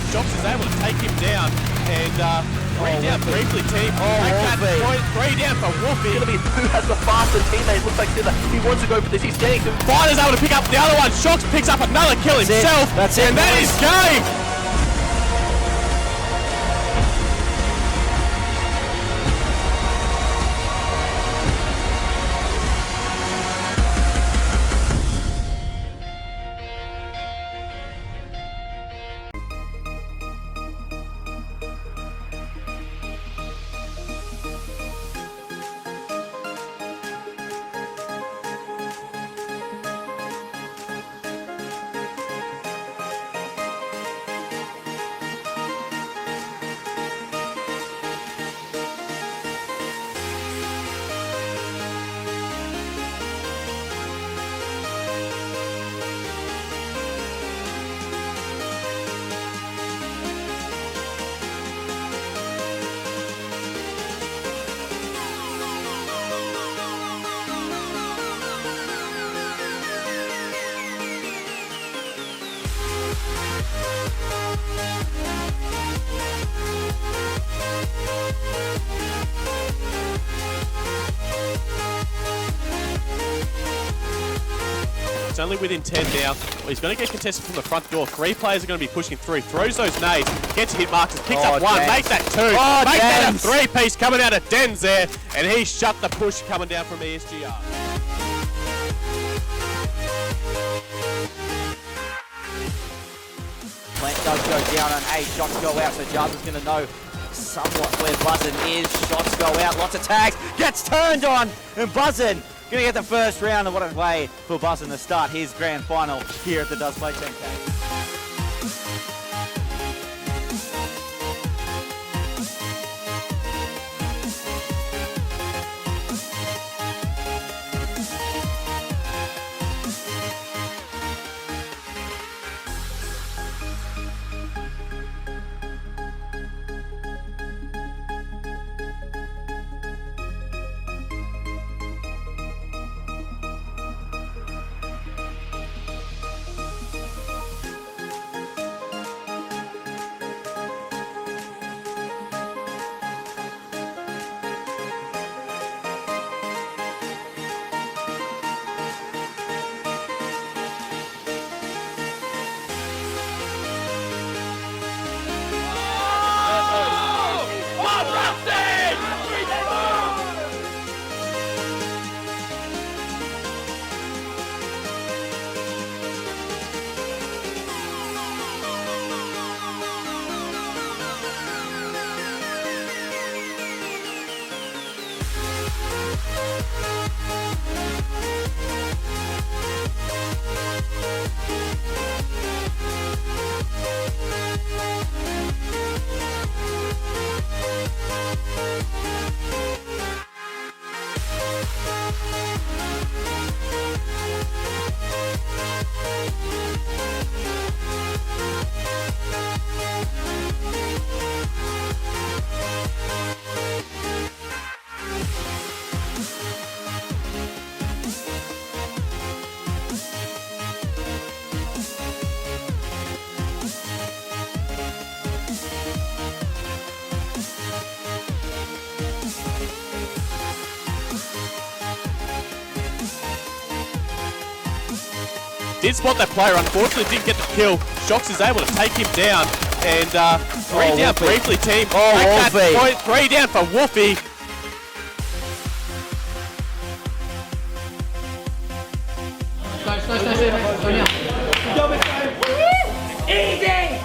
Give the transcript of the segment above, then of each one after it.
Shox is able to take him down, and three down briefly, team. Take that point, three down for Wolfie. It's going to be who has the faster teammate. Looks like he wants to go for this. He's getting to. Fighter's able to pick up the other one. Shox picks up another kill himself, and that is game. It's only within 10 now. Well, he's going to get contested from the front door. 3 players are going to be pushing through. Throws those nades, gets hit markers, picks up one, make that 2. Make that a 3-piece coming out of Dens there. And he shut the push coming down from ESGR. Plant does go down on 8, shots go out, so Jarvis is going to know somewhat where Buzzin is. Shots go out, lots of tags, gets turned on, and Buzzin going to get the first round, and what a way for Buzzin to start his grand final here at the Does Play 10K. Did spot that player, unfortunately didn't get the kill. Shox is able to take him down, and 3 down briefly, team. Make that point, 3 down for Wolfie. Easy!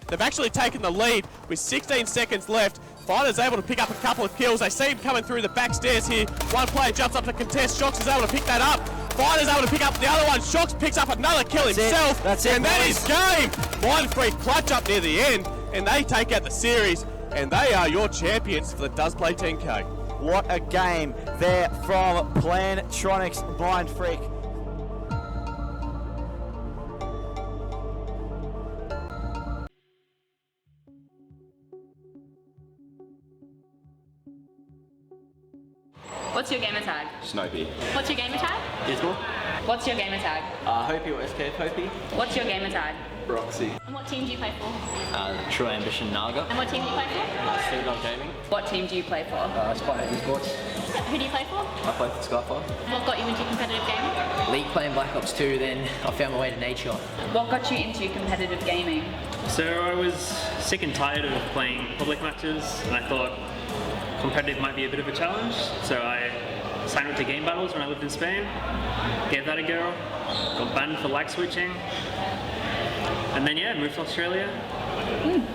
They've actually taken the lead with 16 seconds left. Fighter's able to pick up a couple of kills. They see him coming through the back stairs here. One player jumps up to contest. Shox is able to pick that up. Fighter's able to pick up the other one. Shox picks up another kill himself. And that is game. Mind Freak clutch up near the end, and they take out the series. And they are your champions for the Does Play 10K. What a game there from Plantronics Mind Freak. What's your gamer tag? Snoopy. What's your gamer tag? Isabel. What's your gamer tag? Hopi or SK Hopi. What's your gamer tag? Roxy. And what team do you play for? True Ambition Naga. And what team do you play for? Steve Dog Gaming. What team do you play for? Spy Esports. Who do you play for? I play for Skyfire. What got you into competitive gaming? League playing Black Ops 2, then I found my way to nature. What got you into competitive gaming? So I was sick and tired of playing public matches, and I thought competitive might be a bit of a challenge. So I signed up to game battles when I lived in Spain, gave that a go, got banned for lag switching, and then yeah, moved to Australia,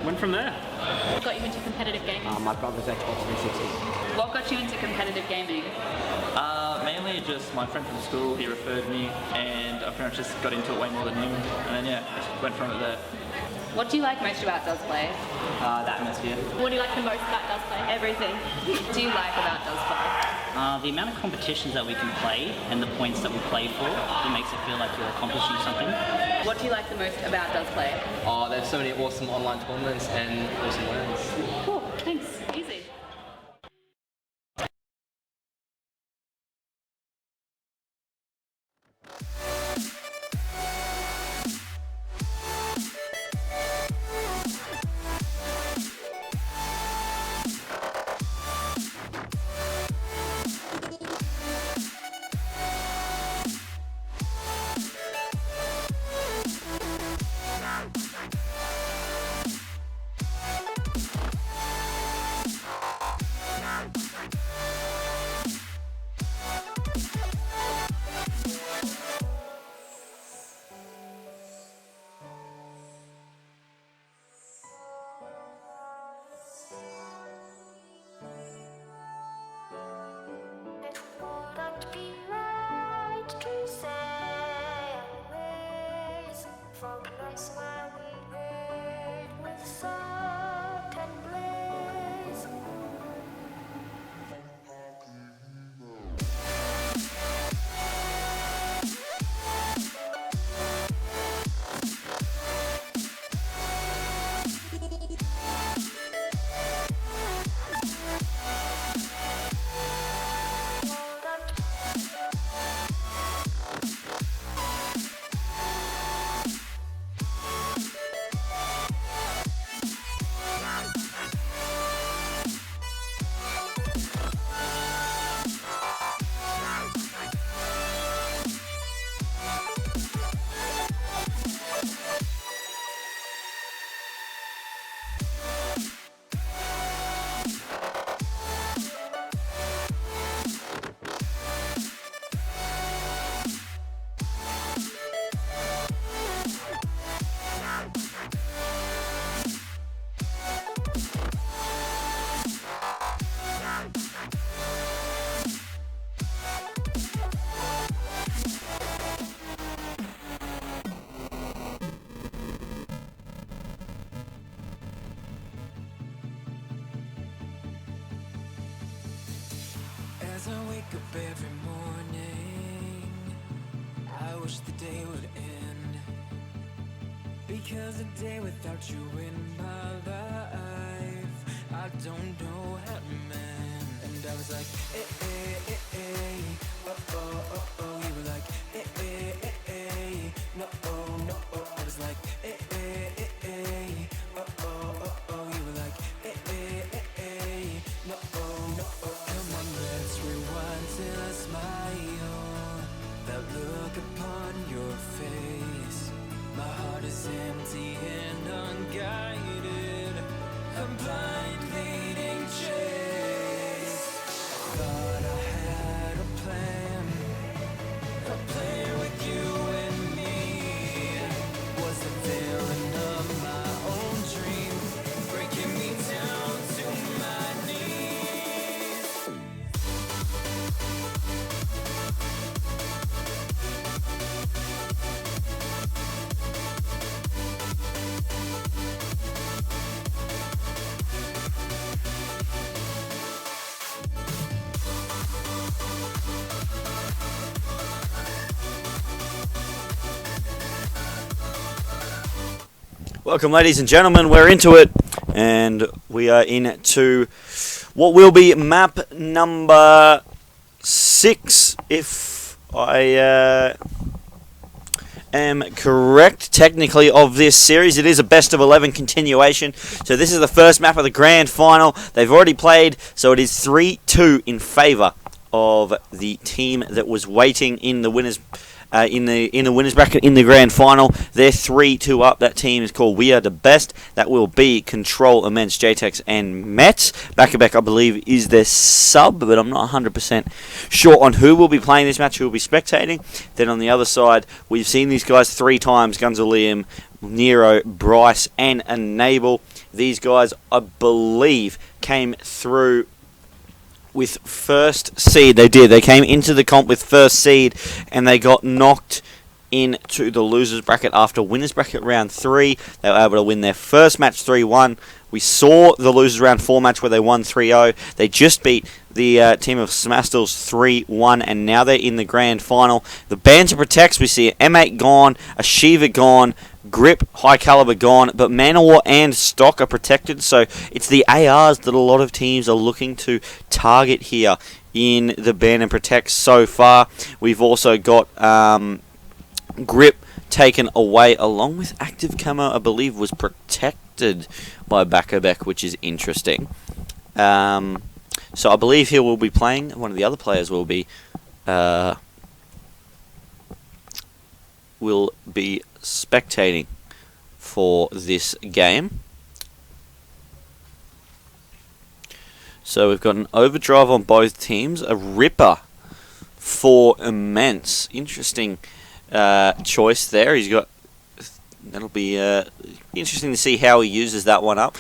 went from there. What got you into competitive gaming? My brother's Xbox 360. What got you into competitive gaming? Mainly just my friend from school, he referred me, and I pretty much just got into it way more than him, and then yeah, just went from it there. What do you like most about Does Play? The atmosphere. What do you like the most about Does Play? Everything. What do you like about Does Play? The amount of competitions that we can play and the points that we play for, it makes it feel like you're accomplishing something. What do you like the most about Does Play? There's so many awesome online tournaments and awesome wins. Cool, thanks. Easy. As I wake up every morning, I wish the day would end, because a day without you in my life, I don't know how to mend. And I was like, eh, eh, eh, eh, oh, oh, oh, oh. You were like, eh, eh, eh, eh, no, oh, no, oh. I was like, eh, eh, eh, eh, oh, oh, oh, oh. You were like, eh, eh, eh, eh, no, oh, no, oh. Come on, let's rewind till I smile. That look upon your face. My heart is empty and unguided. A blind leading chase. Thought I had a plan with you and me. Was the villain of my own dream, breaking me down to my knees. Welcome, ladies and gentlemen. We're into it, and we are into what will be map number 6, if I am correct technically of this series. It is a best of 11 continuation, so this is the first map of the grand final. They've already played, so it is 3-2 in favour of the team that was waiting in the winners in the winners bracket in the grand final. They're 3-2 up. That team is called We Are the Best. That will be Control, Immense, JayTex, and Metz. Bacabec, I believe, is their sub, but I'm not 100% sure on who will be playing this match, who will be spectating. Then on the other side, we've seen these guys 3 times: gunzel, Nero, Bryce, and Enable. These guys, I believe, came through with first seed. They did. They came into the comp with first seed, and they got knocked into the losers bracket after winners bracket round 3. They were able to win their first match 3-1. We saw the losers round 4 match where they won 3-0. They just beat the team of Smastles 3-1, and now they're in the grand final. The bands of protects, we see M8 gone, a Shiva gone, Grip, High Caliber gone, but Manowar and Stock are protected, so it's the ARs that a lot of teams are looking to target here in the ban and protect so far. We've also got Grip taken away, along with Active Camo, I believe, was protected by bacabec, which is interesting. So I believe he will be playing. One of the other players will be spectating for this game. So we've got an overdrive on both teams, a ripper for Immense. Interesting choice there. He's got. That'll be interesting to see how he uses that one up.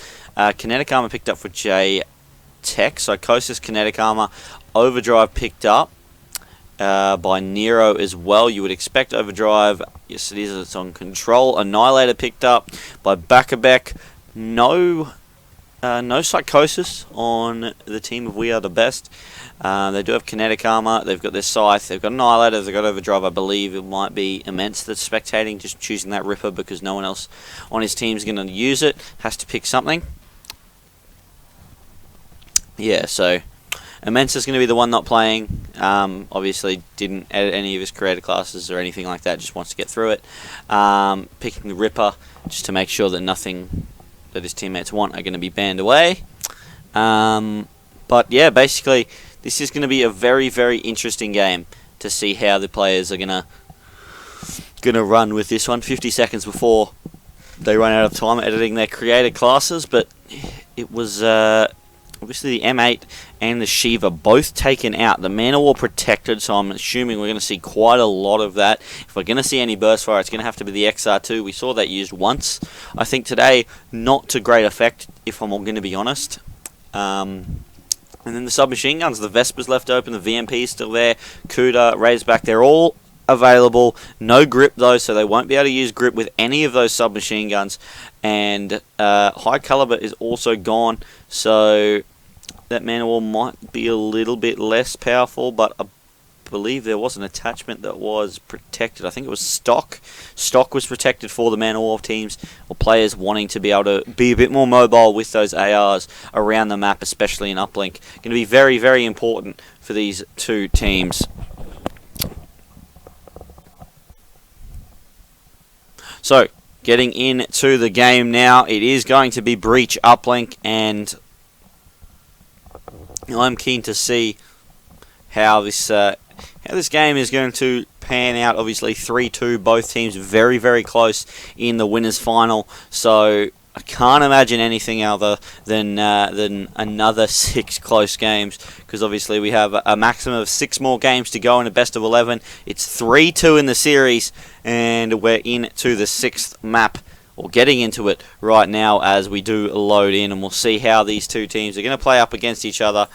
Kinetic Armor picked up for JayTex. Psychosis, Kinetic Armor, Overdrive picked up by Nero as well. You would expect Overdrive. Yes, it is. It's on Control. Annihilator picked up by bacabec. No Psychosis on the team of We Are the Best. They do have Kinetic Armor. They've got their Scythe. They've got Annihilator. They've got Overdrive. I believe it might be Immense that's spectating, just choosing that Ripper because no one else on his team is going to use it. Has to pick something. Yeah, so Immense is going to be the one not playing. Obviously didn't edit any of his creator classes or anything like that. Just wants to get through it. Picking the Ripper just to make sure that nothing that his teammates want are going to be banned away. But yeah, basically this is going to be a very, very interesting game to see how the players are going to run with this one. 50 seconds before they run out of time editing their creator classes, but it was obviously the M8 and the Shiva both taken out. The Manowar protected, so I'm assuming we're going to see quite a lot of that. If we're going to see any burst fire, it's going to have to be the XR2. We saw that used once, I think, today. Not to great effect, if I'm going to be honest. And then the submachine guns, the Vesper's left open, the VMP is still there, Cuda, Razorback, they're all available. No grip though, so they won't be able to use grip with any of those submachine guns. And High Caliber is also gone, so that Manowar might be a little bit less powerful, but I believe there was an attachment that was protected. I think it was Stock. Stock was protected for the Manowar teams or players wanting to be able to be a bit more mobile with those ARs around the map, especially in uplink. Going to be very, very important for these two teams. So, getting into the game now, it is going to be Breach uplink, and I'm keen to see how this game is going to pan out. Obviously 3-2, both teams very, very close in the winners final, so I can't imagine anything other than another 6 close games, because obviously we have a maximum of 6 more games to go in a best of 11. It's 3-2 in the series, and we're into the 6th map, or getting into it right now as we do load in, and we'll see how these two teams are going to play up against each other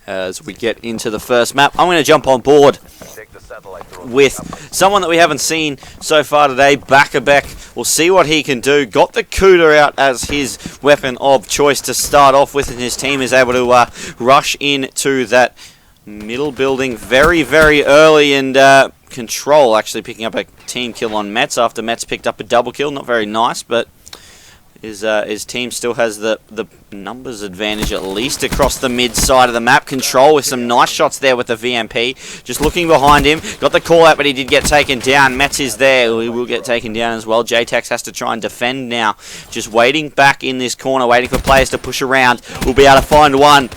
as we get into the first map. I'm going to jump on board with someone that we haven't seen so far today, bacabec. We'll see what he can do. Got the Cuda out as his weapon of choice to start off with, and his team is able to rush into that middle building very, very early, and Control actually picking up a team kill on Metz after Metz picked up a double kill. Not very nice, but His team still has the numbers advantage, at least across the mid side of the map. Control with some nice shots there with the VMP. Just looking behind him. Got the call out, but he did get taken down. Metz is there. He will get taken down as well. JayTex has to try and defend now. Just waiting back in this corner, waiting for players to push around. We'll be able to find one.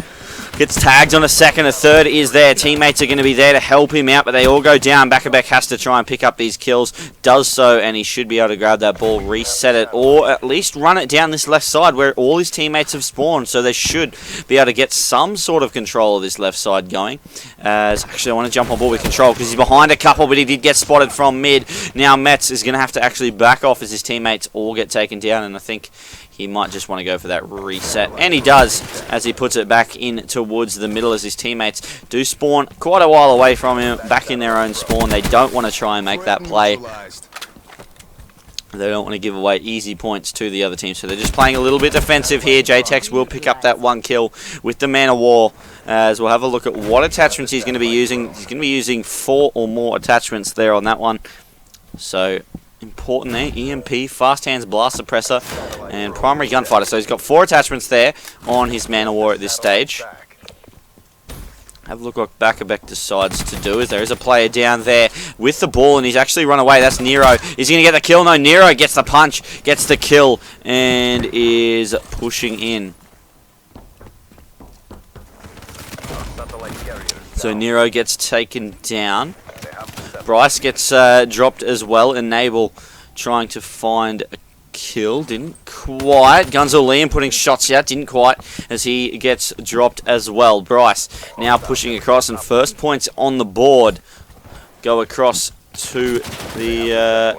Gets tagged on a second, a third is there. Teammates are going to be there to help him out, but they all go down. bacabec has to try and pick up these kills. Does so, and he should be able to grab that ball, reset it, or at least run it down this left side where all his teammates have spawned. So they should be able to get some sort of control of this left side going. Actually, I want to jump on board with control because he's behind a couple, but he did get spotted from mid. Now Metz is going to have to actually back off as his teammates all get taken down, and I think he might just want to go for that reset. And he does, as he puts it back in towards the middle as his teammates do spawn quite a while away from him, back in their own spawn. They don't want to try and make that play. They don't want to give away easy points to the other team, so they're just playing a little bit defensive here. JayTex will pick up that one kill with the Man of War, as we'll have a look at what attachments he's going to be using. He's going to be using 4 or more attachments there on that one. So important there. EMP, fast hands, blast suppressor, and primary gunfighter. So he's got 4 attachments there on his Man of War at this stage. Have a look what bacabec decides to do. As there is a player down there with the ball, and he's actually run away. That's Nero. Is he going to get the kill? No, Nero gets the punch, gets the kill, and is pushing in. So Nero gets taken down. Bryce gets dropped as well. Enable trying to find a kill. Didn't quite. Gunzel Liam putting shots out. Didn't quite, as he gets dropped as well. Bryce now pushing across, and first points on the board go across to the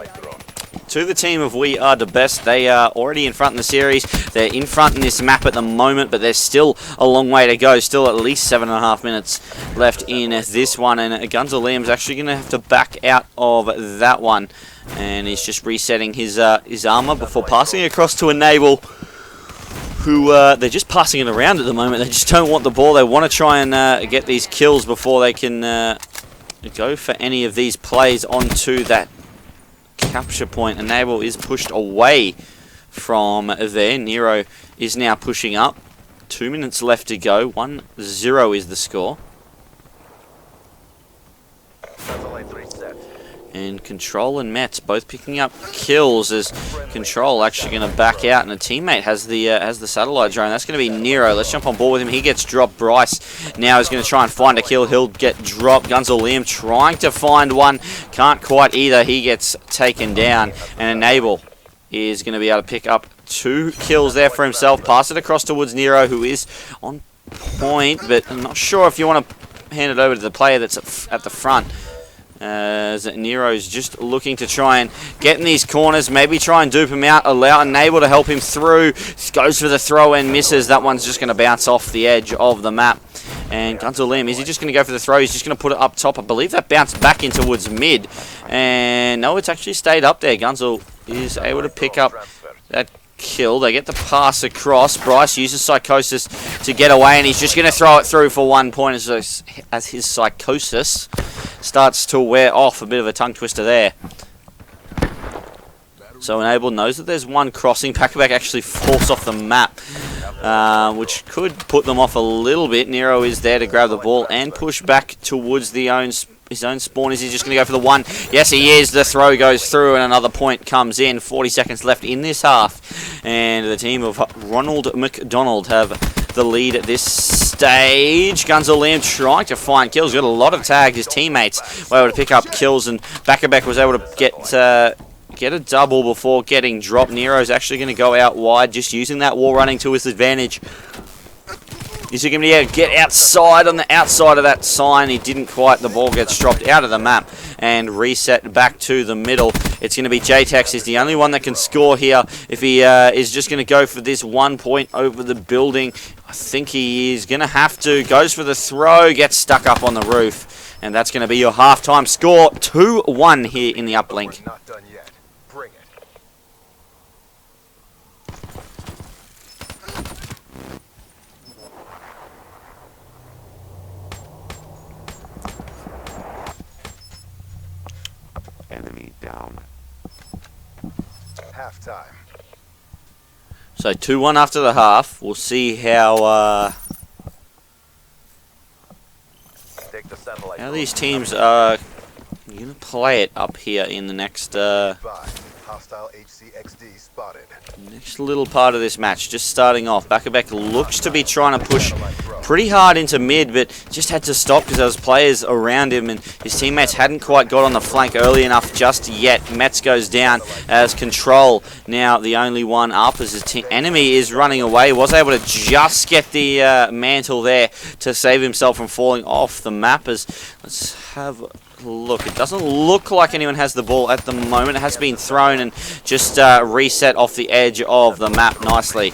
team of We Are The Best. They are already in front in the series. They're in front in this map at the moment, but there's still a long way to go. Still at least 7.5 minutes left in this one, and Gunzel Liam's actually going to have to back out of that one. And he's just resetting his armor before passing across to Enable, who they're just passing it around at the moment. They just don't want the ball. They want to try and get these kills before they can go for any of these plays onto that capture point. Enable is pushed away from there. Nero is now pushing up. 2 minutes left to go. 1-0 is the score. And Control and Metz both picking up kills, as Control actually going to back out, and a teammate has the satellite drone. That's going to be Nero. Let's jump on board with him. He gets dropped. Bryce now is going to try and find a kill. He'll get dropped. Gunzel Liam trying to find one. Can't quite either. He gets taken down, and Enable is going to be able to pick up 2 kills there for himself. Pass it across towards Nero, who is on point, but I'm not sure if you want to hand it over to the player that's at the front. As Nero's just looking to try and get in these corners, maybe try and dupe him out, allow Enable to help him through. Goes for the throw and misses. That one's just going to bounce off the edge of the map. And Gunzel Liam, is he just going to go for the throw? He's just going to put it up top. I believe that bounced back in towards mid. And no, it's actually stayed up there. Gunzel is able to pick up that kill. They get the pass across. Bryce uses Psychosis to get away, and he's just going to throw it through for 1 point as his Psychosis starts to wear off. A bit of a tongue twister there. So Enable knows that there's one crossing. bacabec actually falls off the map, which could put them off a little bit. Nero is there to grab the ball and push back towards his own spawn. Is he just going to go for the one? Yes, he is. The throw goes through, and another point comes in. 40 seconds left in this half, and the team of Ronald McDonald have the lead at this stage. Gunzel Liam trying to find kills. Got a lot of tags. His teammates were able to pick up kills, and bacabec was able to get a double before getting dropped. Nero's actually going to go out wide, just using that wall running to his advantage. Is he going to be able to get outside on the outside of that sign? He didn't quite. The ball gets dropped out of the map and reset back to the middle. It's going to be JayTex. He's the only one that can score here. If he is just going to go for this 1 point over the building, I think he is going to have to. Goes for the throw, gets stuck up on the roof. And that's going to be your halftime score. 2-1 here in the uplink. Not done yet. Bring it. Enemy down. Halftime. So 2-1 after the half. We'll see how these teams are going to play it up here in the next next little part of this match. Just starting off, bacabec looks to be trying to push pretty hard into mid, but just had to stop because there was players around him and his teammates hadn't quite got on the flank early enough just yet. Metz goes down as Control now the only one up as his enemy is running away. Was able to just get the mantle there to save himself from falling off the map. As let's have look, it doesn't look like anyone has the ball at the moment. It has been thrown and just reset off the edge of the map nicely.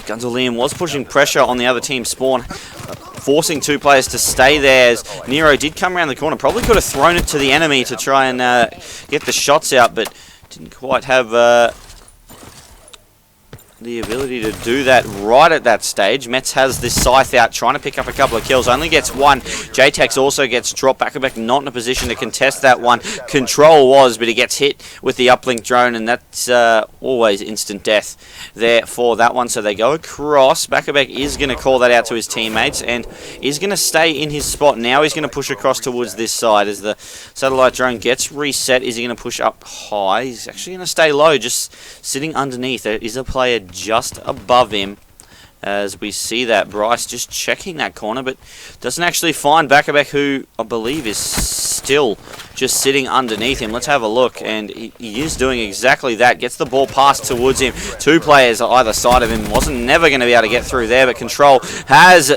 Gunzel was pushing pressure on the other team's spawn, forcing two players to stay there as Nero did come around the corner. Probably could have thrown it to the enemy to try and get the shots out, but didn't quite have the ability to do that right at that stage. Metz has this scythe out, trying to pick up a couple of kills. Only gets one. JayTex also gets dropped. bacabec not in a position to contest that one. Control was, but he gets hit with the uplink drone, and that's always instant death there for that one. So they go across. bacabec is going to call that out to his teammates, and is going to stay in his spot. Now he's going to push across towards this side as the satellite drone gets reset. Is he going to push up high? He's actually going to stay low, just sitting underneath. There is a player just above him as we see that. Bryce just checking that corner, but doesn't actually find bacabec, who I believe is still just sitting underneath him. Let's have a look, and he is doing exactly that. Gets the ball passed towards him. Two players on either side of him. Wasn't never going to be able to get through there, but Control has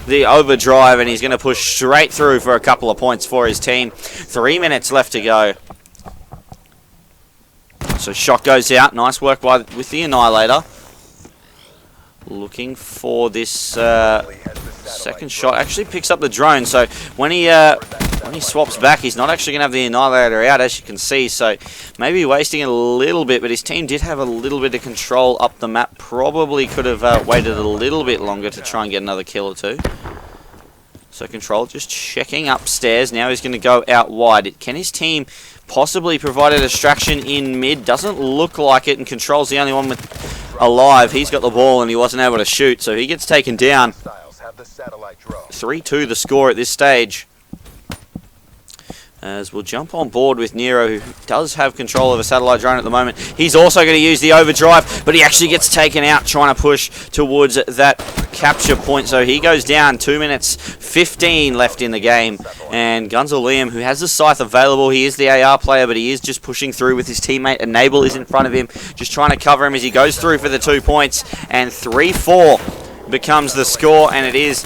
the overdrive, and he's going to push straight through for a couple of points for his team. 3 minutes left to go. So shot goes out. Nice work with the Annihilator. Looking for this second shot. Actually picks up the drone. So when he swaps back, he's not actually going to have the Annihilator out, as you can see. So maybe wasting it a little bit, but his team did have a little bit of control up the map. Probably could have waited a little bit longer to try and get another kill or two. So Control just checking upstairs. Now he's going to go out wide. Can his team possibly provide a distraction in mid? Doesn't look like it, and Control's the only one alive. He's got the ball and he wasn't able to shoot, so he gets taken down. 3-2 the score at this stage. As we'll jump on board with Nero, who does have control of a satellite drone at the moment. He's also going to use the overdrive, but he actually gets taken out trying to push towards that capture point. So he goes down. 2 minutes 15 left in the game. And Gunzel, who has the scythe available, he is the AR player, but he is just pushing through with his teammate. Enable is in front of him, just trying to cover him as he goes through for the 2 points. And 3-4 becomes the score, and it is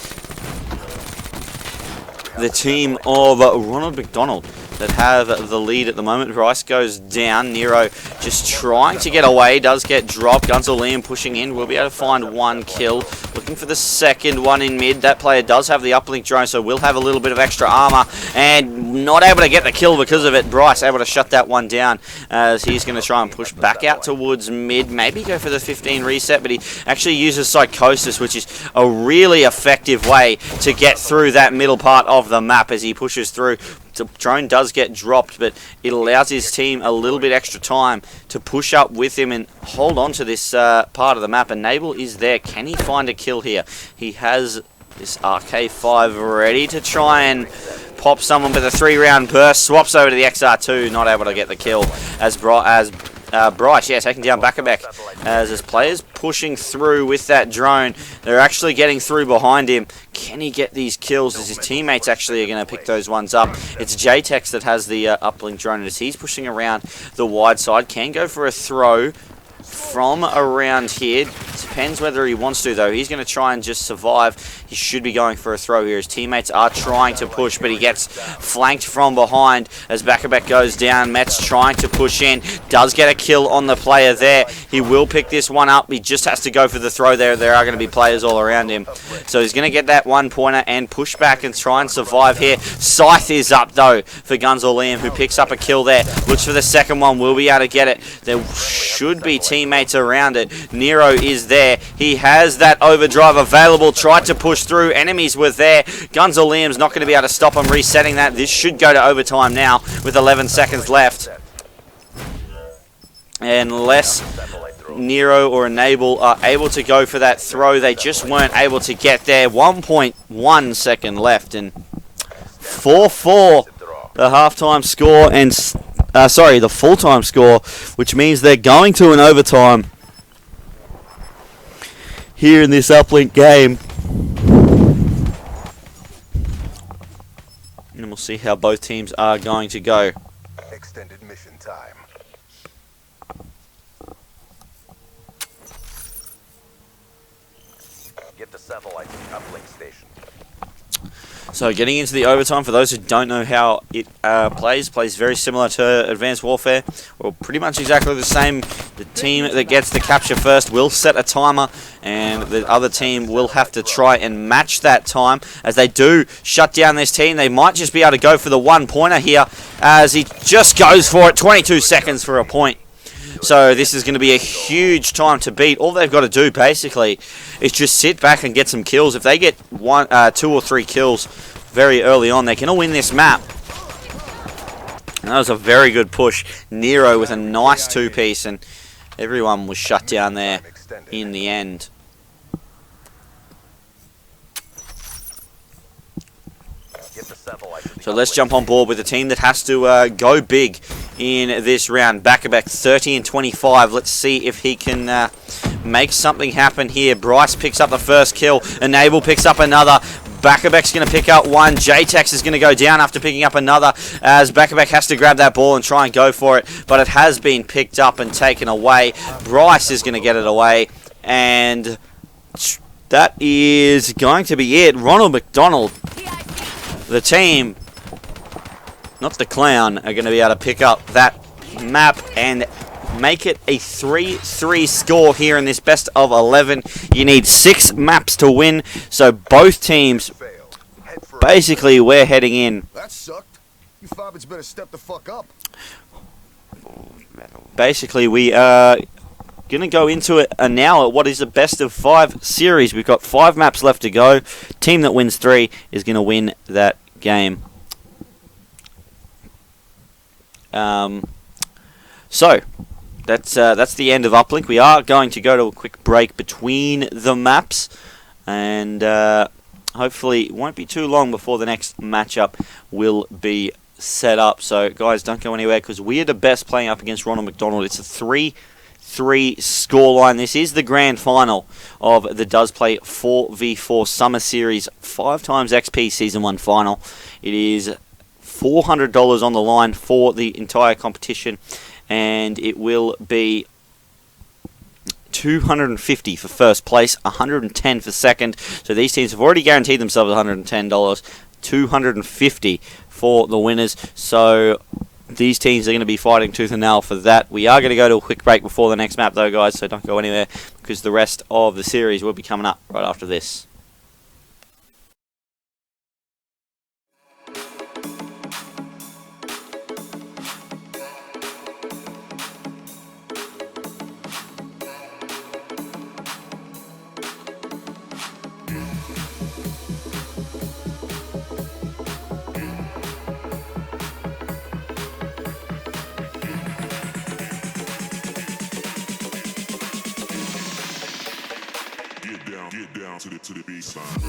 the team of Ronald McDonald that have the lead at the moment. Bryce goes down. Nero just trying to get away. Does get dropped. Gunzel pushing in. Will be able to find one kill. Looking for the second one in mid. That player does have the uplink drone, so will have a little bit of extra armor. And not able to get the kill because of it. Bryce able to shut that one down as he's going to try and push back out towards mid. Maybe go for the 15 reset, but he actually uses Psychosis, which is a really effective way to get through that middle part of the map as he pushes through. The drone does get dropped, but it allows his team a little bit extra time to push up with him and hold on to this part of the map. Enable is there. Can he find a kill here? He has this RK5 ready to try and pop someone with a 3-round burst. Swaps over to the XR2, not able to get the kill as Bryce, taking down bacabec as his players pushing through with that drone. They're actually getting through behind him. Can he get these kills as his teammates actually are going to pick those ones up? It's JayTex that has the uplink drone as he's pushing around the wide side. Can go for a throw from around here. Depends whether he wants to, though. He's going to try and just survive. He should be going for a throw here. His teammates are trying to push, but he gets flanked from behind as bacabec goes down. Metz trying to push in. Does get a kill on the player there. He will pick this one up. He just has to go for the throw there. There are going to be players all around him. So he's going to get that 1-pointer and push back and try and survive here. Scythe is up, though, for Gunzel, who picks up a kill there. Looks for the second one. Will be able to get it. There should be teammates around it. Nero is there. He has that overdrive available. Tried to push through. Enemies were there. Gunzel not going to be able to stop him resetting that. This should go to overtime now with 11 seconds left. unless Nero or Enable are able to go for that throw. They just weren't able to get there. 1.1 second left, and 4-4 the halftime score, and the full-time score, which means they're going to an overtime here in this uplink game. And we'll see how both teams are going to go. Extended mission time. Get the satellite to the uplink station. So getting into the overtime, for those who don't know how it plays very similar to Advanced Warfare. Well, pretty much exactly the same. The team that gets the capture first will set a timer, and the other team will have to try and match that time. As they do shut down this team, they might just be able to go for the one-pointer here, as he just goes for it. 22 seconds for a point. So this is going to be a huge time to beat. All they've got to do, basically, is just sit back and get some kills. If they get 2 or 3 kills very early on, they can all win this map. And that was a very good push. Nero with a nice 2-piece, and everyone was shut down there in the end. So let's jump on board with the team that has to go big in this round. Bacabec 30-25. Let's see if he can make something happen here. Bryce picks up the first kill. Enable picks up another. Bacabec's going to pick up one. JayTex is going to go down after picking up another, as Bacabec has to grab that ball and try and go for it, but it has been picked up and taken away. Bryce is going to get it away, and that is going to be it. Ronald McDonald, the team, not the clown, are going to be able to pick up that map and make it a 3-3 score here in this best of 11. You need 6 maps to win, so both teams, basically, we're heading in. That sucked. You fobbits better step the fuck up. Basically, we are going to go into it now at what is a best of 5 series. We've got 5 maps left to go. Team that wins 3 is going to win that game. So that's the end of Uplink. We are going to go to a quick break between the maps, and hopefully it won't be too long before the next matchup will be set up. So guys, don't go anywhere, because we are the best playing up against Ronald McDonald. It's a 3-3 scoreline. This is the grand final of the Does Play 4v4 Summer Series 5 times XP Season 1 final. It is $400 on the line for the entire competition, and it will be $250 for first place, $110 for second. So these teams have already guaranteed themselves $110, $250 for the winners. So these teams are going to be fighting tooth and nail for that. We are going to go to a quick break before the next map, though, guys, so don't go anywhere, because the rest of the series will be coming up right after this. Get down to the baseline.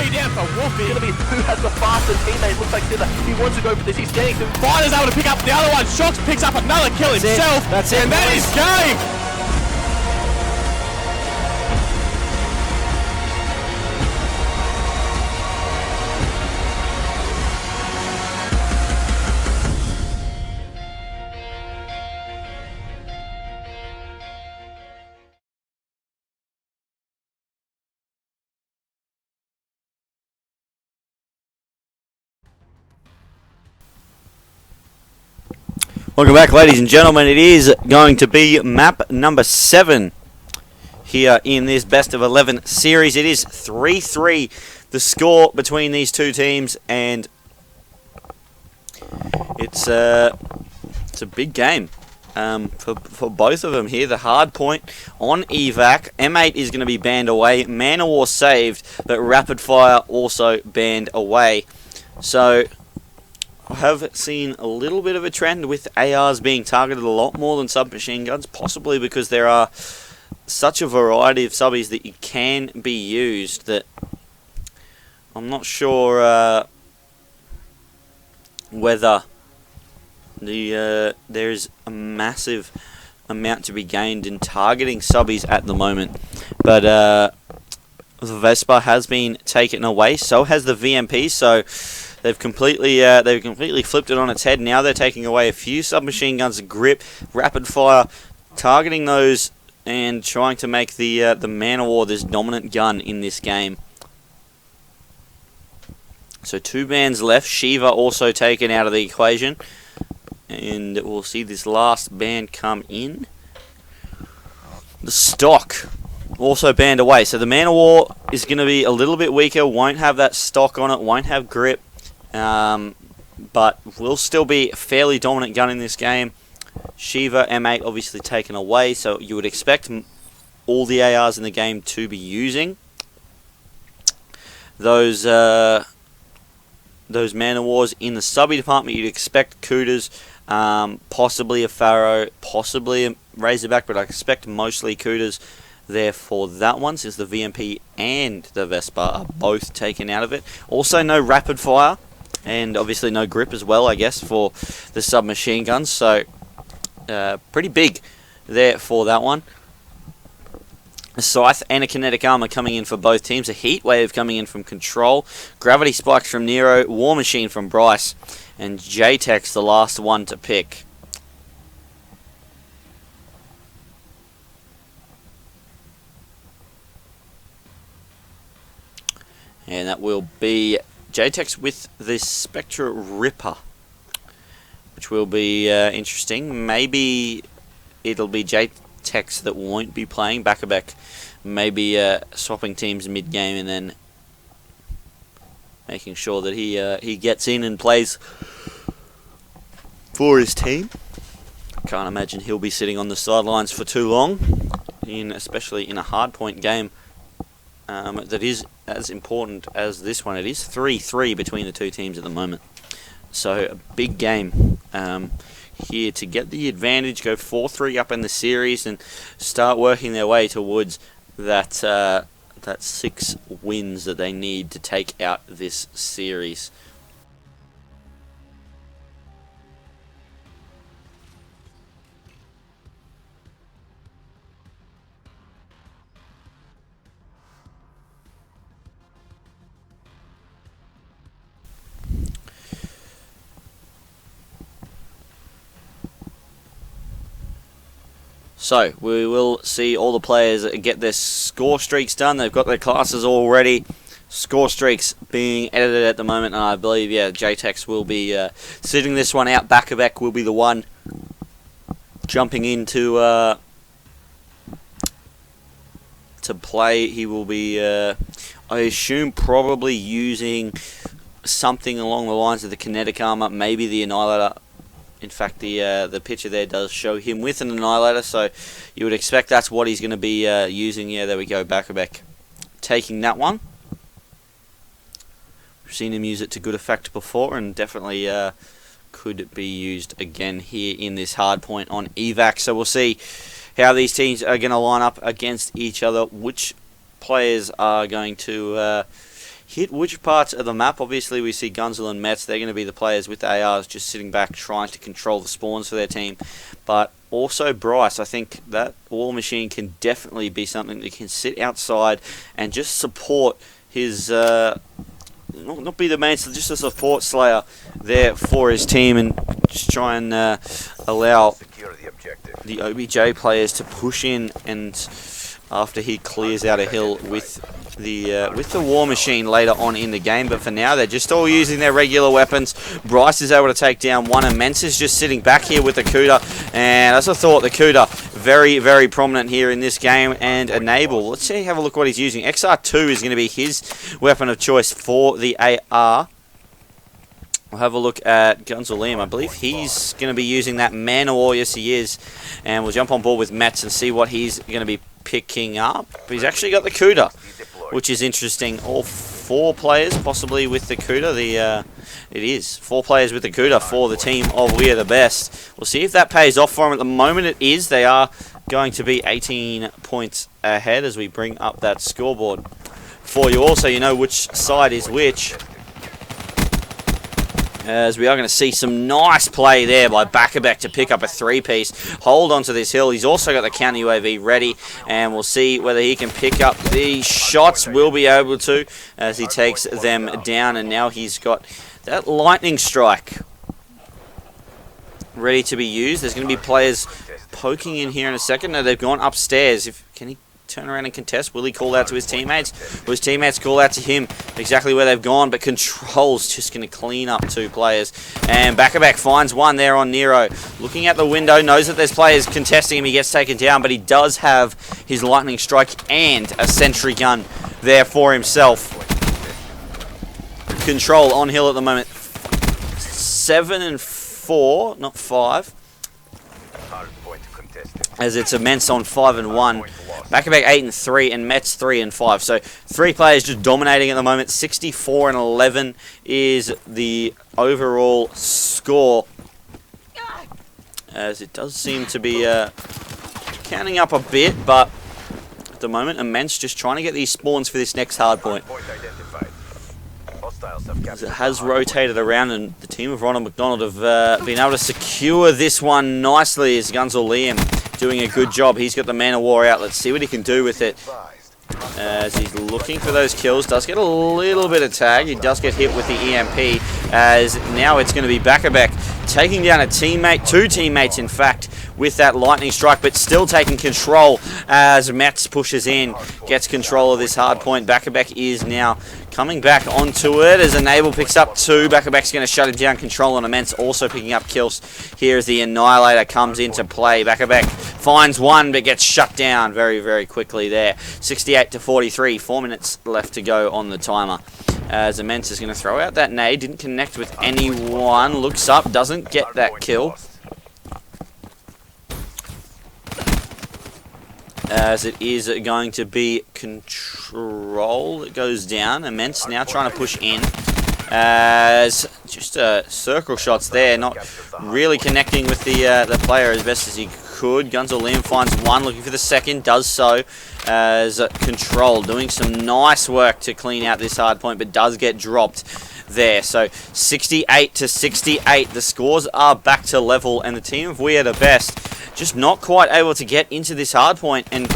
3 down for Wolfie. Gonna be who has the faster teammate. Looks like he wants to go for this. He's getting through. Fighter's able to pick up the other one. Shocks picks up another kill himself. That's it, and that is game. Welcome back, ladies and gentlemen. It is going to be map number 7 here in this best of 11 series. It is 3-3 the score between these two teams, and it's a big game for both of them here. The hard point on evac. M8 is going to be banned away. Man of War saved, but rapid fire also banned away. So I have seen a little bit of a trend with ARs being targeted a lot more than submachine guns, possibly because there are such a variety of subbies that you can be used that I'm not sure whether there's a massive amount to be gained in targeting subbies at the moment. But the Vespa has been taken away, so has the VMP, so they've completely flipped it on its head. Now they're taking away a few submachine guns, grip, rapid fire, targeting those and trying to make the Man of War this dominant gun in this game. So 2 bans left. Shiva also taken out of the equation, and we'll see this last ban come in. The stock also banned away. So the Man of War is going to be a little bit weaker. Won't have that stock on it. Won't have grip. But will still be a fairly dominant gun in this game. Shiva, M8 obviously taken away, so you would expect all the ARs in the game to be using those Man of Wars. In the subby department, you'd expect Cooters, possibly a Pharaoh, possibly a Razorback, but I expect mostly Cooters there for that one, since the VMP and the Vespa are both taken out of it. Also no rapid fire, and obviously no grip as well, I guess, for the submachine guns. So pretty big there for that one. A Scythe and a kinetic armor coming in for both teams. A heat wave coming in from Control. Gravity spikes from Nero. War Machine from Bryce. And JayTex the last one to pick. And that will be JayTex with the Spectra Ripper, which will be interesting. Maybe it'll be JayTex that won't be playing back-a-back. Maybe swapping teams mid-game and then making sure that he gets in and plays for his team. Can't imagine he'll be sitting on the sidelines for too long, especially in a hardpoint game that is as important as this one. It is 3-3 between the two teams at the moment. So a big game here to get the advantage, go 4-3 up in the series and start working their way towards that 6 wins that they need to take out this series. So, we will see all the players get their score streaks done. They've got their classes already. Score streaks being edited at the moment, and I believe, yeah, JayTex will be sitting this one out. Bacabec will be the one jumping into to play. He will be, I assume, probably using something along the lines of the kinetic armor, maybe the Annihilator. In fact, the picture there does show him with an Annihilator, so you would expect that's what he's going to be using. Yeah, there we go, Bacabec taking that one. We've seen him use it to good effect before, and definitely could be used again here in this hard point on evac. So we'll see how these teams are going to line up against each other, which players are going to hit which parts of the map. Obviously, we see Gunzel and Metz. They're going to be the players with the ARs just sitting back trying to control the spawns for their team. But also Bryce, I think that War Machine can definitely be something that can sit outside and just support his... not be the main, just a support slayer there for his team, and just try and allow the OBJ players to push in, and after he clears out a hill with the War Machine later on in the game. But for now, they're just all using their regular weapons. Bryce is able to take down one, and Metz is just sitting back here with the Cuda. And as I thought, the Cuda very, very prominent here in this game. And Enable, let's see, have a look what he's using. XR2 is going to be his weapon of choice for the AR. We'll have a look at Gunzel Liam. I believe he's going to be using that Man of War. Yes, he is. And we'll jump on board with Metz and see what he's going to be picking up. But he's actually got the Cuda, which is interesting. All 4 players possibly with the Cuda. It is 4 players with the Cuda for the team of We Are The Best. We'll see if that pays off for him. At the moment it is. They are going to be 18 points ahead as we bring up that scoreboard for you all, so you know which side is which. As we are going to see some nice play there by bacabec to pick up a 3-piece. Hold on to this hill. He's also got the counter UAV ready, and we'll see whether he can pick up the shots. Will be able to as he takes them down, and now he's got that lightning strike ready to be used. There's going to be players poking in here in a second. No, they've gone upstairs. Can he turn around and contest? Will he call out to his teammates? Will his teammates call out to him exactly where they've gone? But Control's just going to clean up 2 players. And bacabec finds one there on Nero. Looking at the window, knows that there's players contesting him. He gets taken down, but he does have his lightning strike and a sentry gun there for himself. Control on hill at the moment. 7 and 4, not 5. As it's immense on 5 and 1. bacabec 8 and 3, and Metz 3 and 5. So 3 players just dominating at the moment. 64 and 11 is the overall score. As it does seem to be counting up a bit, but at the moment, Immense just trying to get these spawns for this next hard point. As it has rotated around, and the team of Ronald McDonald have been able to secure this one nicely. As Gunzel Liam doing a good job. He's got the Man of War out. Let's see what he can do with it. As he's looking for those kills. Does get a little bit of tag. He does get hit with the EMP. As now it's going to be bacabec taking down a teammate, 2 teammates in fact, with that lightning strike, but still taking control as Metz pushes in, gets control of this hard point. bacabec is now coming back onto it as Enable picks up 2. bacabec's going to shut him down. Control on Immense also picking up kills here as the Annihilator comes into play. bacabec finds 1 but gets shut down very, very quickly there. 68 to 43, 4 minutes left to go on the timer. As Immense is going to throw out that nade, didn't connect with anyone, looks up, doesn't get that kill. As it is going to be Control that goes down. Immense now trying to push in. As just circle shots there, not really connecting with the player as best as he could. Gunzel Liam finds 1, looking for the second, does so. As Control doing some nice work to clean out this hard point, but does get dropped there. So 68 to 68, the scores are back to level, and the team of We Are The Best just not quite able to get into this hard point and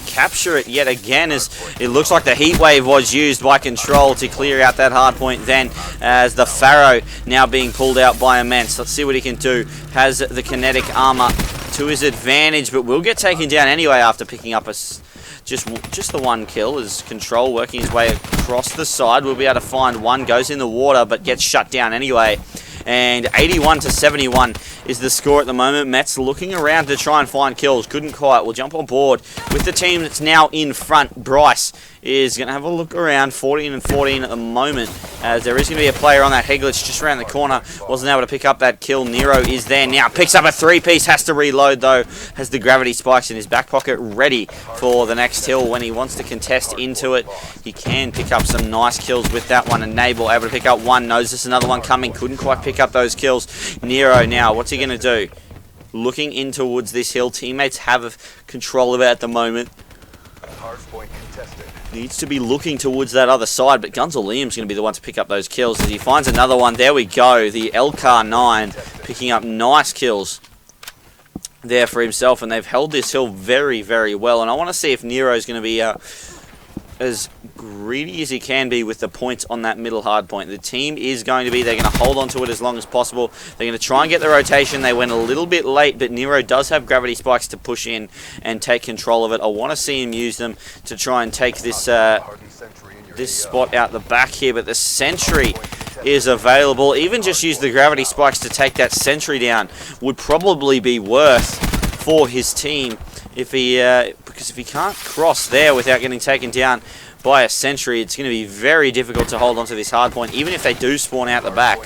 capture it yet again, as it looks like the heat wave was used by Control to clear out that hard point then, as the Pharaoh now being pulled out by Immense. Let's see what he can do. Has the kinetic armor to his advantage, but will get taken down anyway after picking up a just the 1 kill. As Control working his way across the side, will be able to find 1, goes in the water but gets shut down anyway. And 81 to 71 is the score at the moment. Metz looking around to try and find kills. Couldn't quite. We'll jump on board with the team that's now in front. Bryce is going to have a look around. 14 and 14 at the moment. As there is going to be a player on that Heglitch just around the corner. Wasn't able to pick up that kill. Nero is there now. Picks up a 3-piece. Has to reload though. Has the gravity spikes in his back pocket ready for the next hill when he wants to contest into it. He can pick up some nice kills with that one. Enable able to pick up 1. Knows there's another one coming. Couldn't quite pick up those kills. Nero now. What's he going to do? Looking in towards this hill. Teammates have control of it at the moment. needs to be looking towards that other side, but Gunzel Liam's going to be the one to pick up those kills as he finds another one. There we go. The LK9 picking up nice kills there for himself, and they've held this hill very, very well. And I want to see if Nero's going to be as greedy as he can be with the points on that middle hard point. The team is going to be, they're going to hold on to it as long as possible. They're going to try and get the rotation. They went a little bit late, but Nero does have gravity spikes to push in and take control of it. I want to see him use them to try and take this this spot out the back here, but the sentry is available. Even just use the gravity spikes to take that sentry down would probably be worth for his team if he because if he can't cross there without getting taken down by a sentry, it's going to be very difficult to hold onto this hard point, even if they do spawn out the back.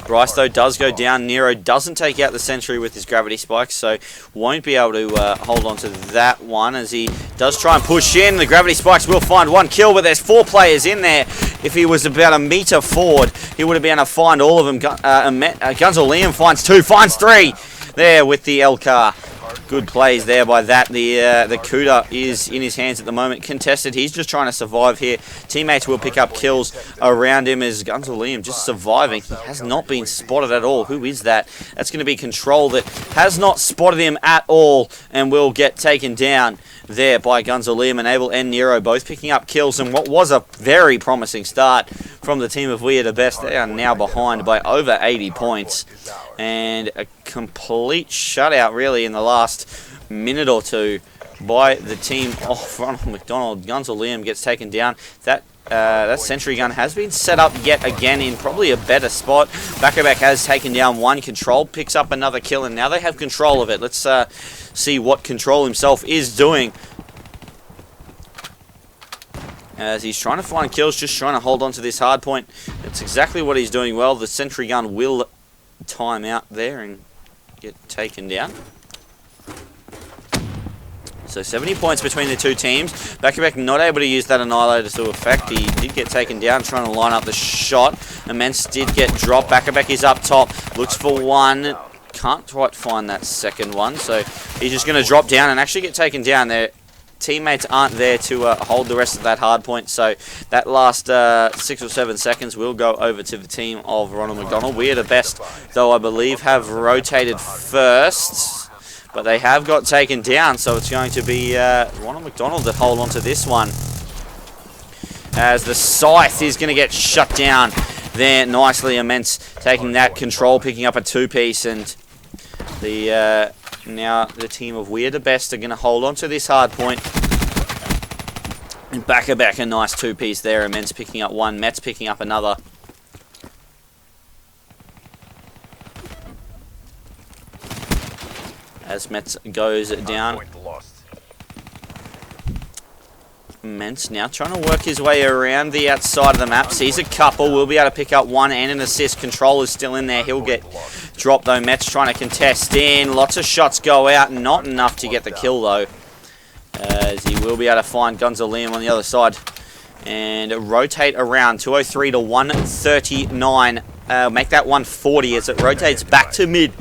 Bryce, though, does go down. Nero doesn't take out the sentry with his gravity spikes, so won't be able to hold on to that one as he does try and push in. The gravity spikes will find one kill, but there's 4 players in there. If he was about a meter forward, he would have been able to find all of them. Gunzel Liam finds 2, finds 3 there with the LK. Good plays there by that. The Cuda is in his hands at the moment. Contested. He's just trying to survive here. Teammates will pick up kills around him as Gunzel Liam just surviving. He has not been spotted at all. Who is that? That's going to be Control that has not spotted him at all and will get taken down there by Gunzel Liam. And Abel and Nero both picking up kills. And what was a very promising start from the team of We Are The Best. They are now behind by over 80 points. And a complete shutout, really, in the last minute or two by the team of Ronald McDonald. Gunzel Liam gets taken down. That sentry gun has been set up yet again in probably a better spot. bacabec has taken down one. Control picks up another kill, and now they have control of it. Let's see what Control himself is doing as he's trying to find kills, just trying to hold on to this hard point. That's exactly what he's doing well. The sentry gun will time out there and get taken down. So 70 points between the two teams. bacabec not able to use that Annihilator to effect. He did get taken down trying to line up the shot. Immense did get dropped. bacabec is up top. Looks for one. Can't quite find that second one. So he's just going to drop down and actually get taken down there. Teammates aren't there to hold the rest of that hard point, so that last 6 or 7 seconds will go over to the team of Ronald McDonald. We Are The Best, though, I believe, have rotated first, but they have got taken down, so it's going to be Ronald McDonald that hold on to this one, as the Scythe is going to get shut down there nicely. Immense taking that Control, picking up a 2-piece, and the now the team of We Are The Best are going to hold on to this hard point. And bacabec, a nice 2-piece there. Immense picking up one. Metz picking up another. As Metz goes down. Immense now trying to work his way around the outside of the map. Sees a couple. Will be able to pick up one and an assist. Control is still in there. He'll get dropped though. Metz trying to contest in. Lots of shots go out. Not enough to get the kill though. As he will be able to find Gunzel Liam on the other side. And rotate around. 203 to 139. Make that 140 as it rotates back to mid.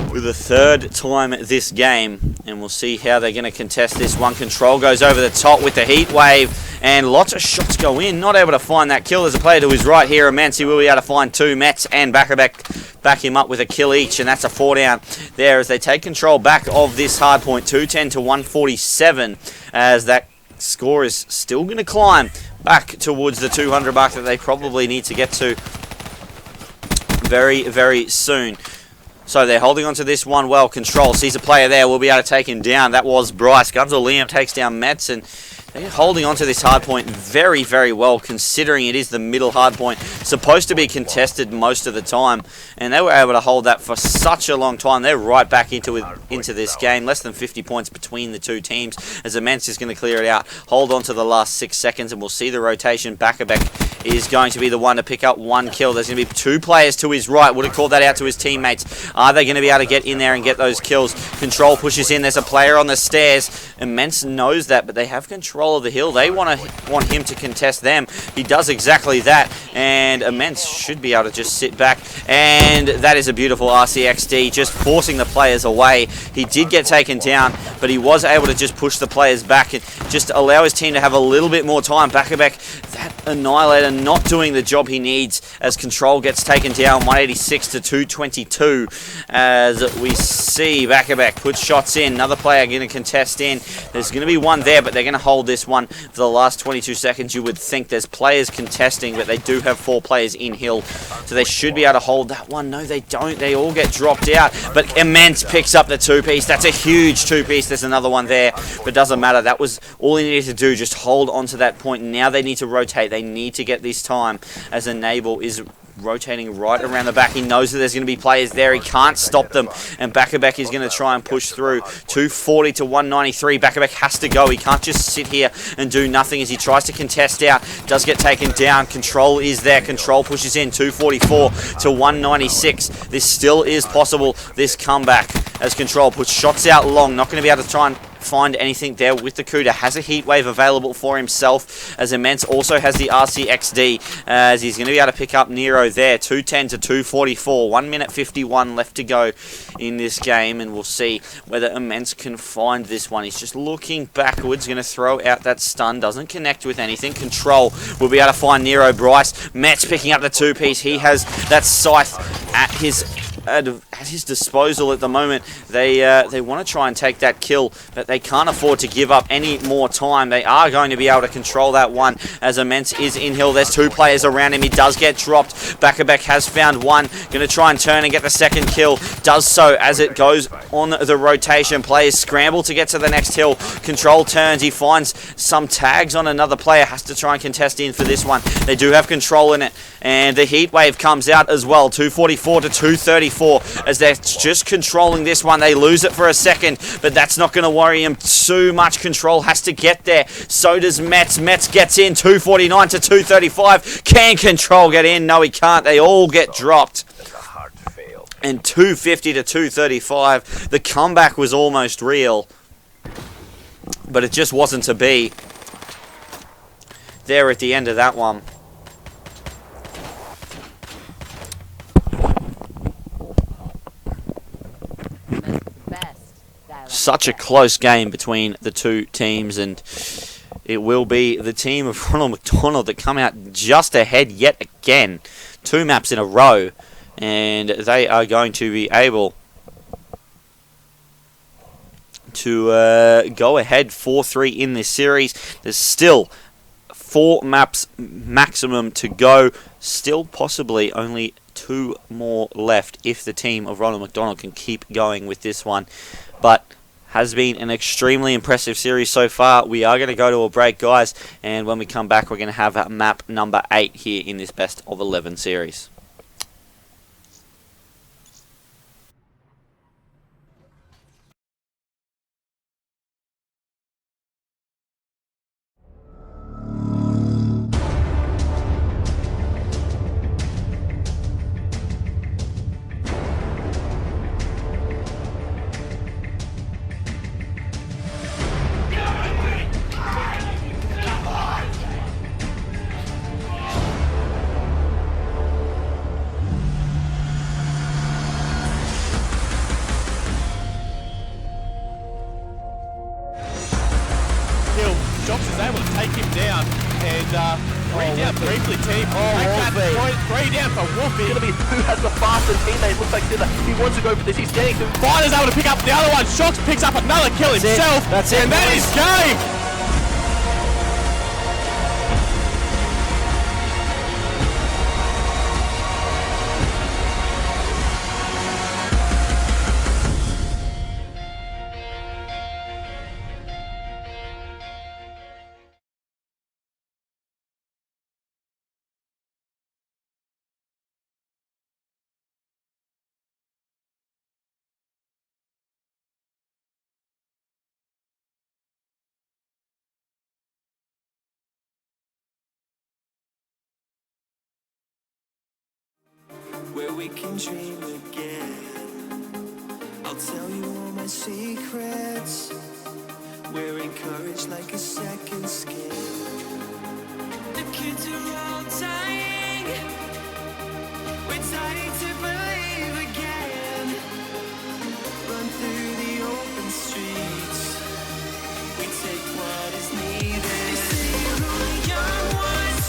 For the third time this game, and we'll see how they're going to contest this one. Control goes over the top with the heat wave, and lots of shots go in. Not able to find that kill. There's a player to his right here. Immense, he will be able to find 2. Metz and bacabec back him up with a kill each, and that's a 4 down there as they take control back of this hard point. 210 to 147 as that score is still going to climb back towards the 200 mark that they probably need to get to very, very soon. So they're holding on to this one well. Control sees a player there. We'll be able to take him down. That was Bryce. Gunzel Liam takes down Metz, and they're holding on to this hard point very, very well, considering it is the middle hard point. Supposed to be contested most of the time, and they were able to hold that for such a long time. They're right back into this game. Less than 50 points between the two teams, as Immense is going to clear it out. Hold on to the last 6 seconds, and we'll see the rotation. bacabec is going to be the one to pick up one kill. There's going to be 2 players to his right. Would have called that out to his teammates. Are they going to be able to get in there and get those kills? Control pushes in. There's a player on the stairs. Immense knows that, but they have control control of the hill. They want him to contest them. He does exactly that, and Immense should be able to just sit back, and that is a beautiful RCXD, just forcing the players away. He did get taken down, but he was able to just push the players back and just allow his team to have a little bit more time. Bacabec, that Annihilator, not doing the job he needs as Control gets taken down 186 to 222. As we see Bacabec put shots in. Another player going to contest in. There's going to be one there, but they're going to hold this one for the last 22 seconds. You would think there's players contesting, but they do have 4 players in hill, so they should be able to hold that one. No, they don't. They all get dropped out, but Immense picks up the 2-piece. That's a huge 2-piece. There's another one there, but it doesn't matter. That was all he needed to do, just hold on to that point. Now they need to rotate. They need to get this time, as Enable is rotating right around the back. He knows that there's going to be players there. He can't stop them, and Bacabec is going to try and push through. 240 to 193. Bacabec has to go. He can't just sit here and do nothing as he tries to contest out. Does get taken down. Control is there. Control pushes in. 244 to 196. This still is possible, this comeback, as Control puts shots out long. Not going to be able to try and find anything there with the Cuda. Has a heat wave available for himself, as Immense also has the RCXD, as he's going to be able to pick up Nero there. 210 to 244. 1 minute 51 left to go in this game, and we'll see whether Immense can find this one. He's just looking backwards, going to throw out that stun. Doesn't connect with anything. Control will be able to find Nero. Bryce Metz picking up the 2-piece. He has that scythe at his disposal at the moment. They want to try and take that kill, but they can't afford to give up any more time. They are going to be able to control that one, as Immense is in hill. There's 2 players around him. He does get dropped. Bacabec has found one. Going to try and turn and get the second kill. Does so as it goes on the rotation. Players scramble to get to the next hill. Control turns. He finds some tags on another player. Has to try and contest in for this one. They do have control in it, and the heat wave comes out as well. 244 to 234, as they're just controlling this one. They lose it for a second, but that's not going to worry him too much. Control has to get there. So does Metz. Metz gets in. 249 to 235. Can Control get in? No, he can't. They all get dropped. And 250 to 235. The comeback was almost real, but it just wasn't to be there at the end of that one. Such a close game between the two teams, and it will be the team of Ronald McDonald that come out just ahead yet again. 2 maps in a row, and they are going to be able to go ahead 4-3 in this series. There's still 4 maps maximum to go. Still possibly only 2 more left if the team of Ronald McDonald can keep going with this one. But has been an extremely impressive series so far. We are going to go to a break, guys, and when we come back, we're going to have map number 8 here in this best of 11 series. Jox is able to take him down, and 3 down briefly, team. Three down for Wolfie. It's going to be who has the faster teammate. Looks like he wants to go for this. He's getting through. Fighter's able to pick up the other one. Jox picks up another kill himself. That's it. And that is game. Where we can dream again. I'll tell you all my secrets. We're encouraged like a second skin. The kids are all dying. We're dying to believe again. Run through the open streets. We take what is needed. They say you're only young ones,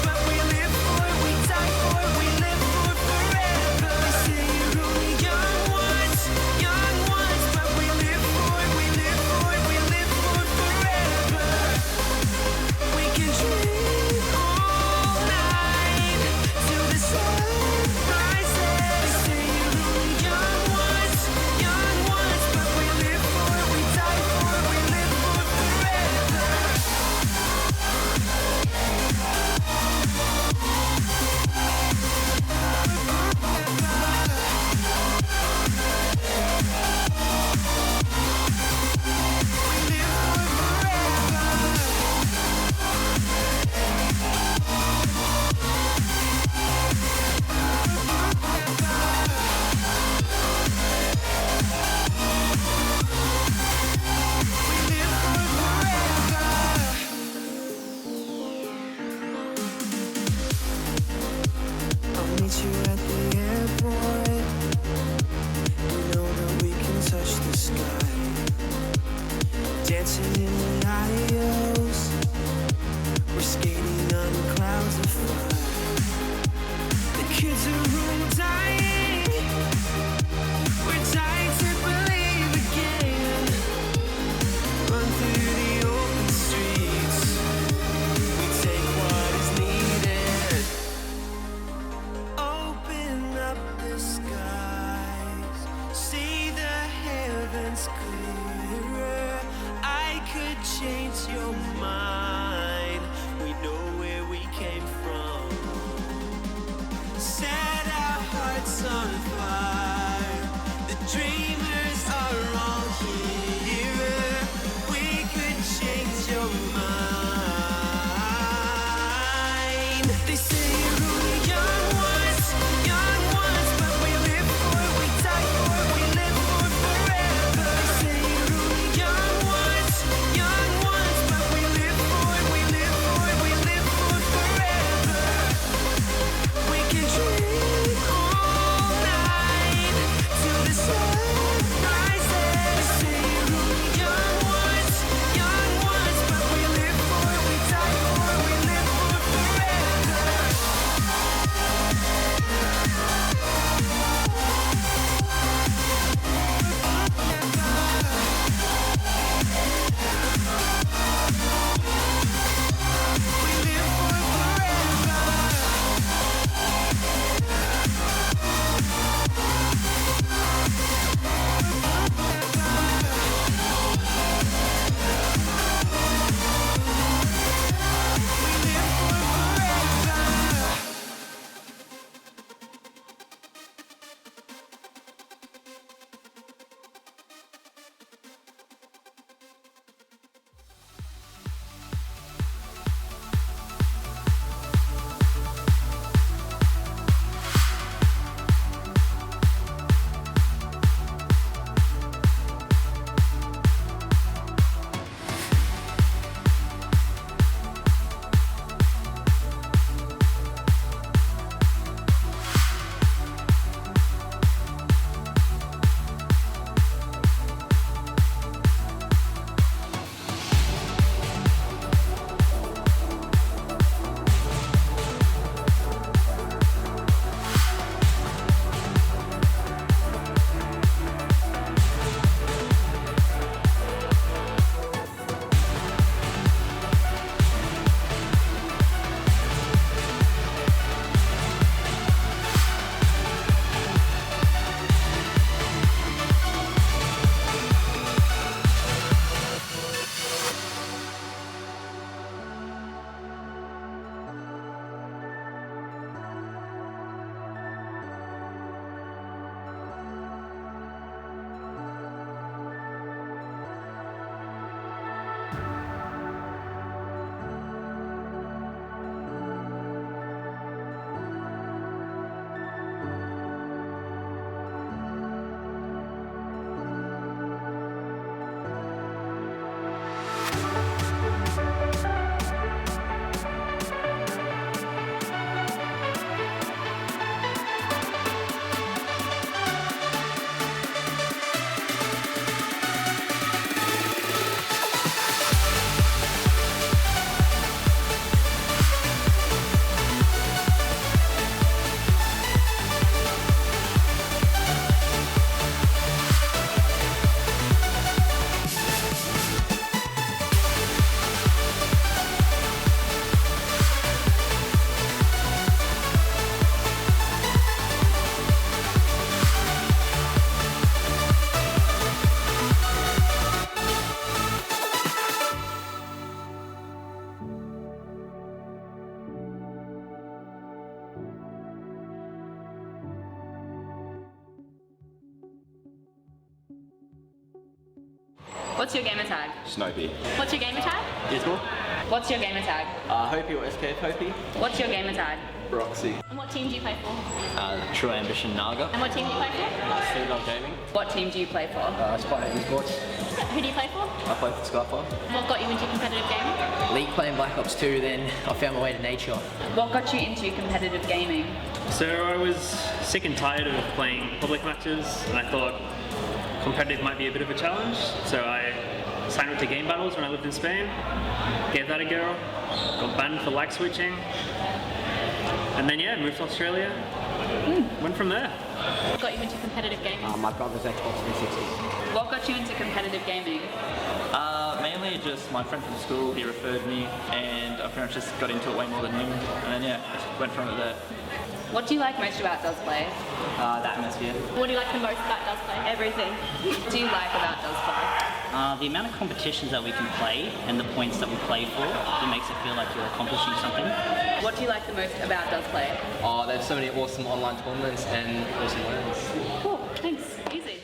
but we live for it, we die for it, we live for it forever. They say you're only young ones, but we live for it, we live for it, we live for it forever. We can dream all night till the sun rises. They say you're only young ones, but we live for it, we die for it, we live for it forever. We live for it forever. What's your gamer tag? Snowbee. What's your gamer tag? Dismal. What's your gamer tag? Hopi or SK Hopi. What's your gamer tag? Roxy. And what team do you play for? True Ambition Naga. And what team do you play for? Steve Love Gaming. What team do you play for? Spy Esports. Who do you play for? I play for Skyfire. What got you into competitive gaming? League playing Black Ops 2, then I found my way to nature. What got you into competitive gaming? So I was sick and tired of playing public matches, and I thought competitive might be a bit of a challenge. So I signed up to game battles when I lived in Spain, gave that a go, got banned for lag switching, and then yeah, moved to Australia, went from there. What got you into competitive gaming? My brother's Xbox 360. What got you into competitive gaming? Mainly just my friend from school, he referred me, and I pretty much just got into it way more than him, and then yeah, just went from it there. What do you like most about Does Play? The atmosphere. What do you like the most about Does Play? Everything. What do you like about Does Play? The amount of competitions that we can play and the points that we play for, it makes it feel like you're accomplishing something. What do you like the most about Does Play? There's so many awesome online tournaments and awesome wins. Cool, thanks. Easy.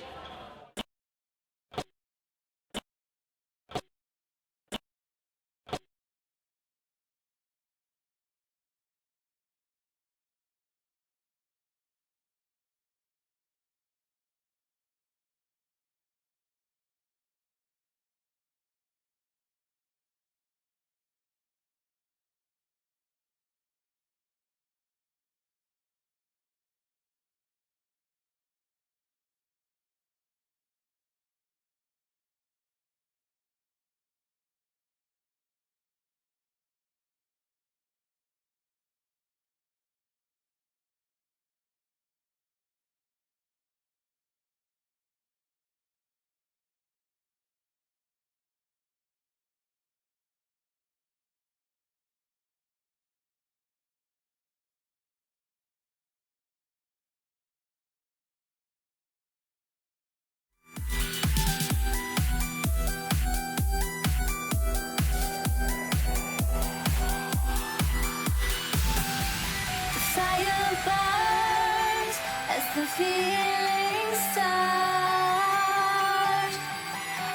The feeling start.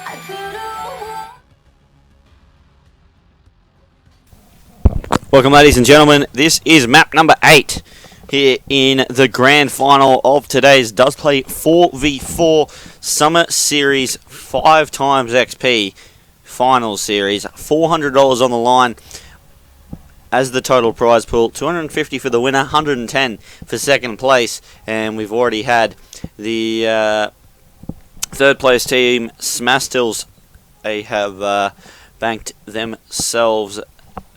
I Welcome, ladies and gentlemen. This is map number 8 here in the grand final of today's Does Play 4v4 Summer Series 5 times XP Final Series. $400 on the line as the total prize pool. $250 for the winner, $110 for second place, and we've already had the third place team, Smastills. They have banked themselves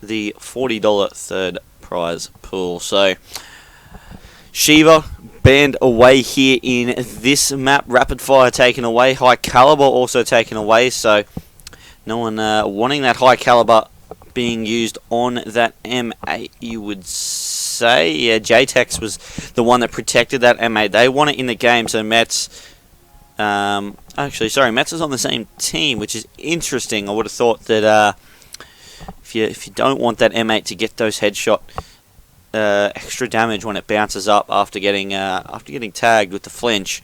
the $40 third prize pool. So Shiva banned away here in this map. Rapid fire taken away. High caliber also taken away. So no one wanting that high caliber being used on that M8, you would say. Yeah, JayTex was the one that protected that M8. They want it in the game, so Metz... actually, sorry, Metz is on the same team, which is interesting. I would have thought that if you don't want that M8 to get those headshot extra damage when it bounces up after getting tagged with the flinch,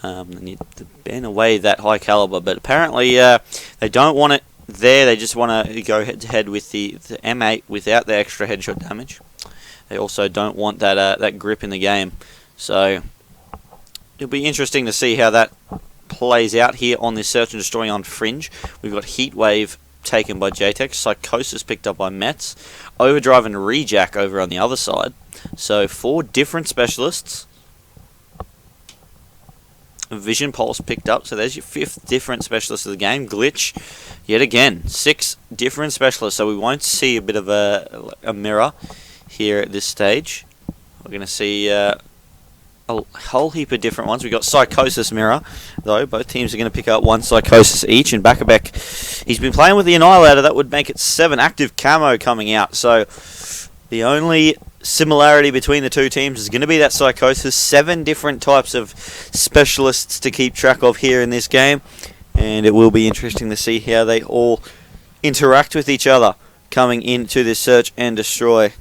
then you ban away that high caliber. But apparently they don't want it there. They just want to go head to head with the M8 without the extra headshot damage. They also don't want that that grip in the game. So it'll be interesting to see how that plays out here on this Search and Destroy on Fringe. We've got Heatwave taken by JayTex, Psychosis picked up by Metz, Overdrive and Rejack over on the other side. So 4 different specialists. Vision Pulse picked up, so there's your 5th different specialist of the game. Glitch, yet again, 6 different specialists, so we won't see a bit of a mirror here at this stage. We're going to see a whole heap of different ones. We've got Psychosis mirror, though. Both teams are going to pick up 1 Psychosis each, and bacabec, he's been playing with the Annihilator. That would make it 7 active camo coming out, so the only similarity between the two teams is going to be that Psychosis. 7 different types of specialists to keep track of here in this game, and it will be interesting to see how they all interact with each other coming into this Search and Destroy.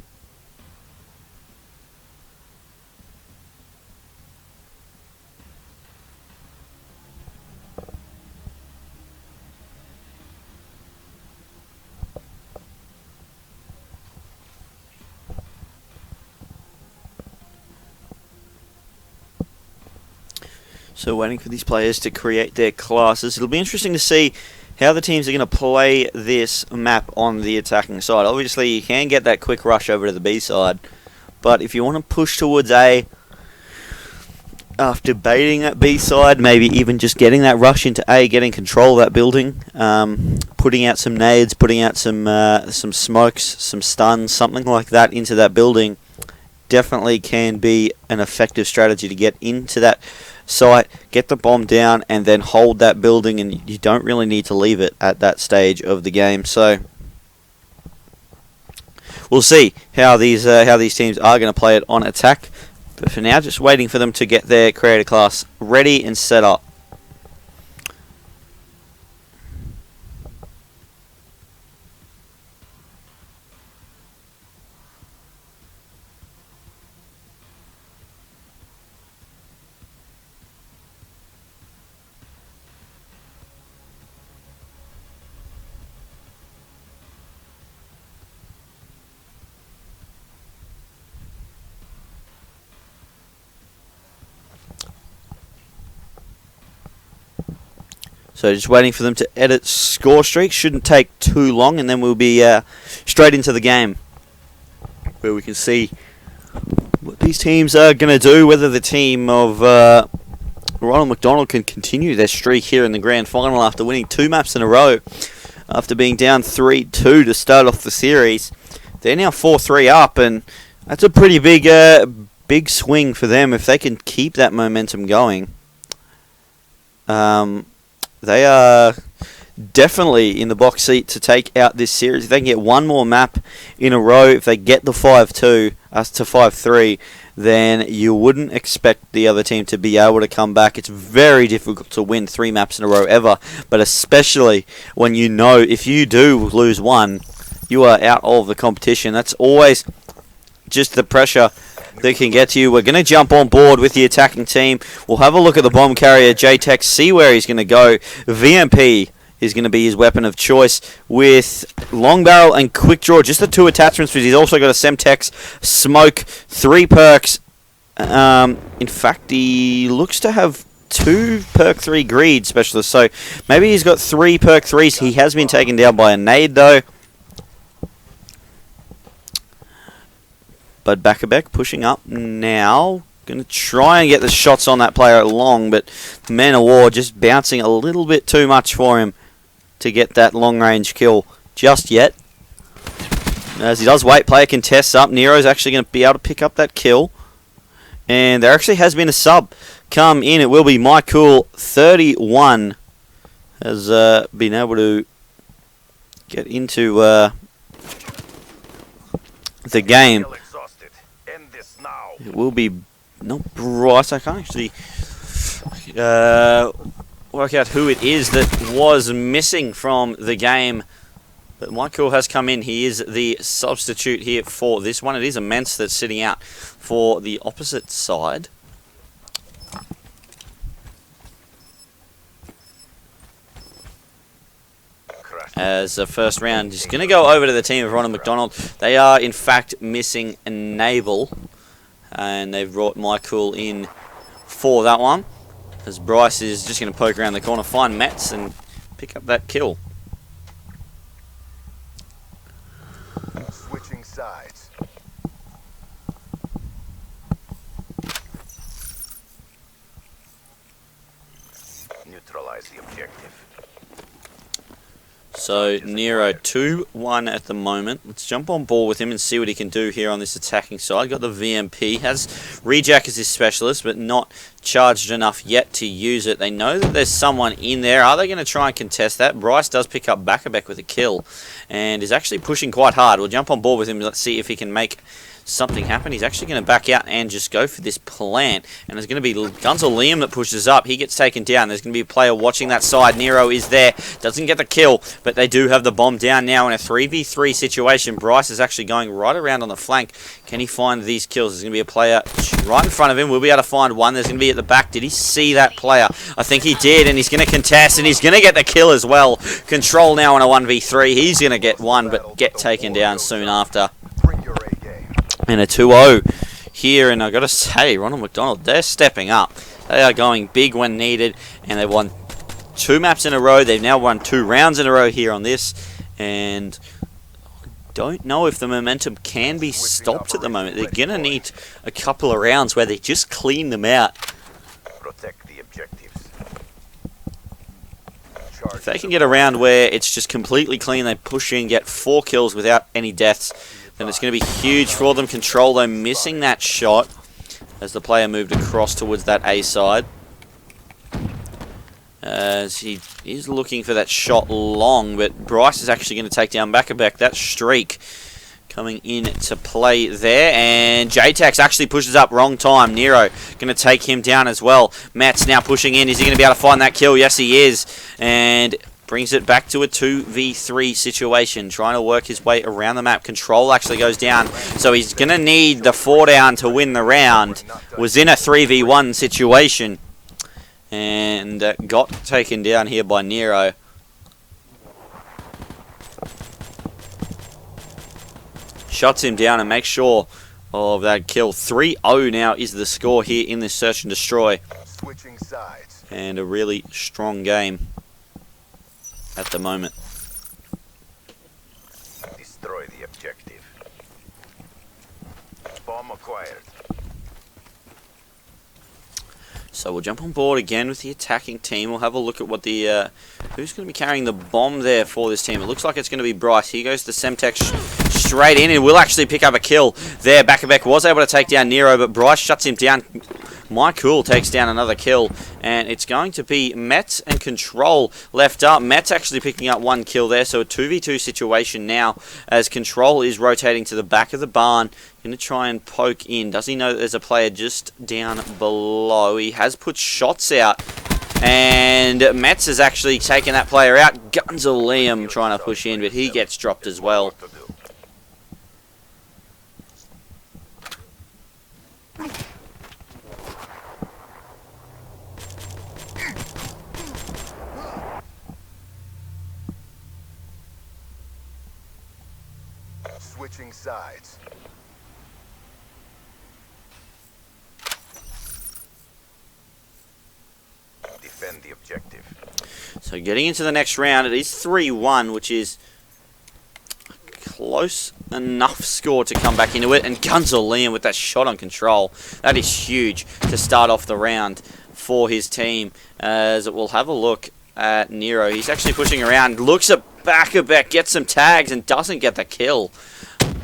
So waiting for these players to create their classes. It'll be interesting to see how the teams are going to play this map on the attacking side. Obviously, you can get that quick rush over to the B side, but if you want to push towards A, after baiting that B side, maybe even just getting that rush into A, getting control of that building, putting out some nades, putting out some smokes, some stuns, something like that into that building, definitely can be an effective strategy to get into that site, get the bomb down, and then hold that building, and you don't really need to leave it at that stage of the game. So we'll see how these teams are going to play it on attack. But for now, just waiting for them to get their creator class ready and set up. So just waiting for them to edit score streaks. Shouldn't take too long, and then we'll be straight into the game, where we can see what these teams are going to do, whether the team of Ronald McDonald can continue their streak here in the grand final after winning 2 maps in a row, after being down 3-2 to start off the series. They're now 4-3 up, and that's a pretty big swing for them if they can keep that momentum going. They are definitely in the box seat to take out this series. If they can get one more map in a row, if they get the 5-2 to 5-3, then you wouldn't expect the other team to be able to come back. It's very difficult to win 3 maps in a row ever, but especially when you know if you do lose one, you are out of the competition. That's always just the pressure they can get to you. We're going to jump on board with the attacking team. We'll have a look at the bomb carrier, JayTex, see where he's going to go. VMP is going to be his weapon of choice with long barrel and quick draw. Just the 2 attachments, but he's also got a Semtex, smoke, 3 perks. In fact, he looks to have 2 perk 3 greed specialists, so maybe he's got 3 perk 3s. He has been taken down by a nade though. But bacabec pushing up now. Going to try and get the shots on that player long, but Man of War just bouncing a little bit too much for him to get that long-range kill just yet. As he does wait, player contests up. Nero's actually going to be able to pick up that kill. And there actually has been a sub come in. It will be MyCooL 31 has been able to get into the game. It will be not Bryce. I can't actually work out who it is that was missing from the game. But MyCooL has come in. He is the substitute here for this one. It is a Metz that's sitting out for the opposite side. As the first round is going to go over to the team of Ronald McDonald. They are, in fact, missing Enable. And they've brought MyCooL in for that one. As Bryce is just going to poke around the corner, find Metz, and pick up that kill. Switching sides. Neutralize the objective. So Nero 2-1 at the moment. Let's jump on board with him and see what he can do here on this attacking side. Got the VMP. Has Rejack as his specialist, but not charged enough yet to use it. They know that there's someone in there. Are they going to try and contest that? Bryce does pick up bacabec with a kill and is actually pushing quite hard. We'll jump on board with him. Let's see if he can make something happen. He's actually going to back out and just go for this plant, and there's going to be Gunzel Liam that pushes up. He gets taken down. There's going to be a player watching that side. Nero is there, doesn't get the kill, but they do have the bomb down now in a 3v3 situation. Bryce is actually going right around on the flank. Can he find these kills? There's going to be a player right in front of him. We'll be able to find one. There's going to be at the back. Did he see that player? I think he did, and he's going to contest, and he's going to get the kill as well. Control now in a 1v3. He's going to get one, but get taken down soon after. And a 2-0 here, and I've got to say, Ronald McDonald, they're stepping up. They are going big when needed, and they've won 2 maps in a row. They've now won 2 rounds in a row here on this, and don't know if the momentum can be stopped at the moment. They're going to need a couple of rounds where they just clean them out. Protect the objectives. If they can get a round where it's just completely clean, they push in, get 4 kills without any deaths, then it's going to be huge for them. Control, though, missing that shot as the player moved across towards that A side. As he is looking for that shot long, but Bryce is actually going to take down bacabec. That streak coming into play there, and JayTex actually pushes up, wrong time. Nero going to take him down as well. Metz now pushing in. Is he going to be able to find that kill? Yes, he is, and brings it back to a 2v3 situation, trying to work his way around the map. Control actually goes down, so he's going to need the 4 down to win the round. Was in a 3v1 situation, and got taken down here by Nero. Shuts him down and makes sure of that kill. 3-0 now is the score here in this search and destroy. Switching sides. And a really strong game at the moment. Destroy the objective. Bomb acquired. So we'll jump on board again with the attacking team. We'll have a look at what the who's going to be carrying the bomb there for this team. It looks like it's going to be Bryce. Here goes the Semtex straight in, and will actually pick up a kill there. bacabec was able to take down Nero, but Bryce shuts him down. MyCooL takes down another kill, and it's going to be Metz and Control left up. Metz actually picking up 1 kill there, so a 2v2 situation now as Control is rotating to the back of the barn. Going to try and poke in. Does he know that there's a player just down below? He has put shots out, and Metz has actually taken that player out. Gunzel trying to push in, but he gets dropped as well. Switching sides. Defend the objective. So getting into the next round, it is 3-1, which is a close enough score to come back into it. And Gunzel with that shot on Control. That is huge to start off the round for his team. As we'll have a look at Nero. He's actually pushing around, looks at bacabec, gets some tags, and doesn't get the kill.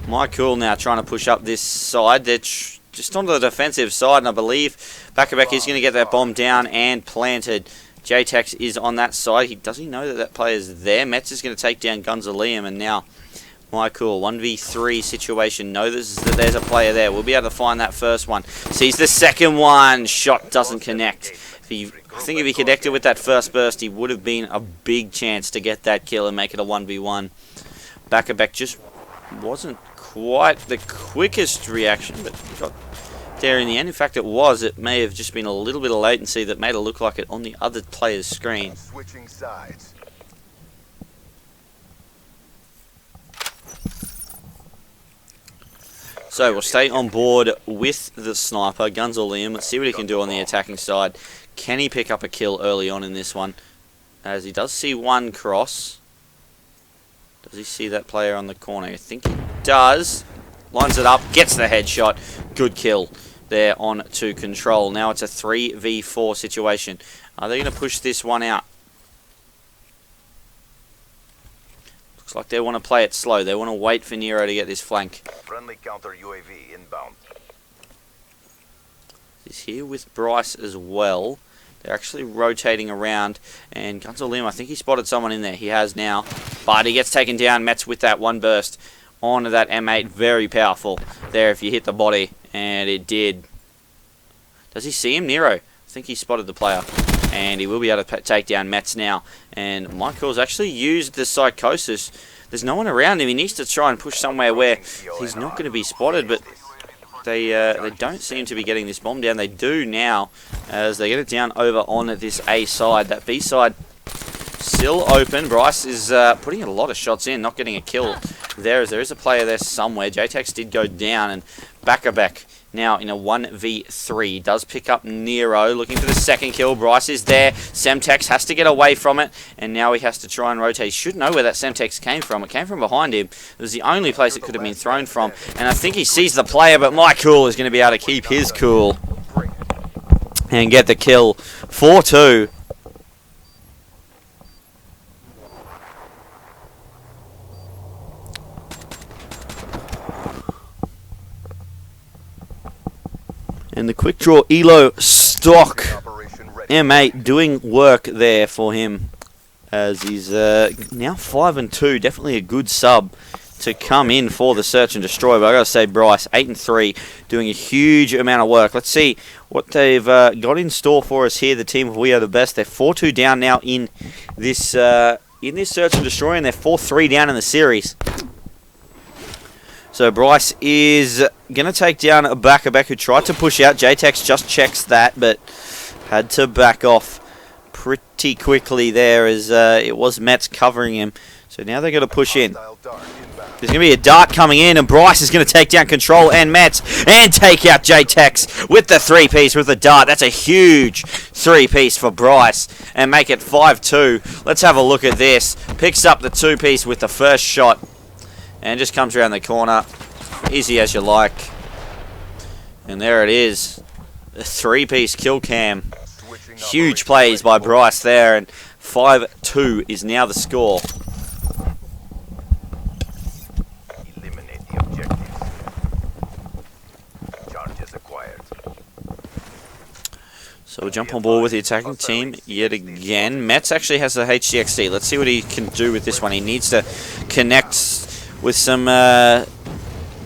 MyCooL now trying to push up this side. They're just onto the defensive side, and I believe bacabec is going to get that bomb down and planted. JayTex is on that side. Does he know that that player is there? Metz is going to take down Gunzel, and now MyCooL 1v3 situation. Knows that there's a player there. We'll be able to find that first one. Sees the second one. Shot doesn't connect. I think if he connected with that first burst, he would have been a big chance to get that kill and make it a 1v1. bacabec just wasn't quite the quickest reaction, but got there in the end. In fact, it was. It may have just been a little bit of latency that made it look like it on the other player's screen. Switching sides. So we'll stay on board with the sniper, Gunzel. Let's see what he can do on the attacking side. Can he pick up a kill early on in this one? As he does see one cross. Does he see that player on the corner? I think he does. Lines it up, gets the headshot. Good kill there on to Control. Now it's a 3v4 situation. Are they going to push this one out? Looks like they want to play it slow. They want to wait for Nero to get this flank. Friendly counter UAV inbound. He's here with Bryce as well. They're actually rotating around, and Gunzel, I think he spotted someone in there. He has now, but he gets taken down. Metz with that one burst onto that M8. Very powerful there if you hit the body, and it did. Does he see him? Nero. I think he spotted the player, and he will be able to take down Metz now. And MyCool's actually used the psychosis. There's no one around him. He needs to try and push somewhere where he's not going to be spotted, but they don't seem to be getting this bomb down. They do now, as they get it down over on this A side. That B side still open. Bryce is putting a lot of shots in, not getting a kill there is a player there somewhere. JayTex did go down, and bacabec now in a 1v3. Does pick up Nero, looking for the second kill. Bryce is there. Semtex has to get away from it, and now he has to try and rotate. He should know where that Semtex came from. It came from behind him. It was the only place it could have been thrown from, and I think he sees the player, but MyCooL is going to be able to keep his cool and get the kill. 4-2. And the quick draw Elo stock M8 doing work there for him, as he's now 5-2. Definitely a good sub to come in for the search and destroy. But I gotta say, Bryce 8-3, doing a huge amount of work. Let's see what they've got in store for us here. The team of We Are the Best. They're 4-2 down now in this search and destroy, and they're 4-3 down in the series. So Bryce is going to take down a bacabec who tried to push out. JayTex just checks that, but had to back off pretty quickly there, as it was Metz covering him. So now they're going to push in. There's going to be a dart coming in, and Bryce is going to take down Control and Metz and take out JayTex with the 3-piece with the dart. That's a huge 3-piece for Bryce and make it 5-2. Let's have a look at this. Picks up the 2-piece with the first shot. And just comes around the corner, easy as you like. And there it is, a 3-piece kill cam. Huge plays by Bryce there, and 5-2 is now the score. Eliminate the objectives. Charges acquired. So we'll jump on board with the attacking team yet again. Metz actually has the HDXD. Let's see what he can do with this one. He needs to connect with some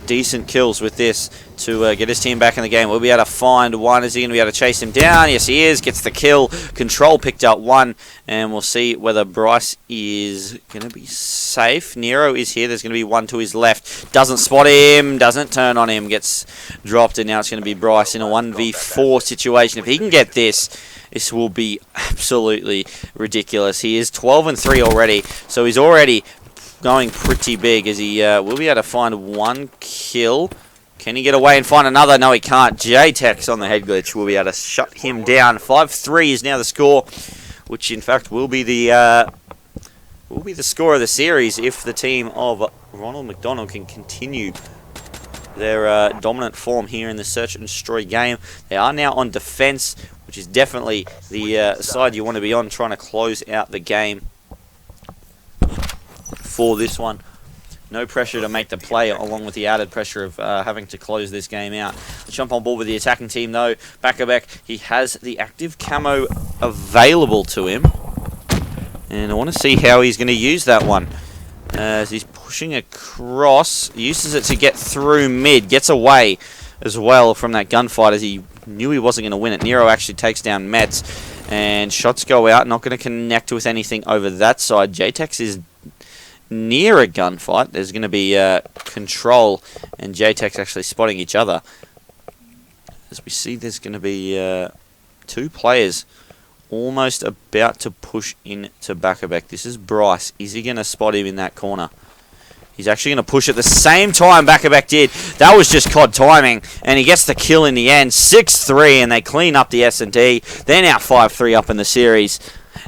decent kills with this to get his team back in the game. We'll be able to find one. Is he going to be able to chase him down? Yes, he is. Gets the kill. Control picked up one, and we'll see whether Bryce is going to be safe. Nero is here. There's going to be one to his left. Doesn't spot him. Doesn't turn on him. Gets dropped, and now it's going to be Bryce in a 1v4 situation. If he can get this, this will be absolutely ridiculous. He is 12-3 already, so he's already going pretty big, as he will be able to find one kill. Can he get away and find another? No, he can't. JayTex on the head glitch will be able to shut him down. 5-3 is now the score, which in fact will be the score of the series if the team of Ronald McDonald can continue their dominant form here in the search and destroy game. They are now on defense, which is definitely the side you want to be on, trying to close out the game for this one. No pressure to make the play, along with the added pressure of having to close this game out. Let's jump on board with the attacking team though. bacabec, he has the active camo available to him, and I want to see how he's going to use that one. As he's pushing across, uses it to get through mid, gets away as well from that gunfight, as he knew he wasn't going to win it. Nero actually takes down Metz, and shots go out. Not going to connect with anything over that side. JayTex is near a gunfight. There's going to be Control and JayTex actually spotting each other. As we see, there's going to be two players almost about to push into bacabec. This is Bryce. Is he going to spot him in that corner? He's actually going to push at the same time bacabec did. That was just COD timing, and he gets the kill in the end. 6-3, and they clean up the S&D. They're now 5-3 up in the series.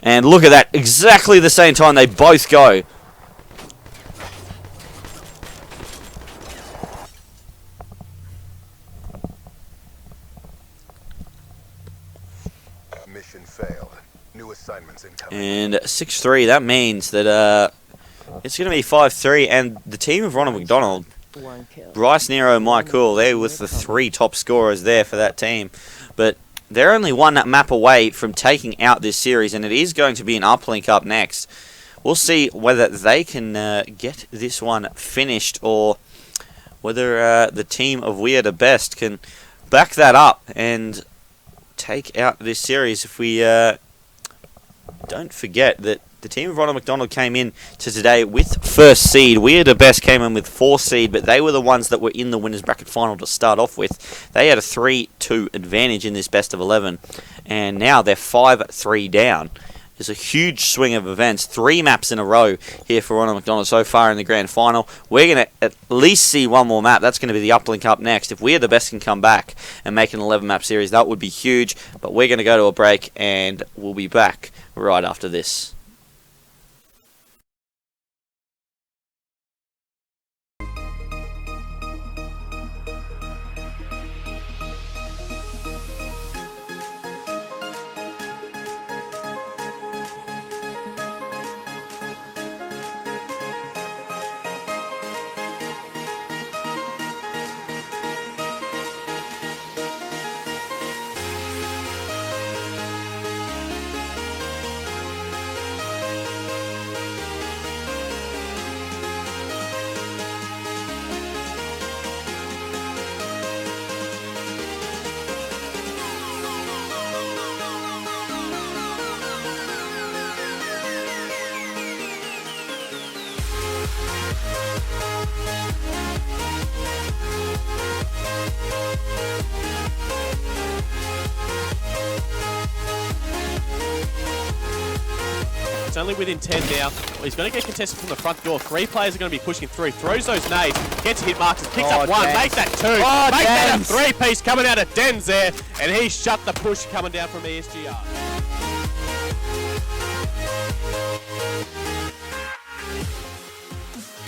And look at that, exactly the same time they both go. Mission failed. New assignments incoming. And 6-3, that means that it's going to be 5-3, and the team of Ronald McDonald, Bryce, Nero, MyCooL, they're with the 3 top scorers there for that team. But they're only one map away from taking out this series, and it is going to be an uplink up next. We'll see whether they can get this one finished, or whether the team of We Are the Best can back that up and take out this series. If we don't forget that the team of Ronald McDonald came in to today with first seed. We Are the Best came in with 4th seed, but they were the ones that were in the winners bracket final to start off with. They had a 3-2 advantage in this best of 11, and now they're 5-3 down. is a huge swing of events. 3 maps in a row here for Ronald McDonald so far in the grand final. We're going to at least see one more map. That's going to be the uplink up next. If we're the best can come back and make an 11-map series, that would be huge. But we're going to go to a break, and we'll be back right after this. It's only within 10 now. Well, he's going to get contested from the front door. 3 players are going to be pushing through. Throws those nades, gets hit marks, picks up 1, makes that 2. Make that a 3-piece coming out of Dens there, and he shut the push coming down from ESGR.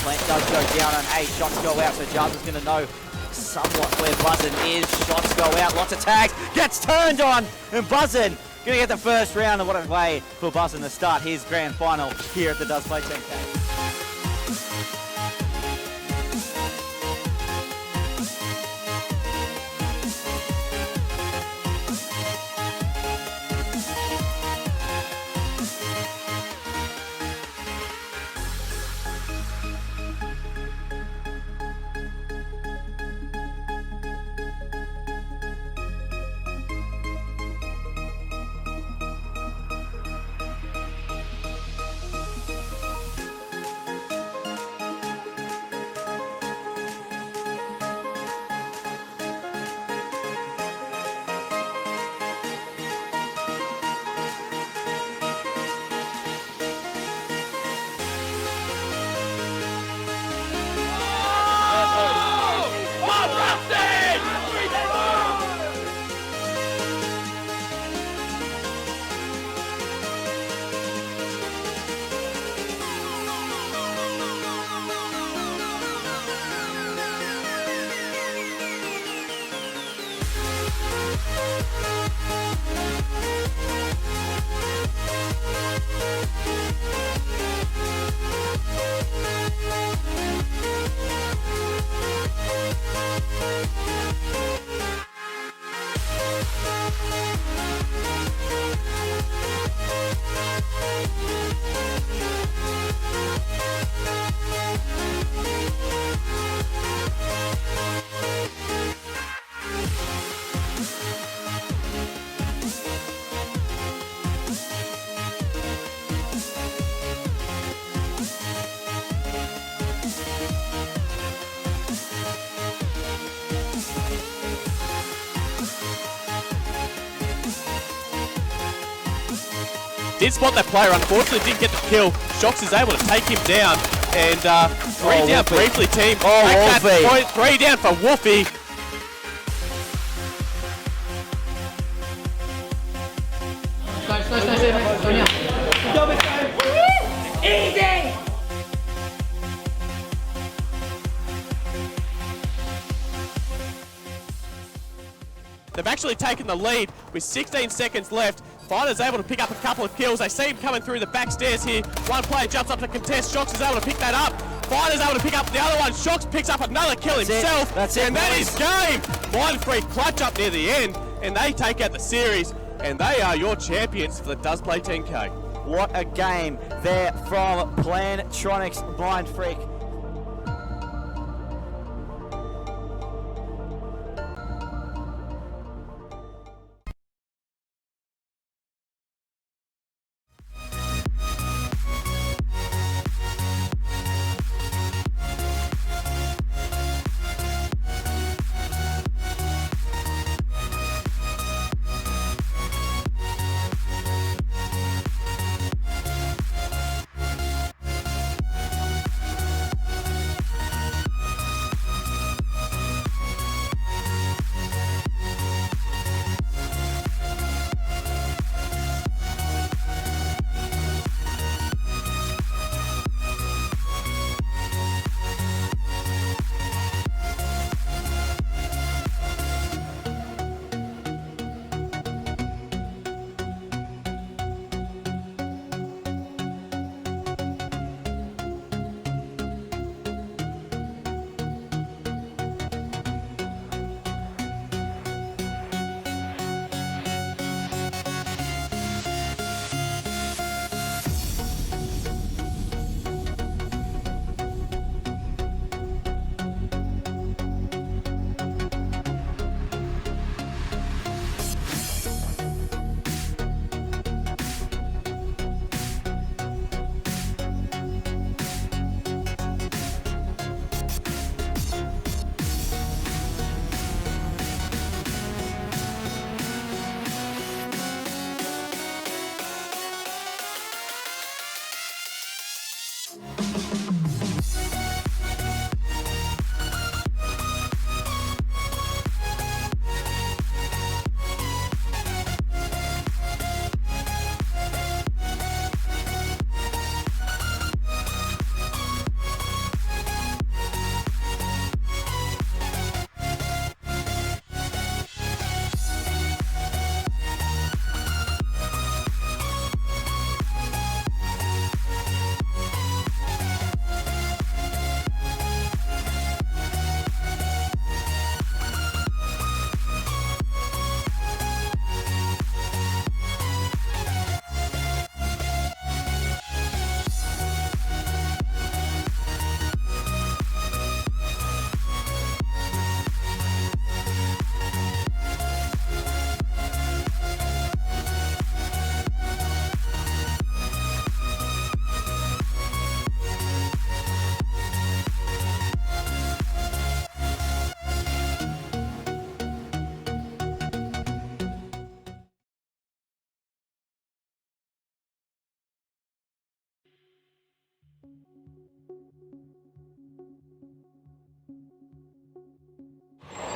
Plant does go down on 8. Shots go out, so Jars is going to know somewhat where Buzzin is. Shots go out, lots of tags. Gets turned on, and Buzzin going to get the first round, and what a way for Buzzin to start his grand final here at the Does Play 10K. Did spot that player, unfortunately didn't get the kill. Shox is able to take him down, and 3 down briefly, team. Wolfie. 3 down for Wolfie. Easy! They've actually taken the lead with 16 seconds left. Fighter's able to pick up a couple of kills. They see him coming through the back stairs here. One player jumps up to contest. Shox is able to pick that up. Fighter's able to pick up the other one. Shox picks up another kill himself. That's it, and that is game. Blind Freak clutch up near the end, and they take out the series. And they are your champions for the Does Play 10K. What a game there from Plantronics Blind Freak.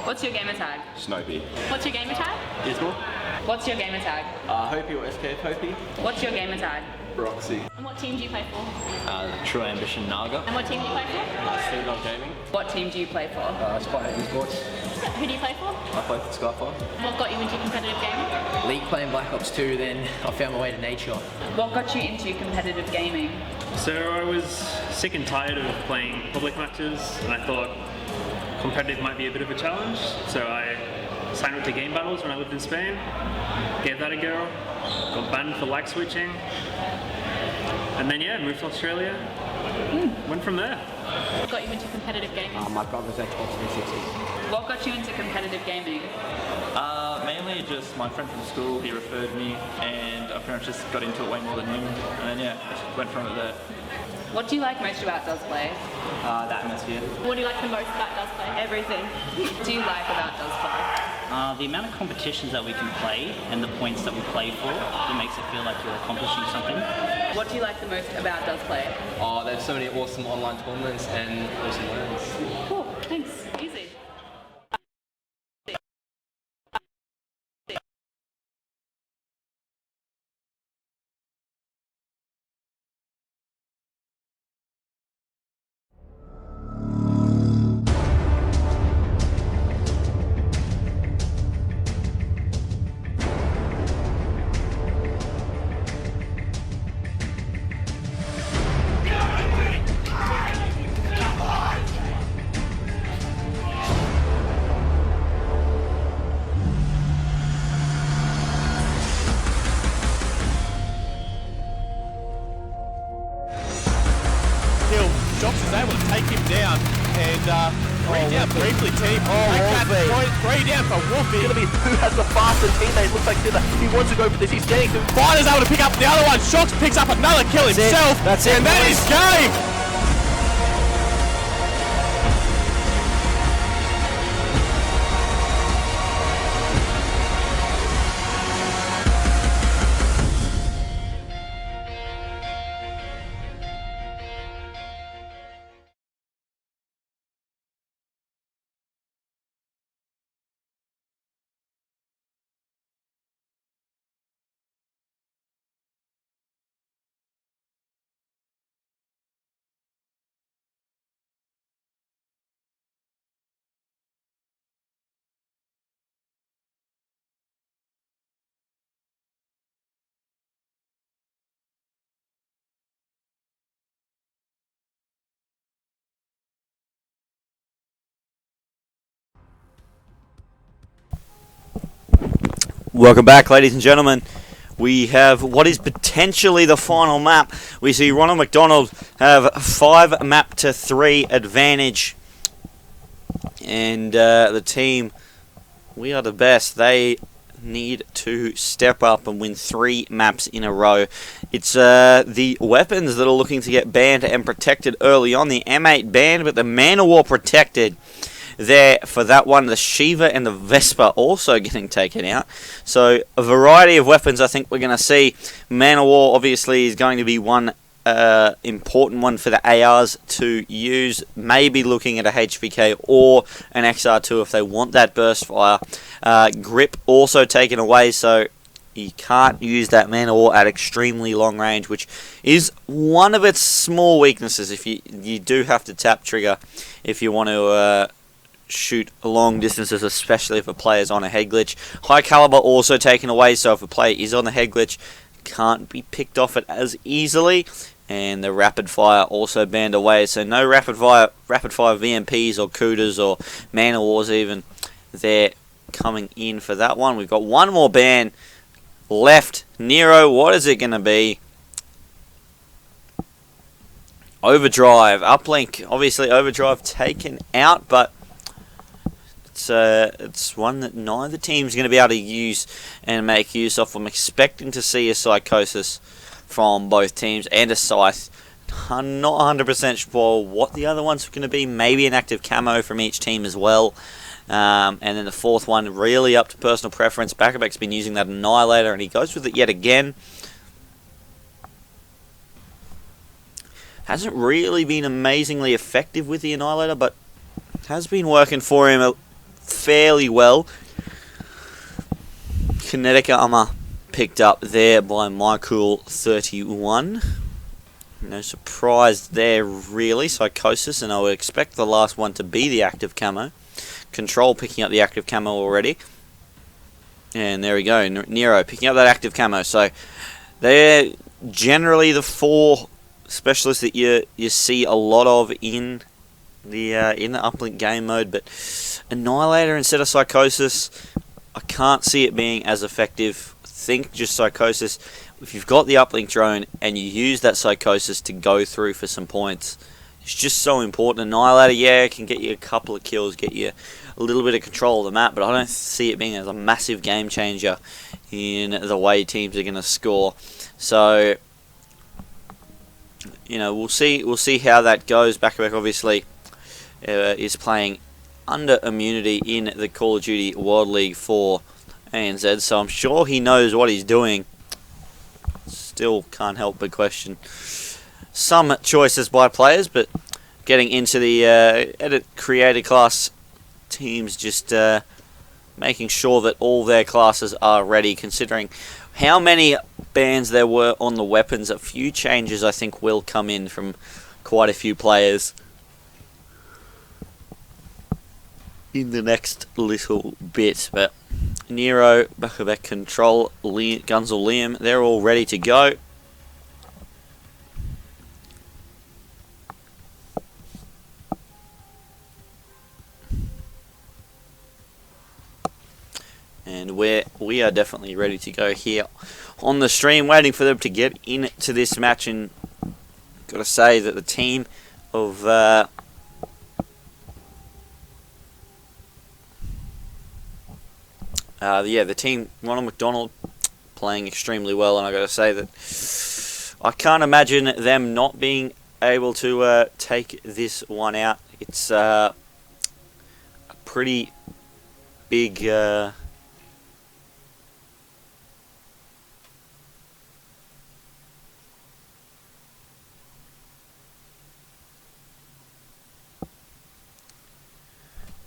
What's your gamer tag? Snowbee. What's your gamer tag? Ismal. What's your gamer tag? Hopi or SKF Hopi. What's your gamer tag? Roxy. And what team do you play for? True Ambition Naga. And what team do you play for? MCDONALD Gaming. What team do you play for? Spy Esports. Who do you play for? I play for Skyfire. What got you into competitive gaming? League playing Black Ops 2, then I found my way to nature. What got you into competitive gaming? So I was sick and tired of playing public matches, and I thought competitive might be a bit of a challenge. So I signed up to game battles when I lived in Spain, gave that a go, got banned for lag switching, and then yeah, moved to Australia, went from there. What got you into competitive gaming? My brother's Xbox 360. What got you into competitive gaming? Mainly just my friend from school, he referred me, and I pretty much just got into it way more than him, and then yeah, just went from it there. What do you like most about Does Play? The atmosphere. What do you like the most about Does Play? Everything. What do you like about Does Play? The amount of competitions that we can play and the points that we play for, it makes it feel like you're accomplishing something. What do you like the most about Does Play? There's so many awesome online tournaments and awesome wins. Cool, thanks. Easy. Jox is able to take him down and three down briefly, team. Three down for Wolfie. It's going to be who has the faster teammate. Looks like he wants to go for this. He's getting through. Fighter's able to pick up the other one. Jox picks up another kill himself. That's it. And that is game. Welcome back, ladies and gentlemen. We have what is potentially the final map. We see Ronald McDonald have 5 map to 3 advantage. And the team, we are the best. They need to step up and win 3 maps in a row. It's the weapons that are looking to get banned and protected early on. The M8 banned, but the Man of War protected there for that one. The Shiva and the Vespa also getting taken out. So a variety of weapons I think we're going to see. Man of War obviously is going to be one important one for the ARs to use. Maybe looking at a HVK or an XR2 if they want that burst fire. Grip also taken away, so you can't use that Man of War at extremely long range, which is one of its small weaknesses. If you do have to tap trigger if you want to shoot long distances, especially if a player's on a head glitch. High caliber also taken away, so if a player is on a head glitch, can't be picked off it as easily. And the rapid fire also banned away, so no rapid fire VMPs or Kudas or Man of Wars even there coming in for that one. We've got one more ban left. Nero, what is it going to be? Overdrive, uplink, obviously Overdrive taken out, but it's one that neither team's going to be able to use and make use of. I'm expecting to see a Psychosis from both teams and a Scythe. I'm not 100% sure what the other one's going to be. Maybe an active camo from each team as well. And then the fourth one, really up to personal preference. Bacabec's been using that Annihilator, and he goes with it yet again. Hasn't really been amazingly effective with the Annihilator, but has been working for him fairly well. Kinetic armor picked up there by MyCooL 31. No surprise there, really. Psychosis, and I would expect the last one to be the active camo. Control picking up the active camo already. And there we go, Nero picking up that active camo. So they're generally the 4 specialists that you see a lot of in the uplink game mode, but Annihilator instead of Psychosis, I can't see it being as effective. Think just Psychosis. If you've got the uplink drone and you use that Psychosis to go through for some points, it's just so important. Annihilator, yeah, it can get you a couple of kills, get you a little bit of control of the map, but I don't see it being as a massive game changer in the way teams are going to score. So, you know, we'll see how that goes. Bacabec obviously is playing under immunity in the Call of Duty World League for ANZ, so I'm sure he knows what he's doing. Still can't help but question some choices by players, but getting into the edit creator class, teams just making sure that all their classes are ready, considering how many bans there were on the weapons. A few changes I think will come in from quite a few players in the next little bit. But Nero, bacabec, Control, gunzel, Liam, they're all ready to go. And we are definitely ready to go here on the stream, waiting for them to get into this match. And got to say that the team of the team Ronald McDonald playing extremely well, and I got to say that I can't imagine them not being able to take this one out. It's a pretty big.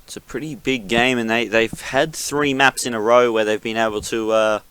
It's a pretty big game, and they've had 3 maps in a row where they've been able to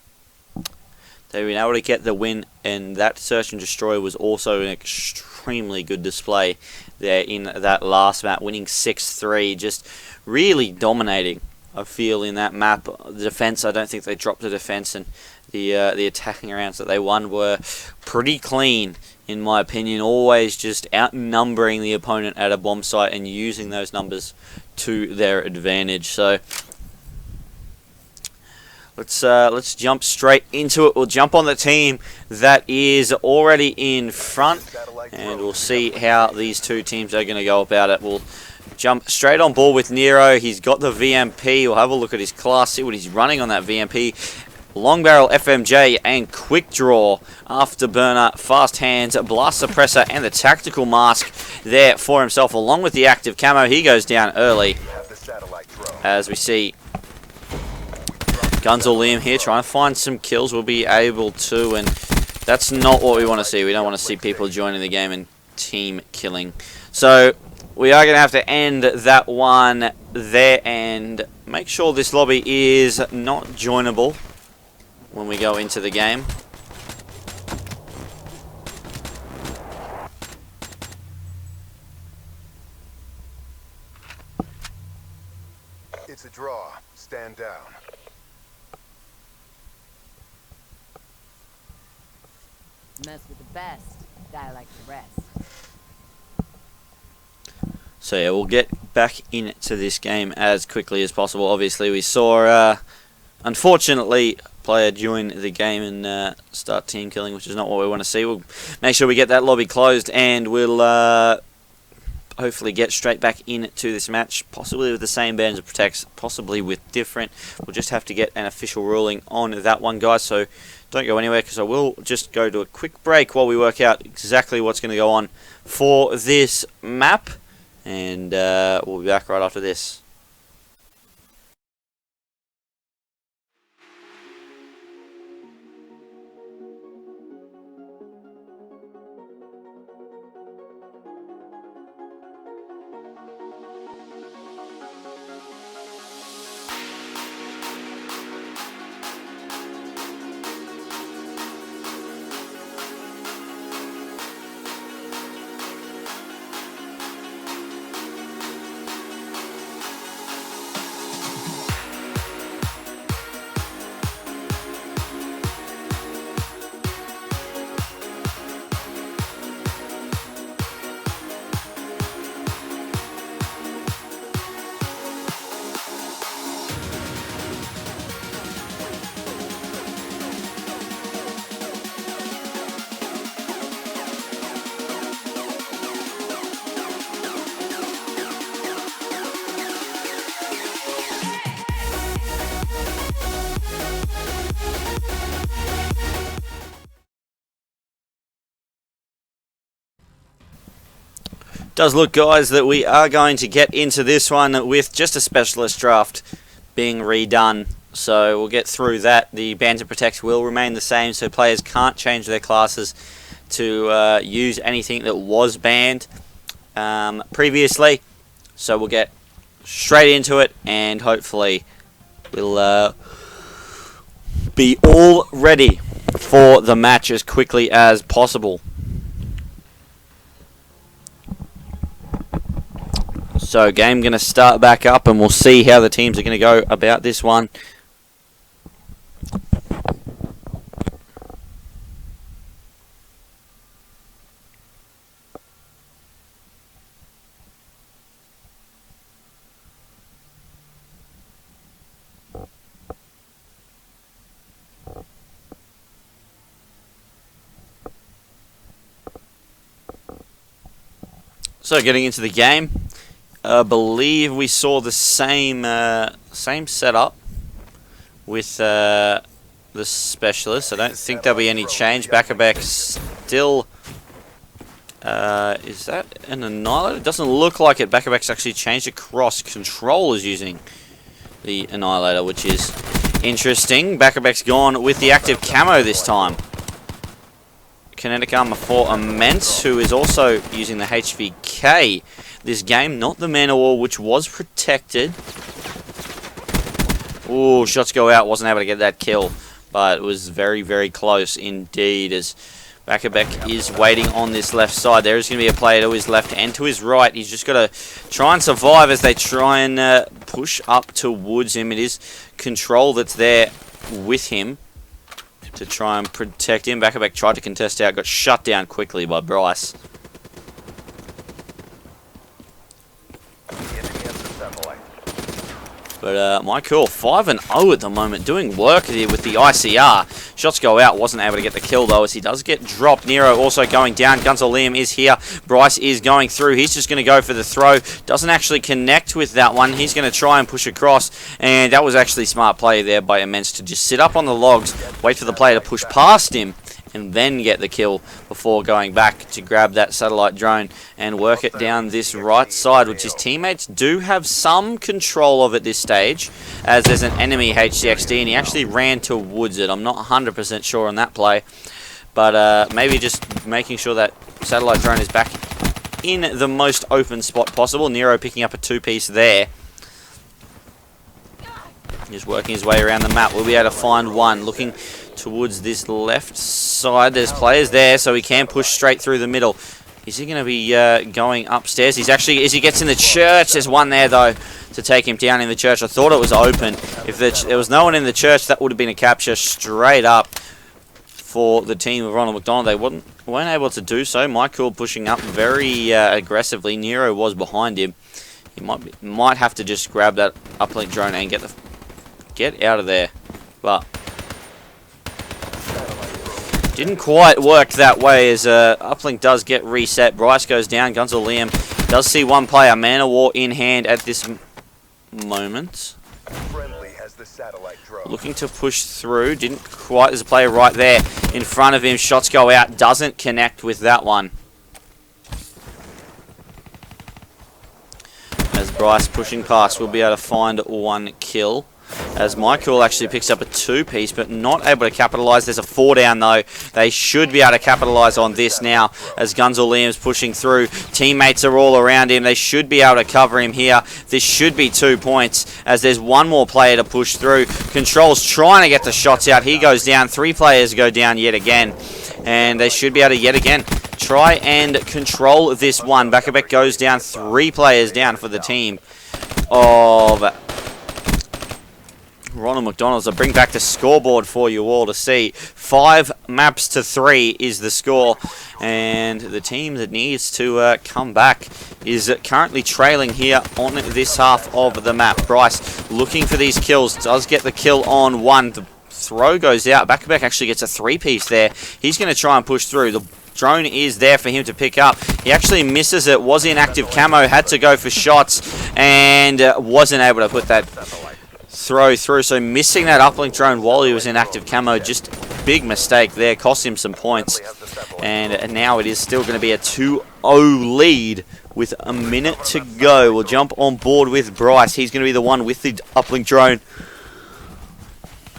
get the win, and that search and destroy was also an extremely good display there in that last map, winning 6-3, just really dominating, I feel, in that map. The defense, I don't think they dropped the defense, and the attacking rounds that they won were pretty clean, in my opinion, always just outnumbering the opponent at a bomb site and using those numbers to their advantage. So let's jump straight into it. We'll jump on the team that is already in front, and we'll see how these two teams are going to go about it. We'll jump straight on board with Nero. He's got the VMP. We'll have a look at his class, see what he's running on that VMP. Long barrel FMJ and quick draw, afterburner, fast hands, blast suppressor, and the tactical mask there for himself, along with the active camo. He goes down early, as we see Gunzel Liam here trying to find some kills. We'll be able to, and that's not what we want to see. We don't want to see people joining the game and team killing. So we are going to have to end that one there and make sure this lobby is not joinable when we go into the game. It's a draw. Stand down. Mess with the best, die like the rest. So yeah, we'll get back into this game as quickly as possible. Obviously, we saw, unfortunately, player join the game and start team killing, which is not what we want to see. We'll make sure we get that lobby closed, and we'll hopefully get straight back into this match, possibly with the same bands of protects, possibly with different. We'll just have to get an official ruling on that one, guys, so don't go anywhere, because I will just go to a quick break while we work out exactly what's going to go on for this map, and we'll be back right after this. Does look, guys, that we are going to get into this one with just a specialist draft being redone. So we'll get through that. The ban to protect will remain the same, so players can't change their classes to use anything that was banned previously. So we'll get straight into it, and hopefully we'll be all ready for the match as quickly as possible. So game going to start back up, and we'll see how the teams are going to go about this one. So getting into the game, I believe we saw the same setup with the specialist. I don't think there'll be any change. Bacabec still, is that an Annihilator? It doesn't look like it. Bacabec's actually changed across. Control is using the Annihilator, which is interesting. Bacabec's gone with the active camo this time. Kinetic armor for Metz, who is also using the HVK this game, not the Man of War, which was protected. Ooh, shots go out, wasn't able to get that kill, but it was very, very close indeed, as Bacabec is waiting on this left side. There is going to be a player to his left and to his right. He's just got to try and survive as they try and push up towards him. It is Control that's there with him to try and protect him. Bacabec tried to contest out, got shut down quickly by Bryce. But MyCooL 5-0 at the moment, doing work here with the ICR. Shots go out, wasn't able to get the kill though, as he does get dropped. Nero also going down. Gunzel is here. Bryce is going through. He's just going to go for the throw. Doesn't actually connect with that one. He's going to try and push across, and that was actually smart play there by Immense to just sit up on the logs, wait for the player to push past him, and then get the kill before going back to grab that satellite drone and work it down this right side, which his teammates do have some control of at this stage, as there's an enemy HCXD, and he actually ran towards it. I'm not 100% sure on that play, but maybe just making sure that satellite drone is back in the most open spot possible. Nero picking up a two-piece there. Just working his way around the map. We'll be able to find one. Looking towards this left side. There's players there, so he can push straight through the middle. Is he going to be going upstairs? He's actually, as he gets in the church, there's one there, though, to take him down in the church. I thought it was open. If there was no one in the church, that would have been a capture straight up for the team of Ronald McDonald. They weren't able to do so. MyCooL pushing up very aggressively. Nero was behind him. He might have to just grab that uplink drone and get out of there. But didn't quite work that way, as uplink does get reset. Bryce goes down. Gunzel does see one player. Man of War in hand at this moment. Looking to push through. Didn't quite. There's a player right there in front of him. Shots go out. Doesn't connect with that one. As Bryce pushing past, we'll be able to find one kill. As MyCooL actually picks up a two-piece, but not able to capitalise. There's a 4 down, though. They should be able to capitalise on this now, as Gunzel pushing through. Teammates are all around him. They should be able to cover him here. This should be 2 points, as there's one more player to push through. Control's trying to get the shots out. He goes down. 3 players go down yet again, and they should be able to yet again try and control this one. Bacabec goes down. 3 players down for the team of Ronald McDonald. So bring back the scoreboard for you all to see. 5 maps to 3 is the score, and the team that needs to come back is currently trailing here on this half of the map. Bryce looking for these kills, does get the kill on one. The throw goes out. Bacabec actually gets a 3-piece there. He's going to try and push through. The drone is there for him to pick up. He actually misses it, was in active camo, had to go for shots, and wasn't able to put that throw through. So missing that uplink drone while he was in active camo, just big mistake there, cost him some points. And now it is still going to be a 2-0 lead with a minute to go. We'll jump on board with Bryce. He's going to be the one with the uplink drone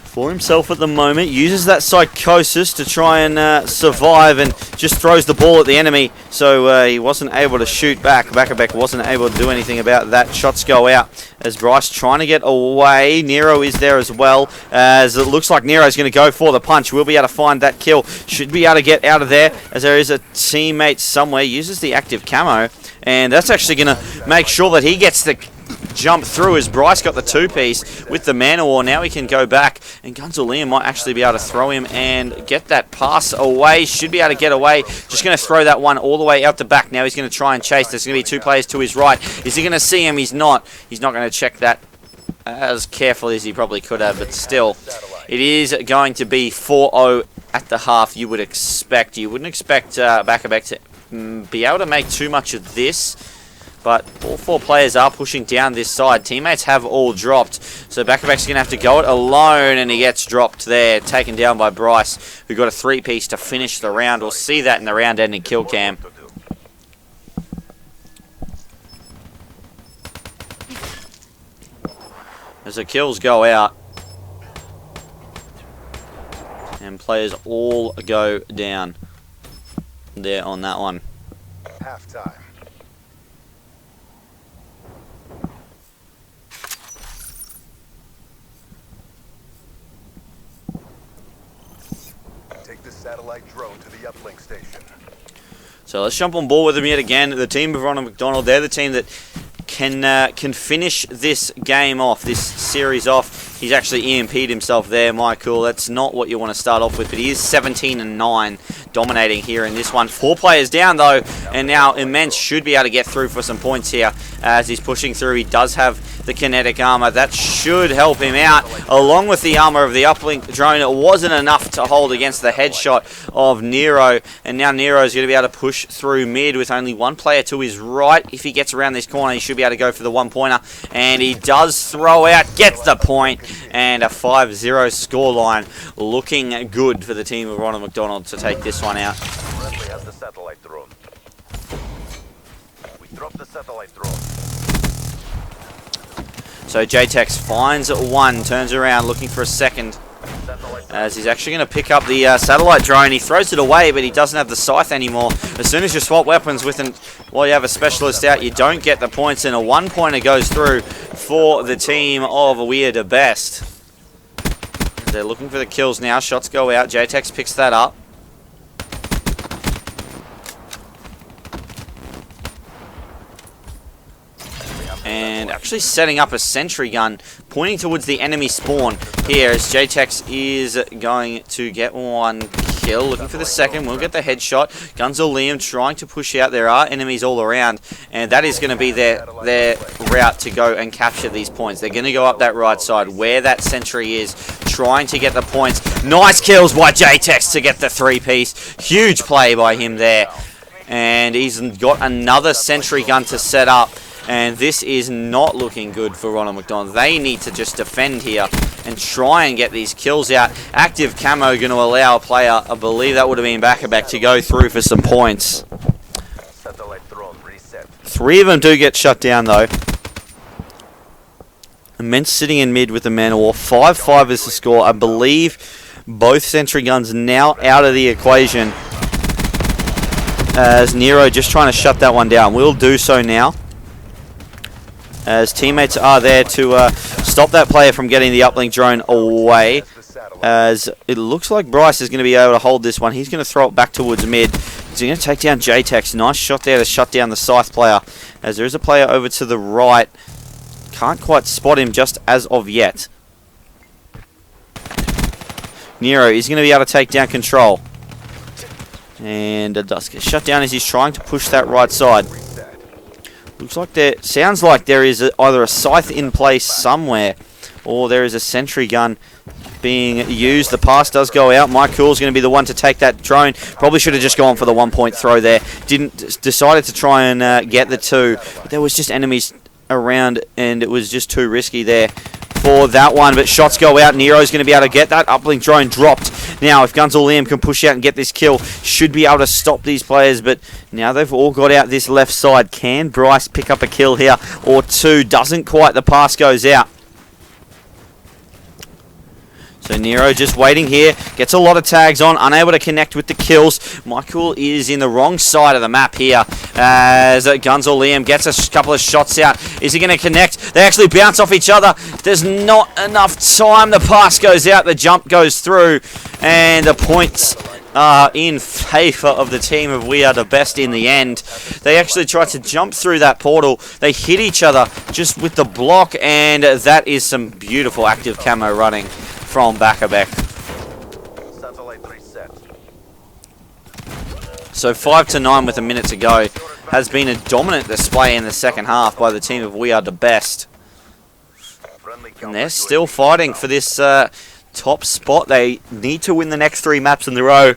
for himself at the moment. Uses that psychosis to try and survive, and just throws the ball at the enemy. So he wasn't able to shoot back. bacabec wasn't able to do anything about that. Shots go out as Bryce trying to get away. Nero is there as well, as it looks like Nero's going to go for the punch. We'll be able to find that kill. Should be able to get out of there, as there is a teammate somewhere. Uses the active camo, and that's actually going to make sure that he gets the jump through, as Bryce got the two-piece with the man of war. Now he can go back, and gunzel might actually be able to throw him and get that pass away. Should be able to get away. Just going to throw that one all the way out the back. Now he's going to try and chase. There's going to be two players to his right. Is he going to see him? He's not. He's not going to check that as carefully as he probably could have, but still, it is going to be 4-0 at the half. You would expect. You wouldn't expect bacabec to be able to make too much of this. But all four players are pushing down this side. Teammates have all dropped. So bacabec's going to have to go it alone, and he gets dropped there. Taken down by Bryce, who got a three-piece to finish the round. We'll see that in the round-ending kill cam. As the kills go out, and players all go down there on that one. Halftime. Take the satellite drone to the uplink station. So let's jump on board with them yet again. The team of Ronald McDonald, they're the team that can finish this game off, this series off. He's actually EMP'd himself there, MyCooL. That's not what you want to start off with, but he is 17-9, dominating here in this one. 4 players down though, and now Immense should be able to get through for some points here as he's pushing through. He does have the kinetic armor. That should help him out, along with the armor of the uplink drone. It wasn't enough to hold against the headshot of Nero, and now Nero's going to be able to push through mid with only one player to his right. If he gets around this corner, he should be able to go for the one-pointer, and he does throw out, gets the point, and a 5-0 scoreline, looking good for the team of Ronald McDonald to take this one out. Friendly has the satellite drone. We dropped the satellite drone. So JayTex finds one, turns around looking for a second, as he's actually going to pick up the satellite drone. He throws it away, but he doesn't have the scythe anymore. As soon as you swap weapons with while you have a specialist out, you don't get the points, and a one-pointer goes through for the team of Weird Best. They're looking for the kills now. Shots go out. JayTex picks that up. And actually setting up a sentry gun, pointing towards the enemy spawn here, as JayTex is going to get one kill. Looking for the second. We'll get the headshot. gunzel trying to push out. There are enemies all around, and that is going to be their route to go and capture these points. They're going to go up that right side where that sentry is, trying to get the points. Nice kills by JayTex to get the three-piece. Huge play by him there. And he's got another sentry gun to set up. And this is not looking good for Ronald McDonald. They need to just defend here and try and get these kills out. Active camo going to allow a player, I believe that would have been bacabec, to go through for some points. 3 of them do get shut down though. Immense sitting in mid with the man of war. 5-5 is the score. I believe both sentry guns now out of the equation, as Nero just trying to shut that one down. We'll do so now, as teammates are there to stop that player from getting the uplink drone away. As it looks like Bryce is going to be able to hold this one. He's going to throw it back towards mid. He's going to take down JayTex. Nice shot there to shut down the scythe player, as there is a player over to the right. Can't quite spot him just as of yet. Nero is going to be able to take down control, and it does get shut down as he's trying to push that right side. Looks like sounds like there is either a scythe in place somewhere, or there is a sentry gun being used. The pass does go out. MyCooL is going to be the one to take that drone. Probably should have just gone for the one-point throw there. Decided to try and get the 2, but there was just enemies around, and it was just too risky there for that one, but shots go out. Nero's going to be able to get that. Uplink drone dropped. Now, if Gunzel Liam can push out and get this kill, should be able to stop these players, but now they've all got out this left side. Can Bryce pick up a kill here or two? Doesn't quite. The pass goes out. So Nero just waiting here, gets a lot of tags on, unable to connect with the kills. MyCooL is in the wrong side of the map here as Gunzel Liam gets a couple of shots out. Is he going to connect? They actually bounce off each other. There's not enough time. The pass goes out, the jump goes through, and the points are in favour of the team of We Are The Best in the end. They actually tried to jump through that portal. They hit each other just with the block, and that is some beautiful active camo running from bacabec. So 5-9 with a minute to go has been a dominant display in the second half by the team of We Are The Best. And they're still fighting for this top spot. They need to win the next 3 maps in a row.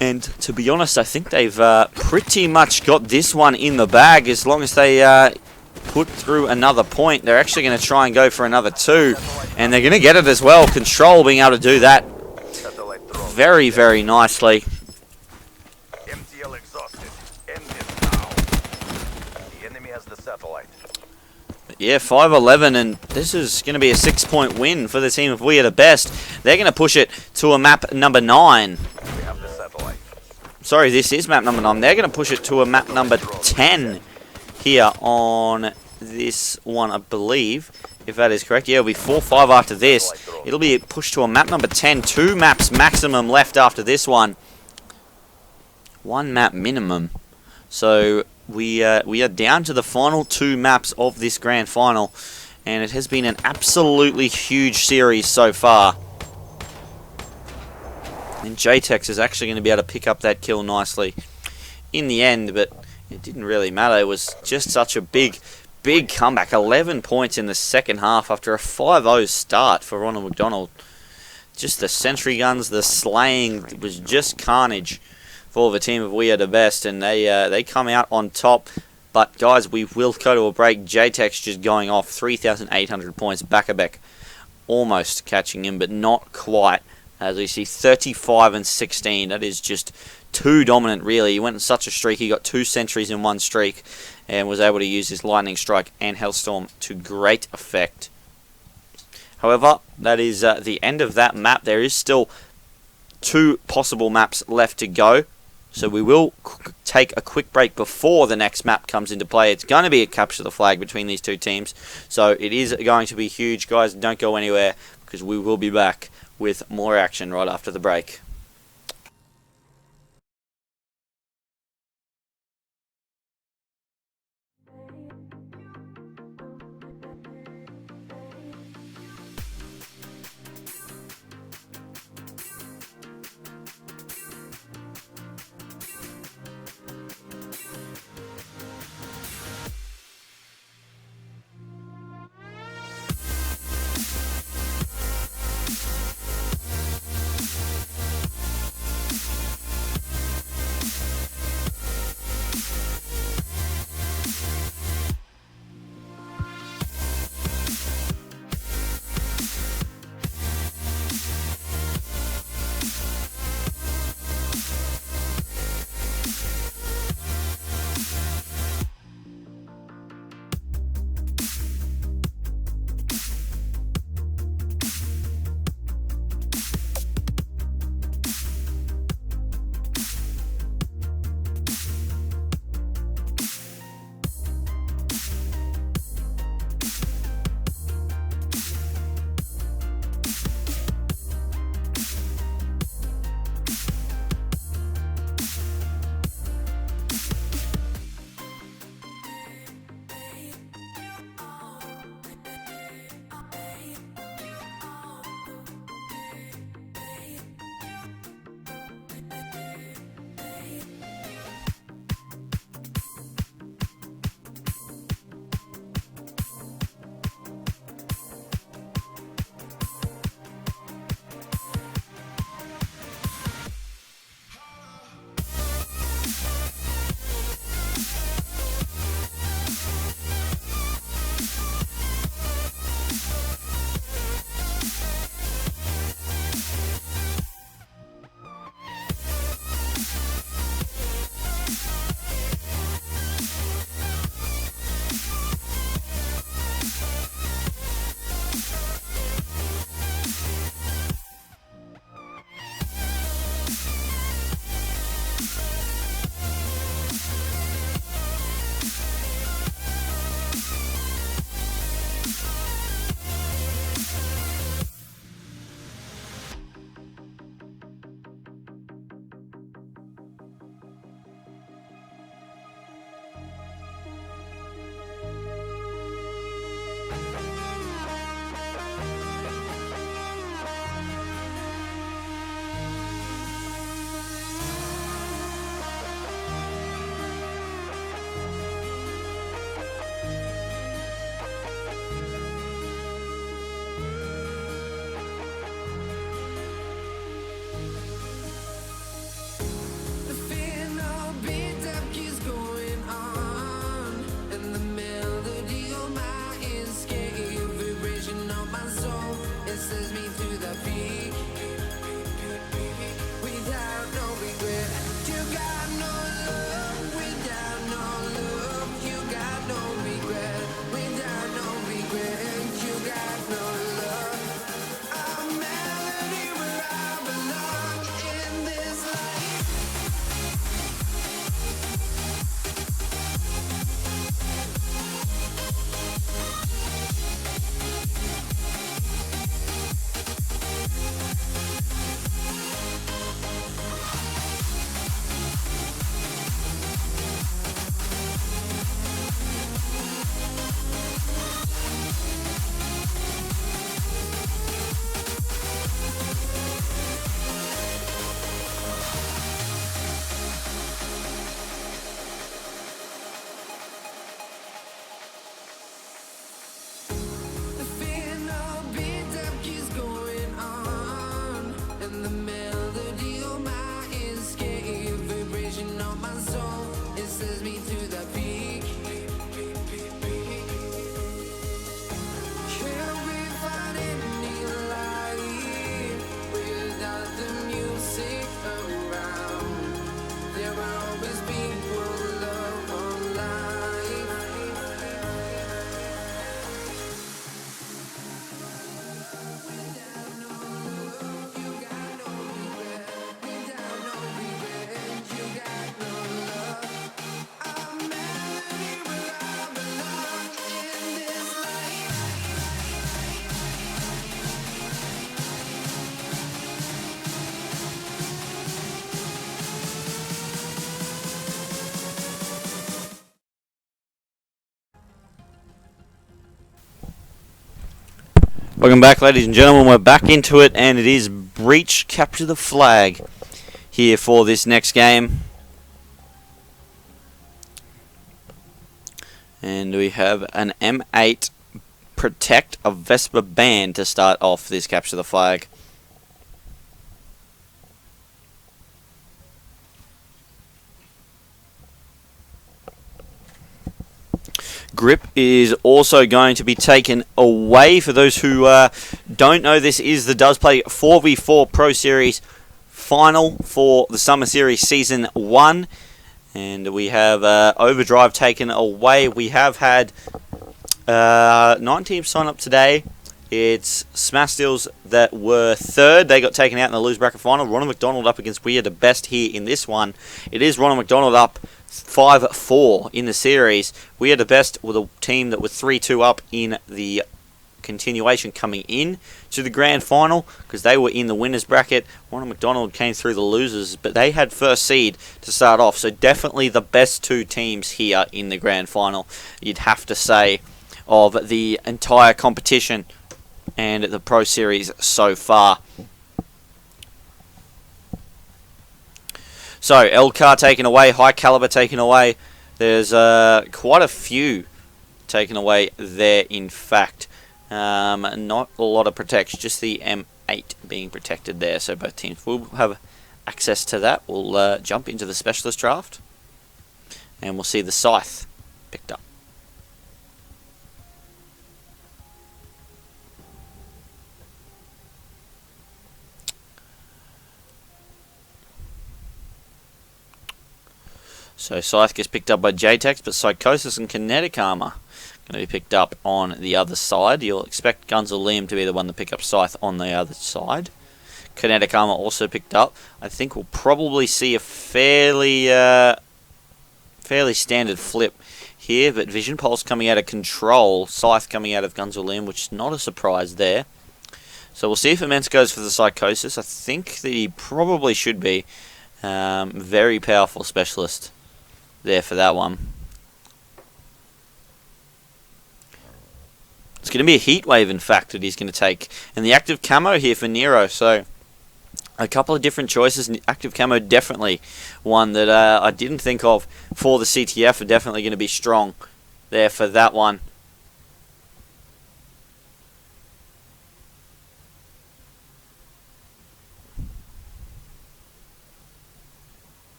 And to be honest, I think they've pretty much got this one in the bag. As long as they put through another point, they're actually going to try and go for another 2. And they're going to get it as well. Control being able to do that very, very nicely. Yeah, 5-11, and this is going to be a 6-point win for the team of We Are The Best. They're going to push it to a map number 9. Sorry, this is map number 9. They're going to push it to a map number 10 here on this one, I believe, if that is correct. Yeah, it'll be 4-5 after this. It'll be pushed to a map number 10. 2 maps maximum left after this one. 1 map minimum. So we are down to the final 2 maps of this grand final, and it has been an absolutely huge series so far. And JayTex is actually going to be able to pick up that kill nicely in the end, but it didn't really matter. It was just such a big comeback. 11 points in the second half after a 5-0 start for Ronald McDonald. Just the sentry guns, the slaying, it was just carnage for the team of We Are The Best, and they come out on top. But guys, we will go to a break. JayTex just going off 3,800 points. bacabec almost catching him, but not quite. As we see, 35-16. That is just too dominant, really. He went on such a streak. He got 2 sentries in 1 streak and was able to use his Lightning Strike and Hellstorm to great effect. However, that is the end of that map. There is still 2 possible maps left to go. So we will take a quick break before the next map comes into play. It's going to be a capture the flag between these 2 teams. So it is going to be huge. Guys, don't go anywhere because we will be back with more action right after the break. Welcome back, ladies and gentlemen. We're back into it, and it is Breach Capture the Flag here for this next game. And we have an M8 Protect a Vespa Band to start off this Capture the Flag. Grip is also going to be taken away. For those who don't know, this is the Does Play 4v4 Pro Series final for the Summer Series Season 1. And we have Overdrive taken away. We have had 9 teams sign up today. It's Smash Steels that were third. They got taken out in the lose bracket final. Ronald McDonald up against We Are the Best here in this one. It is Ronald McDonald up 5-4 in the series. We Are the Best with a team that was 3-2 up in the continuation coming in to the grand final because they were in the winners bracket. Ronald McDonald came through the losers, but they had first seed to start off. So definitely the best 2 teams here in the grand final, you'd have to say, of the entire competition and the Pro Series so far. So, L-Car taken away, High Caliber taken away. There's quite a few taken away there, in fact. Not a lot of protection, just the M8 being protected there. So both teams will have access to that. We'll jump into the Specialist Draft. And we'll see the Scythe picked up. So Scythe gets picked up by JayTex, but Psychosis and Kinetic Armor going to be picked up on the other side. You'll expect Gunzel Liam to be the one to pick up Scythe on the other side. Kinetic Armor also picked up. I think we'll probably see a fairly standard flip here, but Vision Pulse coming out of Control, Scythe coming out of Gunzel Liam, which is not a surprise there. So we'll see if Immense goes for the Psychosis. I think that he probably should be. Very powerful specialist there for that one. It's going to be a heat wave, in fact, that he's going to take. And the active camo here for Nero. So a couple of different choices. Active camo definitely one that I didn't think of for the CTF. Are definitely going to be strong there for that one.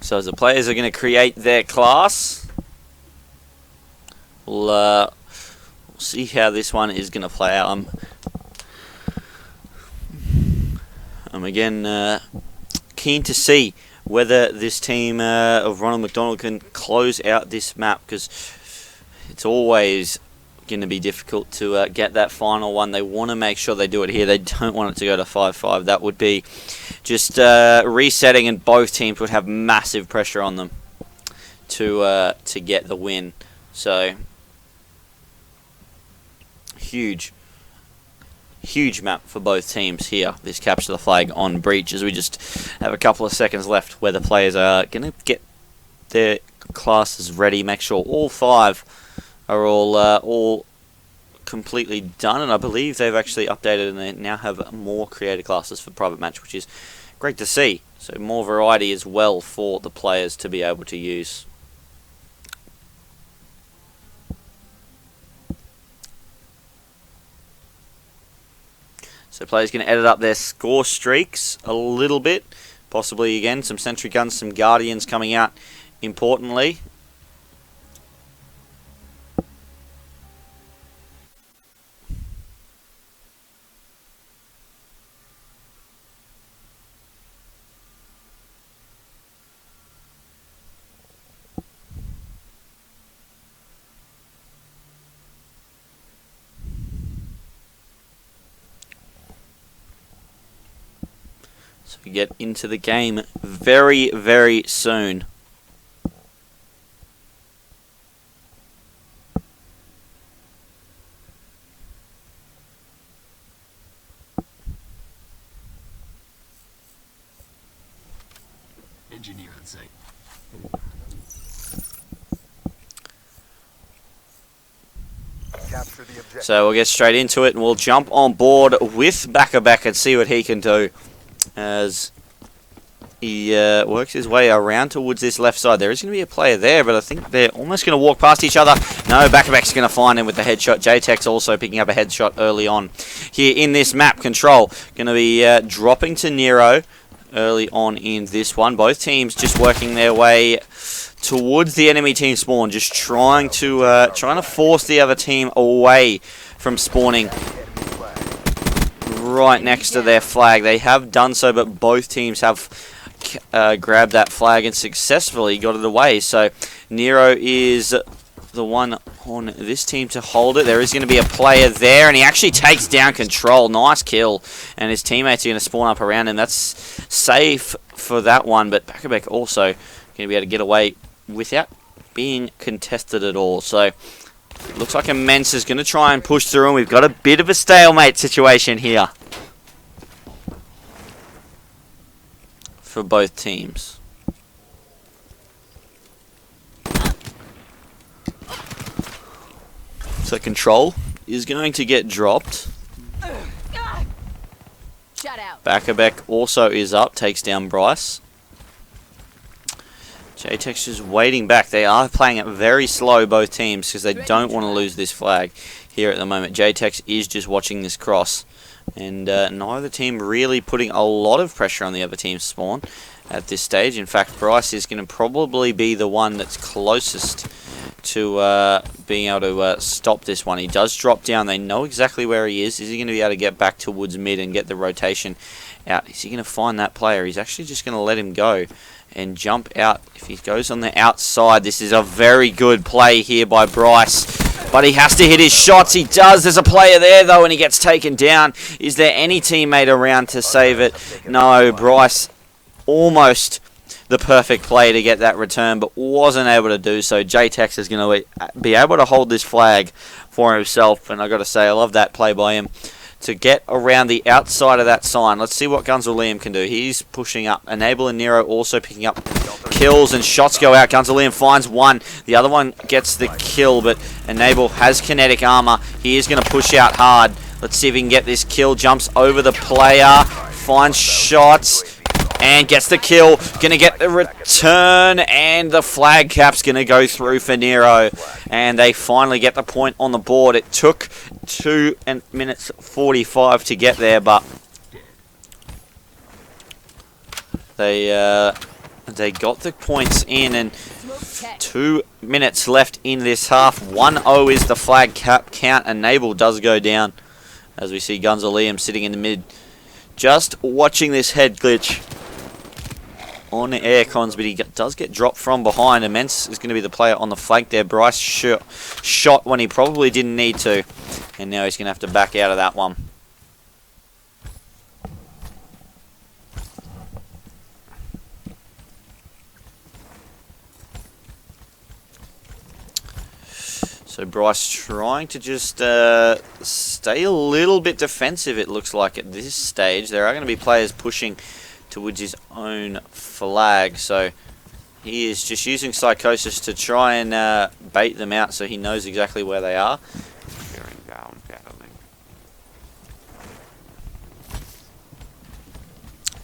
So as the players are going to create their class, we'll see how this one is going to play out. I'm again keen to see whether this team of Ronald McDonald can close out this map, because it's always going to be difficult to get that final one. They want to make sure they do it here. They don't want it to go to 5-5. That would be just resetting, and both teams would have massive pressure on them to get the win. So huge map for both teams here. This Capture the Flag on Breach, as we just have a couple of seconds left where the players are going to get their classes ready. Make sure all 5 are all completely done, and I believe they've actually updated and they now have more creator classes for private match, which is great to see. So more variety as well for the players to be able to use. So players going to edit up their score streaks a little bit, possibly again some sentry guns, some guardians coming out importantly. So we get into the game very, very soon. engineer on site. Capture the objective. So we'll get straight into it and we'll jump on board with bacabec and see what he can do as he works his way around towards this left side. There is going to be a player there, but I think they're almost going to walk past each other. No, bacabec's going to find him with the headshot. JayTex also picking up a headshot early on here in this map. Control going to be dropping to Nero early on in this one. Both teams just working their way towards the enemy team spawn, just trying to force the other team away from spawning right next to their flag. They have done so, but both teams have grabbed that flag and successfully got it away. So Nero is the one on this team to hold it. There is going to be a player there, and he actually takes down Control. Nice kill, and his teammates are going to spawn up around him. That's safe for that one, but bacabec also going to be able to get away without being contested at all. So it looks like Metz is going to try and push through, and we've got a bit of a stalemate situation here for both teams. So Control is going to get dropped. Shut out. bacabec also is up, takes down Bryce. JayTex just waiting back. They are playing it very slow, both teams, because they don't want to lose this flag here at the moment. JayTex is just watching this cross, and neither team really putting a lot of pressure on the other team's spawn at this stage. In fact, Bryce is going to probably be the one that's closest to being able to stop this one. He does drop down. They know exactly where he is. Is he going to be able to get back towards mid and get the rotation out? Is he going to find that player? He's actually just going to let him go and jump out. If he goes on the outside, this is a very good play here by Bryce, but he has to hit his shots. He does. There's a player there though, and he gets taken down. Is there any teammate around to save it? No. Bryce almost the perfect play to get that return, but wasn't able to do so. JayTex is going to be able to hold this flag for himself, and I got to say, I love that play by him to get around the outside of that sign. Let's see what gunzel can do. He's pushing up. Enable and Nero also picking up kills, and shots go out. gunzel finds one. The other one gets the kill, but Enable has kinetic armor. He is going to push out hard. Let's see if he can get this kill. Jumps over the player, finds shots, and gets the kill. Going to get the return, and the flag cap's going to go through for Nero. And they finally get the point on the board. It took 2 minutes 45 to get there, but they got the points in, and 2 minutes left in this half. 1-0 is the flag cap count. Enable does go down as we see gunzel sitting in the mid, just watching this head glitch on the air cons, but he does get dropped from behind, and Metz is going to be the player on the flank there. Bryce shot when he probably didn't need to, and now he's going to have to back out of that one. So Bryce trying to just stay a little bit defensive, it looks like, at this stage. There are going to be players pushing towards his own flag, so he is just using psychosis to try and bait them out so he knows exactly where they are.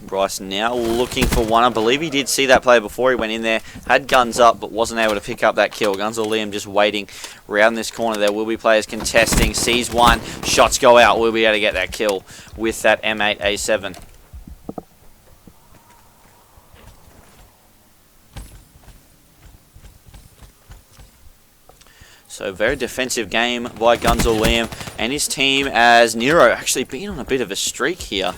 Bryce now looking for one. I believe he did see that player before he went in there, had guns up but wasn't able to pick up that kill. gunzel just waiting around this corner. There will be players contesting, sees one, shots go out, will be able to get that kill with that M8A7. So very defensive game by gunzel and his team, as Nero actually been on a bit of a streak here,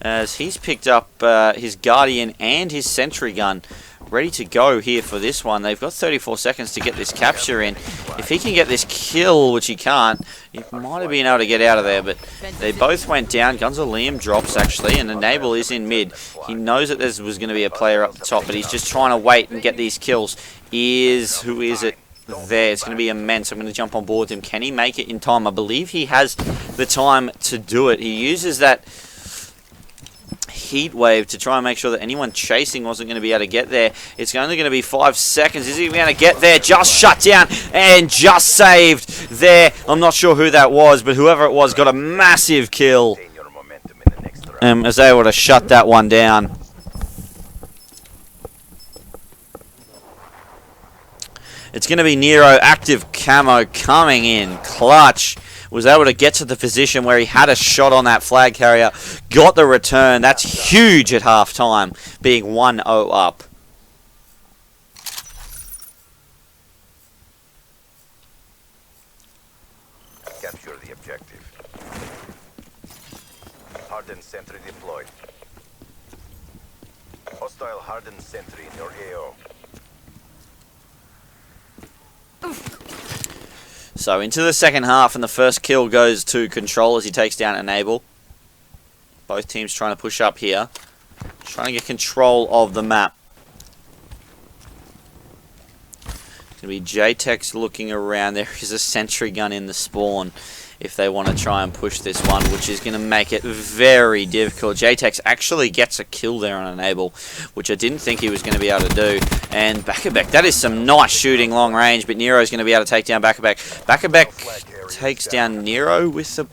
as he's picked up his Guardian and his Sentry gun ready to go here for this one. They've got 34 seconds to get this capture in. If he can get this kill, which he can't, he might have been able to get out of there, but they both went down. gunzel drops actually, and Enable is in mid. He knows that there was going to be a player up the top, but he's just trying to wait and get these kills. Who is it? There, it's going to be immense. I'm going to jump on board with him. Can he make it in time? I believe he has the time to do it. He uses that heat wave to try and make sure that anyone chasing wasn't going to be able to get there. It's only going to be 5 seconds. Is he going to get there? Just shut down and just saved there. I'm not sure who that was, but whoever it was got a massive kill. Was able to shut that one down. It's going to be Nero, active camo, coming in clutch. Was able to get to the position where he had a shot on that flag carrier. Got the return. That's huge at halftime, being 1-0 up. Capture the objective. Hardened sentry deployed. Hostile hardened sentry in your AO. So into the second half, and the first kill goes to Control as he takes down Enable. Both teams trying to push up here. Trying to get control of the map. It's going to be JayTex looking around. There is a sentry gun in the spawn if they want to try and push this one, which is going to make it very difficult. JayTex actually gets a kill there on Enable, which I didn't think he was going to be able to do. And bacabec, that is some nice shooting long range, but Nero's going to be able to take down bacabec. Bacabec takes down Nero with the...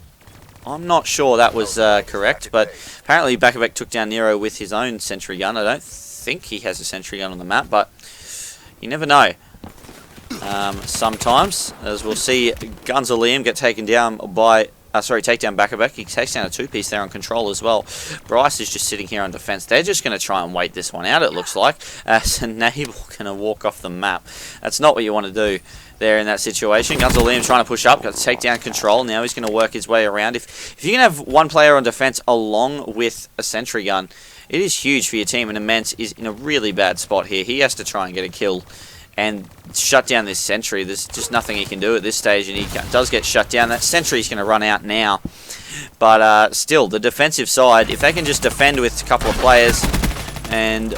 I'm not sure that was correct, but apparently bacabec took down Nero with his own sentry gun. I don't think he has a sentry gun on the map, but you never know. Sometimes, as we'll see, Gunzel get taken down by... take down bacabec. He takes down a two-piece there on Control as well. Bryce is just sitting here on defense. They're just going to try and wait this one out, it looks like. As Enable going to walk off the map. That's not what you want to do there in that situation. Gunzel trying to push up, got to take down Control. Now he's going to work his way around. If you can have one player on defense along with a sentry gun, it is huge for your team, and Metz is in a really bad spot here. He has to try and get a kill and shut down this sentry. There's just nothing he can do at this stage, and he does get shut down. That sentry's going to run out now. But still, the defensive side, if they can just defend with a couple of players and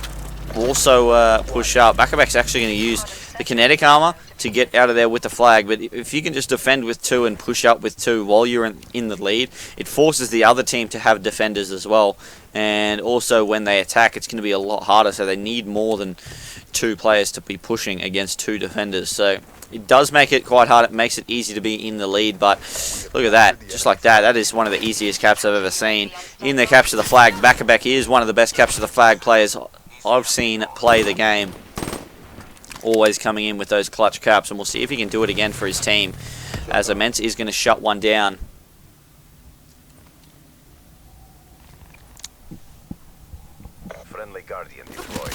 also push up, bacabec's actually going to use the kinetic armor to get out of there with the flag. But if you can just defend with 2 and push up with 2 while you're in the lead, it forces the other team to have defenders as well. And also when they attack, it's going to be a lot harder, so they need more than 2 players to be pushing against 2 defenders. So it does make it quite hard. It makes it easy to be in the lead, but look at that. Just like that. That is one of the easiest caps I've ever seen. In the capture the flag, bacabec is one of the best capture the flag players I've seen play the game. Always coming in with those clutch caps, and we'll see if he can do it again for his team, as Metz is going to shut one down. Friendly Guardian deployed.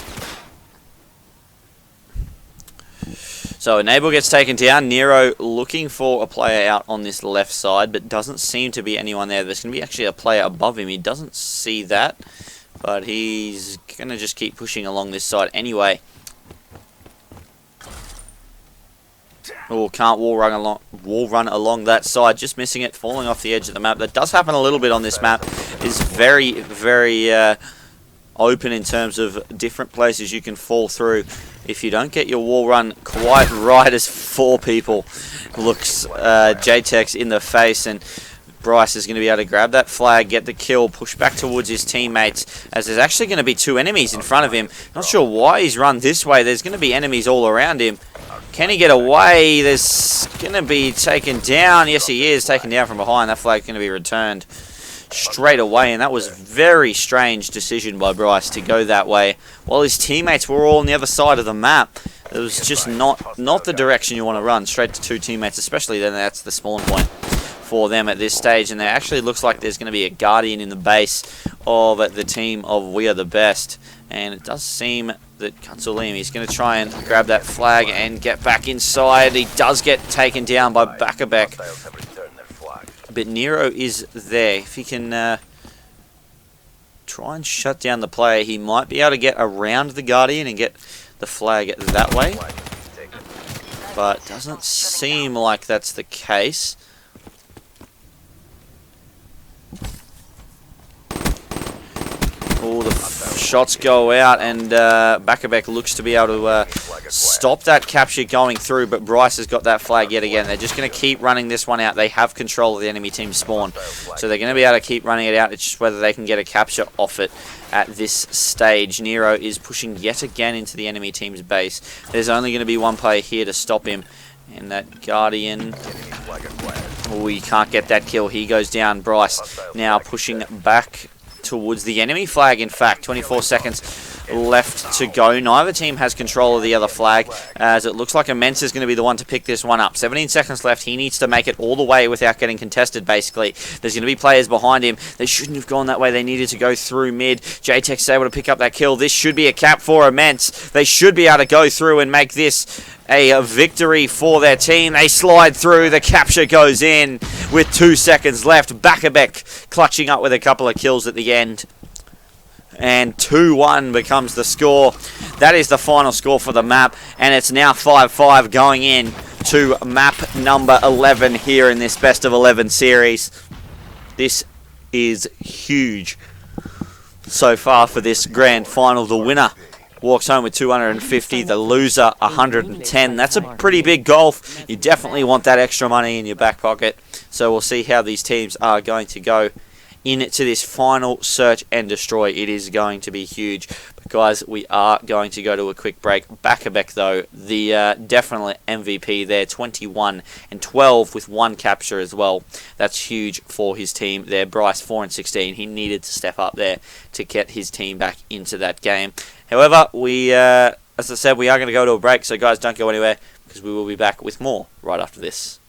So Enable gets taken down. Nero looking for a player out on this left side, but doesn't seem to be anyone there. There's going to be actually a player above him. He doesn't see that, but he's going to just keep pushing along this side anyway. Oh, can't wall run along that side, just missing it, falling off the edge of the map. That does happen a little bit on this map. It's very, very open in terms of different places you can fall through. If you don't get your wall run quite right, as 4 people looks JayTex in the face, and Bryce is going to be able to grab that flag, get the kill, push back towards his teammates, as there's actually going to be 2 enemies in front of him. Not sure why he's run this way. There's going to be enemies all around him. Can he get away? There's going to be taken down. Yes, he is taken down from behind. That flag's going to be returned straight away, and that was very strange decision by Bryce to go that way while his teammates were all on the other side of the map. It was just not the direction you want to run, straight to 2 teammates, especially then that's the spawn point for them at this stage. And there actually looks like there's going to be a Guardian in the base of the team of We Are The Best, and it does seem that Gunzel is going to try and grab that flag and get back inside. He does get taken down by bacabec, but Nero is there. If he can try and shut down the player, he might be able to get around the Guardian and get the flag that way, but doesn't seem like that's the case. Oh, the shots go out, and bacabec looks to be able to stop that capture going through, but Bryce has got that flag yet again. They're just going to keep running this one out. They have control of the enemy team's spawn, so they're going to be able to keep running it out. It's just whether they can get a capture off it at this stage. Nero is pushing yet again into the enemy team's base. There's only going to be one player here to stop him, and that Guardian... Oh, he can't get that kill. He goes down. Bryce now pushing back towards the enemy flag. In fact, 24 seconds left to go. Neither team has control of the other flag, as it looks like Metz is going to be the one to pick this one up. 17 seconds left. He needs to make it all the way without getting contested, basically. There's going to be players behind him. They shouldn't have gone that way. They needed to go through mid. JayTex is able to pick up that kill. This should be a cap for Metz. They should be able to go through and make this a victory for their team. They slide through. The capture goes in with 2 seconds left. bacabec clutching up with a couple of kills at the end. And 2-1 becomes the score. That is the final score for the map. And it's now 5-5 going in to map number 11 here in this best of 11 series. This is huge so far for this grand final. The winner walks home with 250, the loser 110. That's a pretty big golf. You definitely want that extra money in your back pocket. So we'll see how these teams are going to go into this final search and destroy. It is going to be huge. But guys, we are going to go to a quick break. bacabec though, the definitely MVP there, 21 and 12 with 1 capture as well. That's huge for his team there. Bryce 4 and 16. He needed to step up there to get his team back into that game. However, we, as I said, we are going to go to a break. So guys, don't go anywhere, because we will be back with more right after this.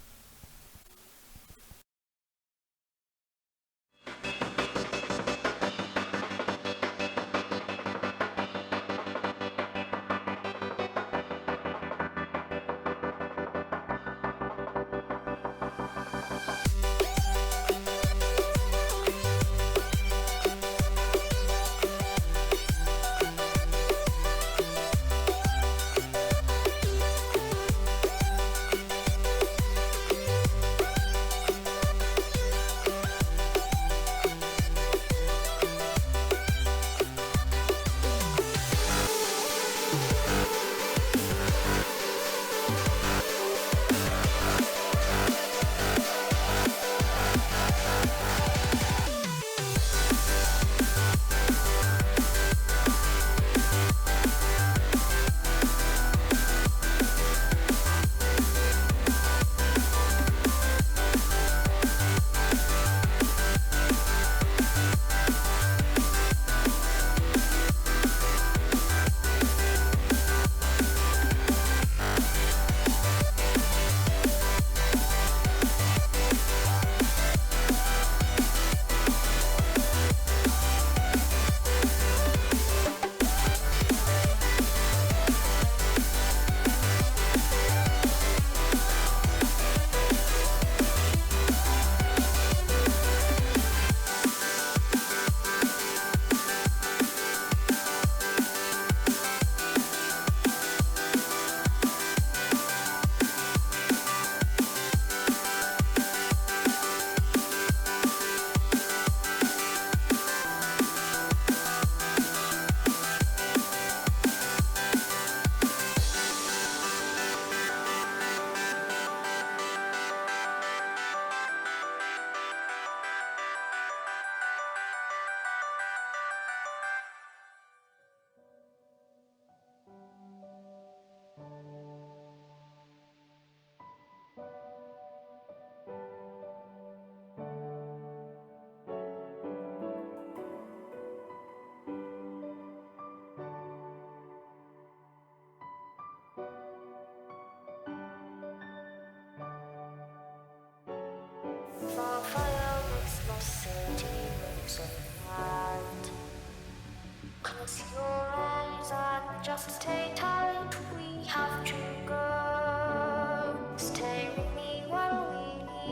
Just stay tight, we have to go. Stay with me while we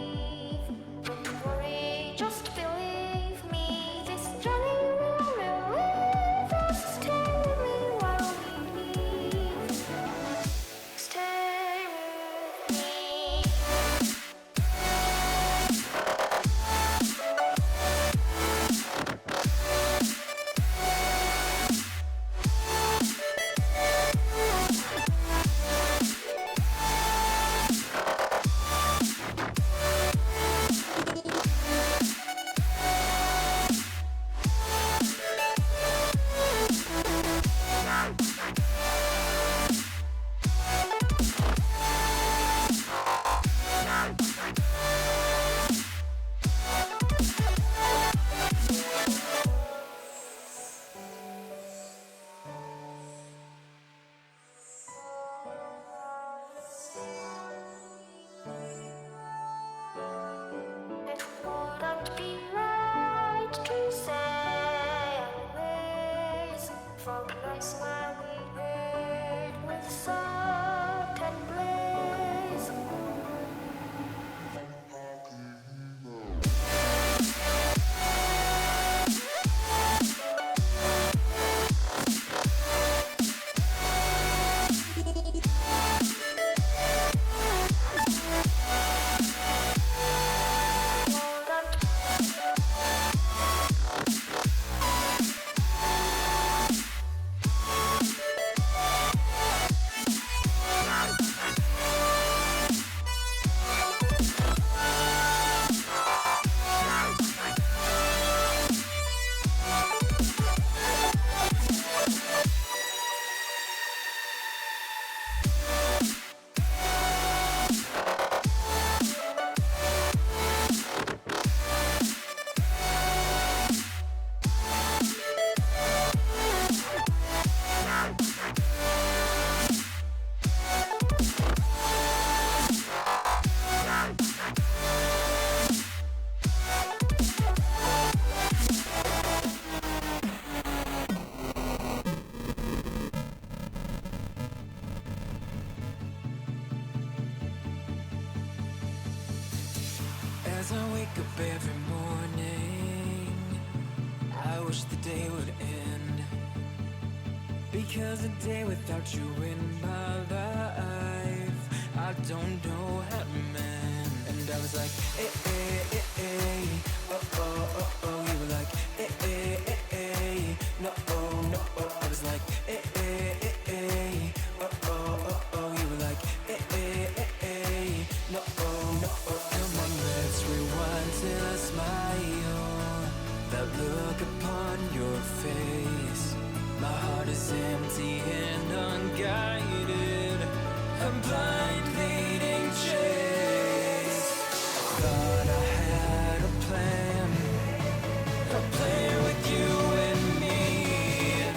leave. Don't worry, just believe me. This journey will relieve us. Stay with me while we leave. Stay with me. As I wake up every morning, I wish the day would end. Because a day without you in my life, I don't know how to mend. And I was like, eh, eh, eh, eh, oh, oh, oh, oh. You were like, eh, eh, eh, eh, no, oh, no, oh. I was like, eh, eh, eh, eh, oh, oh, oh, oh. You were like, eh, eh, eh, eh, no, oh, no, oh. Come on, let's rewind till I smile. That look upon your face. My heart is empty and unguided. I'm blind leading chase. Thought I had a plan with you and me.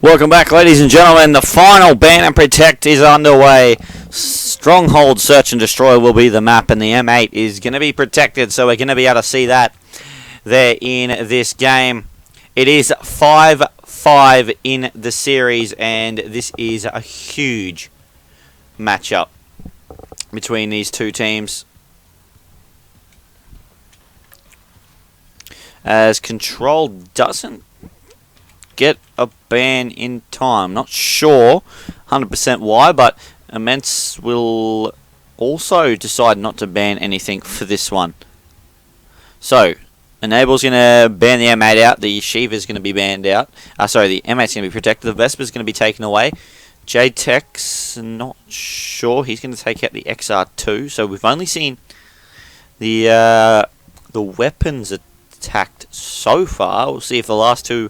Welcome back, ladies and gentlemen. The final ban and protect is underway. Stronghold Search and Destroy will be the map, and the M8 is going to be protected, so we're going to be able to see that there in this game. It is 5-5 in the series, and this is a huge matchup between these two teams. As Control doesn't get a ban in time. Not sure 100% why, but Metz will also decide not to ban anything for this one. So, Enable's going to ban the M8 out. The Shiva's going to be banned out. Sorry, the M8's going to be protected. The Vesper's going to be taken away. JayTex, not sure. He's going to take out the XR2. So we've only seen the weapons attacked so far. We'll see if the last two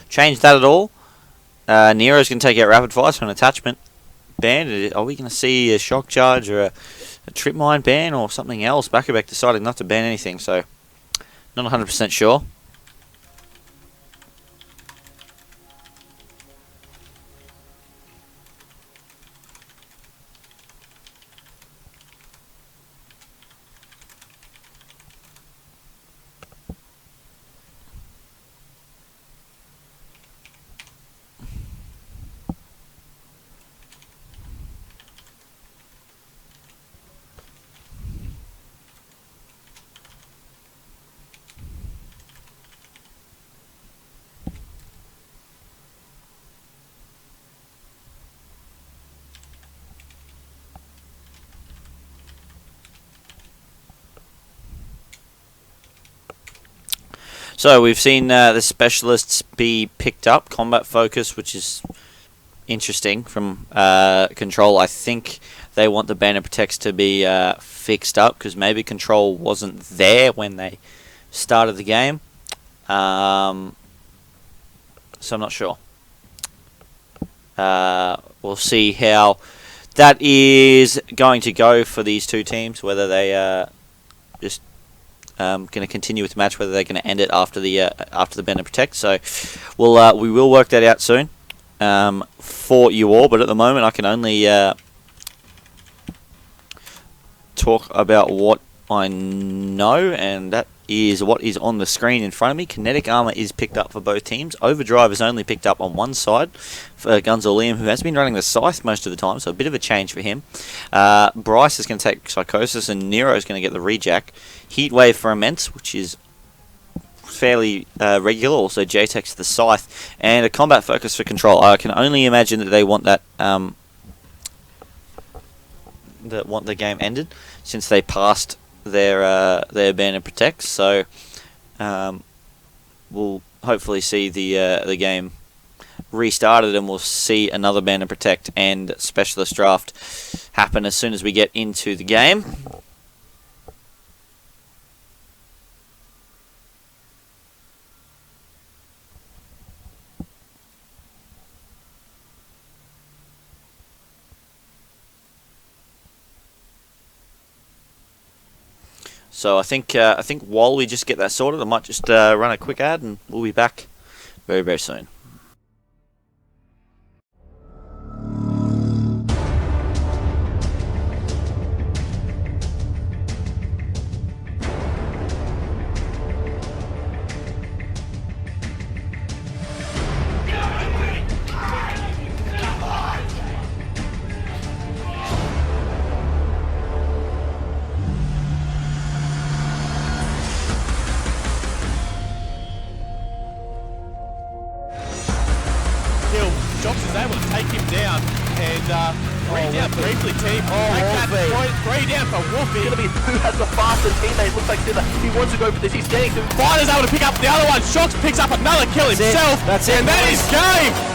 change that at all. Nero's going to take out Rapid Fire for an attachment ban. Are we going to see a shock charge or a trip mine ban or something else? bacabec decided not to ban anything, so not 100% sure. So we've seen the specialists be picked up, combat focus, which is interesting from Control. I think they want the banner protects to be fixed up because maybe Control wasn't there when they started the game. So I'm not sure. We'll see how that is going to go for these two teams, whether they just going to continue with the match, whether they're going to end it after the banner protect. So we will work that out soon for you all. But at the moment, I can only talk about what I know, and that is what is on the screen in front of me. Kinetic armor is picked up for both teams. Overdrive is only picked up on one side for Gunzel, who has been running the Scythe most of the time, so a bit of a change for him. Bryce is going to take Psychosis, and Nero is going to get the Rejack. Heatwave for Immense, which is fairly regular. Also JayTex the Scythe, and a combat focus for Control. I can only imagine that they want that want the game ended, since they passed their ban and protect. So we'll hopefully see the game restarted, and we'll see another ban and protect and specialist draft happen as soon as we get into the game. So I think while we just get that sorted, I might just run a quick ad, and we'll be back very, very soon. able to take him down. And three down briefly, team. Three down for Wolfie. It's gonna be who has the faster teammate. Looks like he wants to go for this. He's standing to. Fighter's able to pick up the other one. Shocks picks up another kill himself. That's it. And that is game.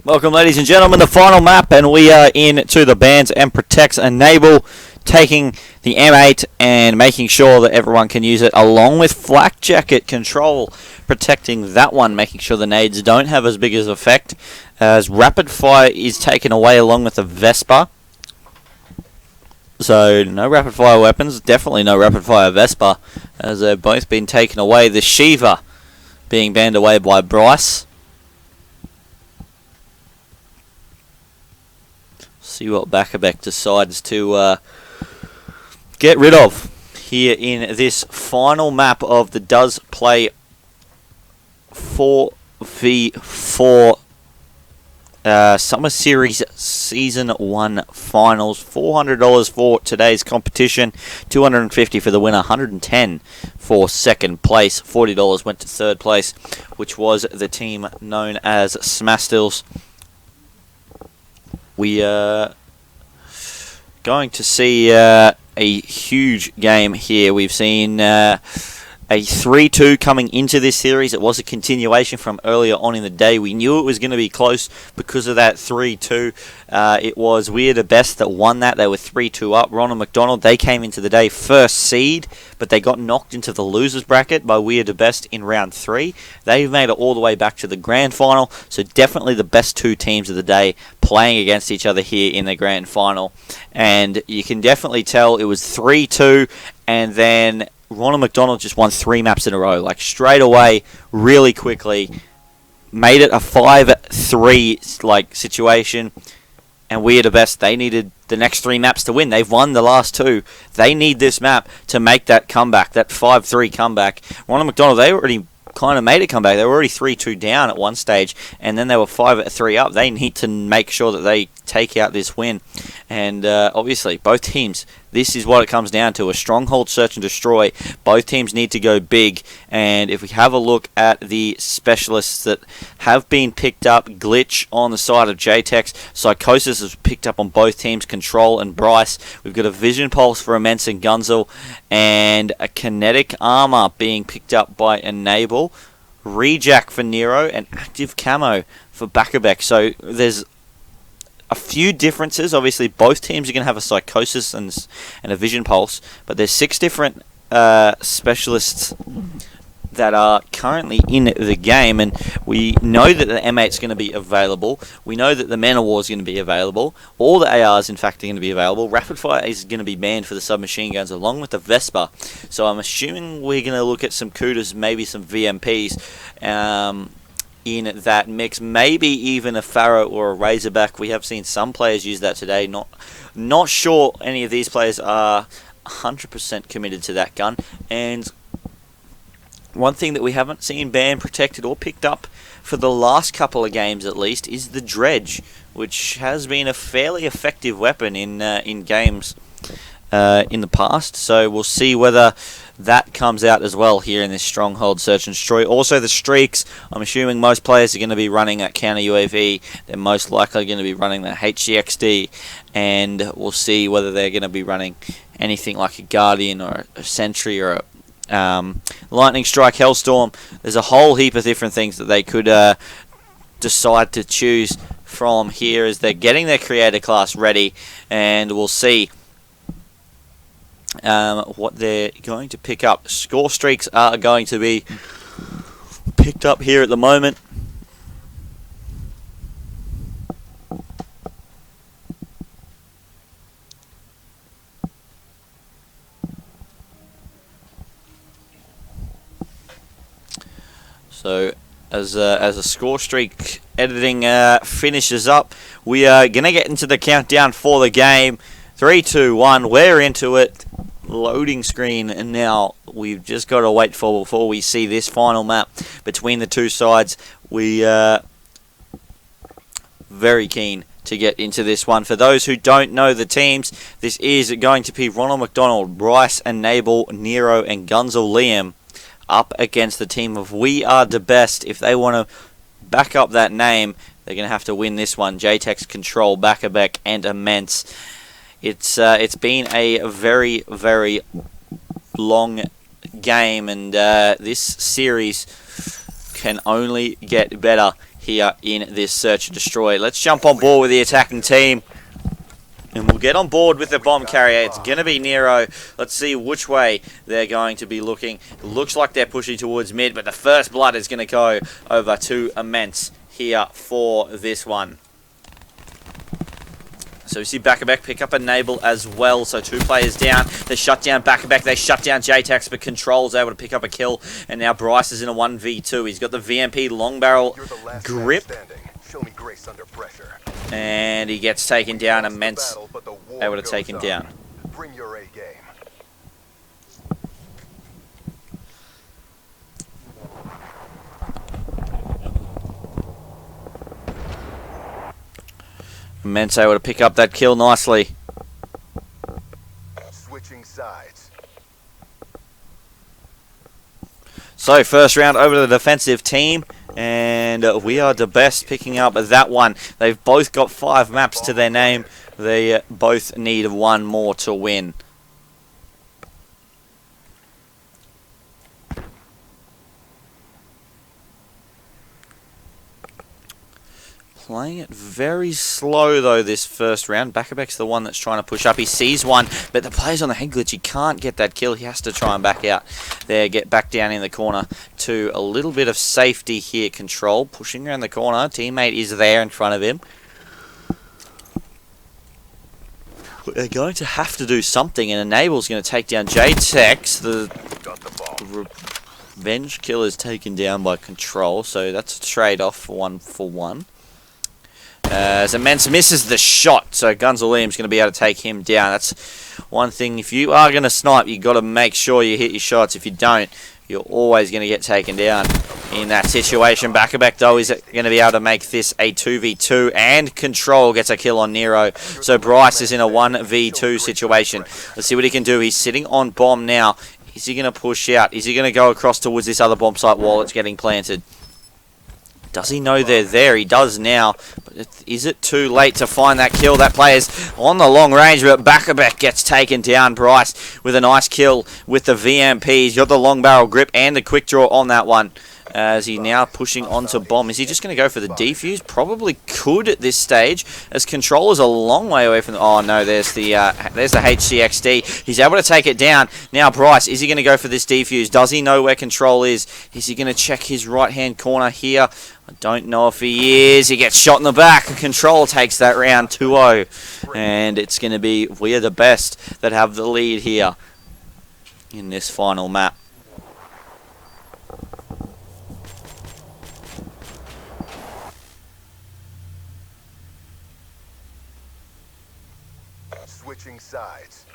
Welcome, ladies and gentlemen, the final map, and we are into the bans and protects enable, taking the M8 and making sure that everyone can use it, along with flak jacket control, protecting that one, making sure the nades don't have as big as effect, as rapid fire is taken away along with the Vespa. So no rapid fire weapons, definitely no rapid fire Vespa, as they've both been taken away. The Shiva being banned away by Bryce. See what bacabec decides to get rid of here in this final map of the Does Play 4v4 Summer Series Season 1 Finals. $400 for today's competition, $250 for the winner, $110 for second place, $40 went to third place, which was the team known as Smastills. We are going to see a huge game here. We've seen a 3-2 coming into this series. It was a continuation from earlier on in the day. We knew it was going to be close because of that 3-2. It was We Are The Best that won that. They were 3-2 up. Ronald McDonald, they came into the day first seed, but they got knocked into the losers bracket by We Are The Best in round 3. They've made it all the way back to the grand final, so definitely the best two teams of the day playing against each other here in the grand final. And you can definitely tell it was 3-2, and then Ronald McDonald just won 3 maps in a row, like straight away, really quickly, made it a 5-3 like situation, and We Are The Best, they needed the next 3 maps to win. They've won the last 2. They need this map to make that comeback, that 5-3 comeback. Ronald McDonald, they already kind of made a comeback. They were already 3-2 down at one stage, and then they were 5-3 up. They need to make sure that they take out this win. And obviously, both teams, this is what it comes down to, a stronghold search and destroy. Both teams need to go big, and if we have a look at the specialists that have been picked up, Glitch on the side of JayTex, Psychosis is picked up on both teams, Control and Bryce. We've got a Vision Pulse for Metz and Gunzel, and a Kinetic Armor being picked up by Enable, Rejack for Nero, and Active Camo for bacabec. So there's a few differences. Obviously, both teams are going to have a Psychosis and a Vision Pulse, but there's 6 different specialists that are currently in the game, and we know that the M8 is going to be available. We know that the Man of War is going to be available. All the ARs, in fact, are going to be available. Rapid Fire is going to be banned for the submachine guns, along with the Vespa. So I'm assuming we're going to look at some Kutas, maybe some VMPs. In that mix, maybe even a Pharaoh or a Razorback. We have seen some players use that today. Not sure any of these players are 100% committed to that gun. And one thing that we haven't seen banned, protected, or picked up for the last couple of games at least is the Dredge, which has been a fairly effective weapon in games in the past. So we'll see whether that comes out as well here in this stronghold search and destroy. Also the streaks, I'm assuming most players are going to be running that counter UAV. They're most likely going to be running the HCXD, and we'll see whether they're going to be running anything like a Guardian or a Sentry or a Lightning Strike, Hellstorm. There's a whole heap of different things that they could decide to choose from here as they're getting their creator class ready, and we'll see what they're going to pick up. Score streaks are going to be picked up here at the moment. So as a score streak editing finishes up, we are going to get into the countdown for the game. 3, 2, 1, we're into it. Loading screen, and now we've just got to wait for before we see this final map between the two sides. We are very keen to get into this one. For those who don't know the teams, this is going to be Ronald McDonald, Bryce, Enable, Nero, and Gunzel Liam up against the team of We Are The Best. If they want to back up that name, they're going to have to win this one. JayTex, Control, bacabec, and Immense. It's been a very, very long game, and this series can only get better here. here in this search and destroy. Let's jump on board with the attacking team. And we'll get on board with the bomb carrier. It's going to be Nero. Let's see which way they're going to be looking. It looks like they're pushing towards mid, but the first blood is going to go over to Metz here for this one. So we see bacabec pick up Enable as well. So 2 players down. They shut down bacabec. They shut down JayTex, but Control's able to pick up a kill. And now Bryce is in a 1v2. He's got the VMP long barrel grip. Show me grace under pressure. And he gets taken down, and Metz able to take him down. Bring your A game. Metz able to pick up that kill nicely. Switching sides. So first round over to the defensive team. And we are the best picking up that one. They've both got 5 maps to their name. They both need 1 more to win. Playing it very slow though this first round. Bacabec's the one that's trying to push up. He sees one, but the player's on the head glitch. He can't get that kill. He has to try and back out. There, get back down in the corner to a little bit of safety here. Control, pushing around the corner. Teammate is there in front of him. They're going to have to do something, and Enable's going to take down JayTex. The revenge kill is taken down by Control, so that's a trade-off for 1-for-1. As Metz misses the shot, so gunzel is going to be able to take him down. That's one thing. If you are going to snipe, you've got to make sure you hit your shots. If you don't, you're always going to get taken down in that situation. Bacabec, though, is going to be able to make this a 2v2, and Control gets a kill on Nero. So Bryce is in a 1v2 situation. Let's see what he can do. He's sitting on bomb now. Is he going to push out? Is he going to go across towards this other bomb site while it's getting planted? Does he know they're there? He does now. But is it too late to find that kill? That player's on the long range, but bacabec gets taken down. Bryce with a nice kill with the VMP. He's got the long barrel grip and the quick draw on that one. As he now pushing onto bomb. Is he just going to go for the defuse? Probably could at this stage, as Control is a long way away from the... Oh no, there's the HCXD. He's able to take it down. Now Bryce, is he going to go for this defuse? Does he know where Control is? Is he going to check his right-hand corner here? I don't know if he is. He gets shot in the back. Control takes that round 2-0. And it's going to be we are the best that have the lead here in this final map. Switching sides.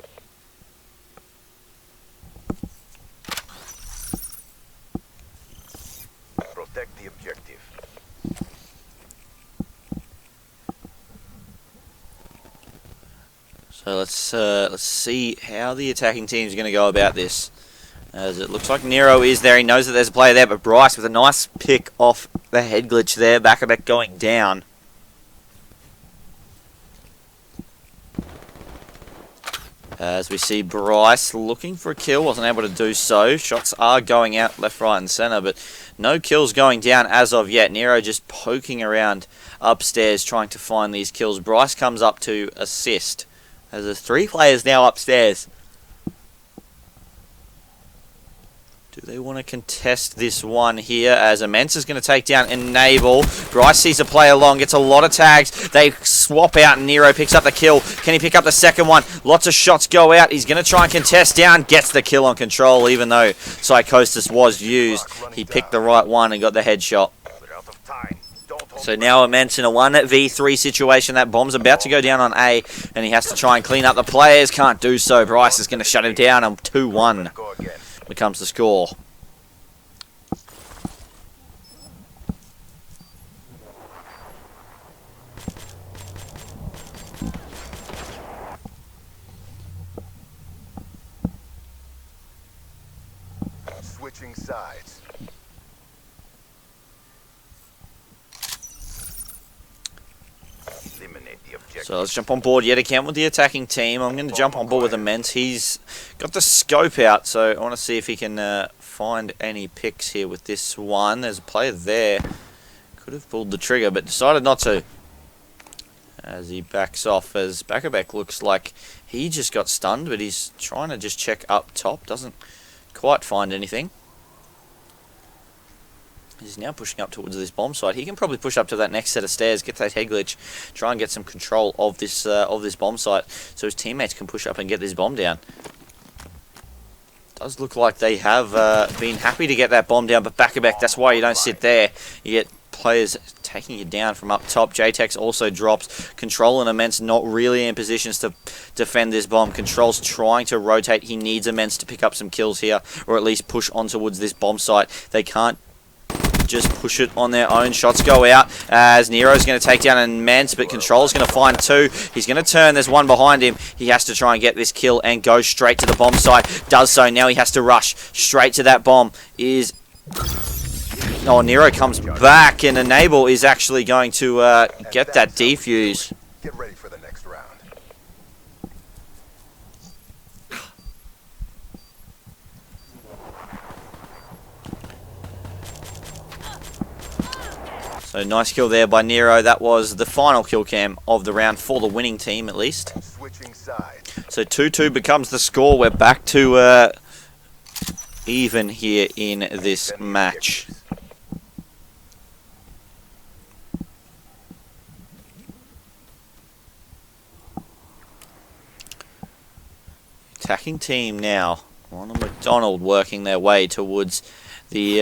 Protect the objective. So let's see how the attacking team is going to go about this. As it looks like Nero is there. He knows that there's a player there, but Bryce with a nice pick off the head glitch there. Bacabec going down. As we see Bryce looking for a kill, wasn't able to do so. Shots are going out left, right and centre, but no kills going down as of yet. Nero just poking around upstairs trying to find these kills. Bryce comes up to assist. As there's 3 players now upstairs. Do they want to contest this one here? As Metz is going to take down Enable. Bryce sees a player long, gets a lot of tags. They swap out and Nero picks up the kill. Can he pick up the second one? Lots of shots go out. He's going to try and contest down. Gets the kill on Control, even though Psychosis was used. He picked the right one and got the headshot. So now Metz in a 1v3 situation. That bomb's about to go down on A, and he has to try and clean up the players. Can't do so. Bryce is going to shut him down, and 2-1 becomes the score. Switching sides. So let's jump on board yet again with the attacking team. I'm going to jump on board with Metz. He's got the scope out, so I want to see if he can find any picks here with this one. There's a player there. Could have pulled the trigger, but decided not to. As he backs off, as bacabec looks like he just got stunned, but he's trying to just check up top. Doesn't quite find anything. He's now pushing up towards this bomb site. He can probably push up to that next set of stairs, get that head glitch, try and get some control of this bomb site, so his teammates can push up and get this bomb down. Does look like they have been happy to get that bomb down, but bacabec, that's why you don't sit there. You get players taking you down from up top. JayTex also drops. Control and Immense not really in positions to defend this bomb. Control's trying to rotate. He needs Immense to pick up some kills here, or at least push on towards this bomb site. They can't just push it on their own. Shots go out as Nero's going to take down Immense, but Control's going to find two. He's going to turn. There's one behind him. He has to try and get this kill and go straight to the bomb site. Does so. Now he has to rush straight to that bomb. Oh, Nero comes back, and Enable is actually going to get that defuse. Get ready for the next round. So nice kill there by Nero. That was the final kill cam of the round for the winning team, at least. Switching sides. So 2-2 becomes the score. We're back to even here in this match. Attacking team now. Ronald McDonald working their way towards the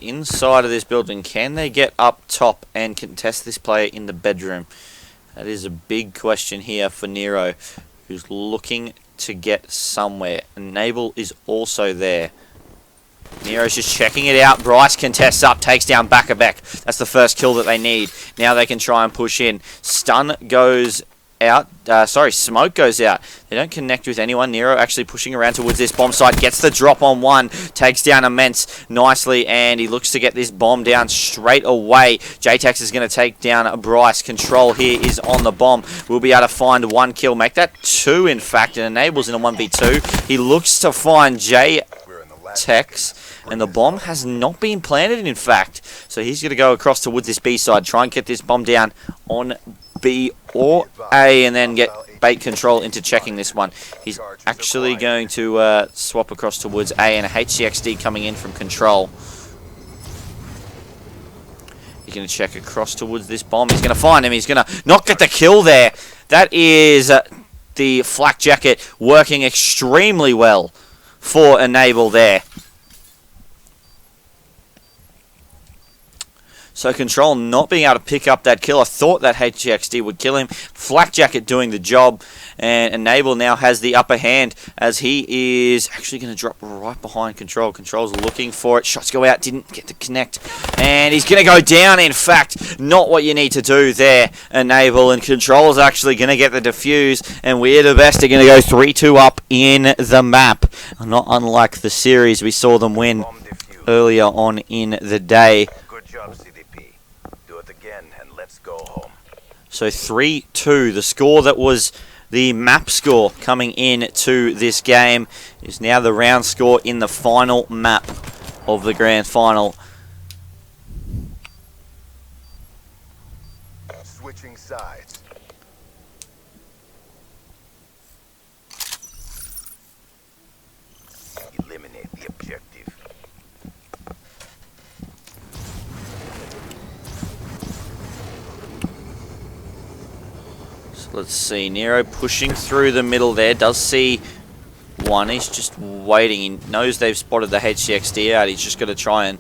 inside of this building. Can they get up top and contest this player in the bedroom? That is a big question here for Nero, who's looking to get somewhere. Enable is also there. Nero's just checking it out. Bryce contests up, takes down bacabec. That's the first kill that they need. Now they can try and push in. Stun goes out. Smoke goes out. They don't connect with anyone. Nero actually pushing around towards this bomb site. Gets the drop on one. Takes down Immense nicely, and he looks to get this bomb down straight away. JayTex is going to take down Bryce. Control here is on the bomb. We'll be able to find one kill. Make that two, in fact. It enables in a 1v2. He looks to find JayTex, and the bomb has not been planted, in fact. So he's going to go across towards this B side, try and get this bomb down on B or A, and then get bait Control into checking this one. He's actually going to swap across towards A, and a HCXD coming in from Control. He's going to check across towards this bomb. He's going to find him. He's going to not get the kill there. That is the flak jacket working extremely well for Enable there. So Control not being able to pick up that kill. I thought that HGXD would kill him. Flak Jacket doing the job. And Enable now has the upper hand as he is actually going to drop right behind Control. Control's looking for it. Shots go out. Didn't get to connect. And he's going to go down. In fact, not what you need to do there, Enable. And Control's actually going to get the defuse. And We're the Best are going to go 3-2 up in the map. Not unlike the series we saw them win earlier on in the day. Good job, CDP. Do it again and let's go home. So 3-2, the score that was the map score coming in to this game is now the round score in the final map of the grand final. Switching sides. Eliminate the objective. Let's see, Nero pushing through the middle there, does see one. He's just waiting. He knows they've spotted the HCXD out. He's just got to try and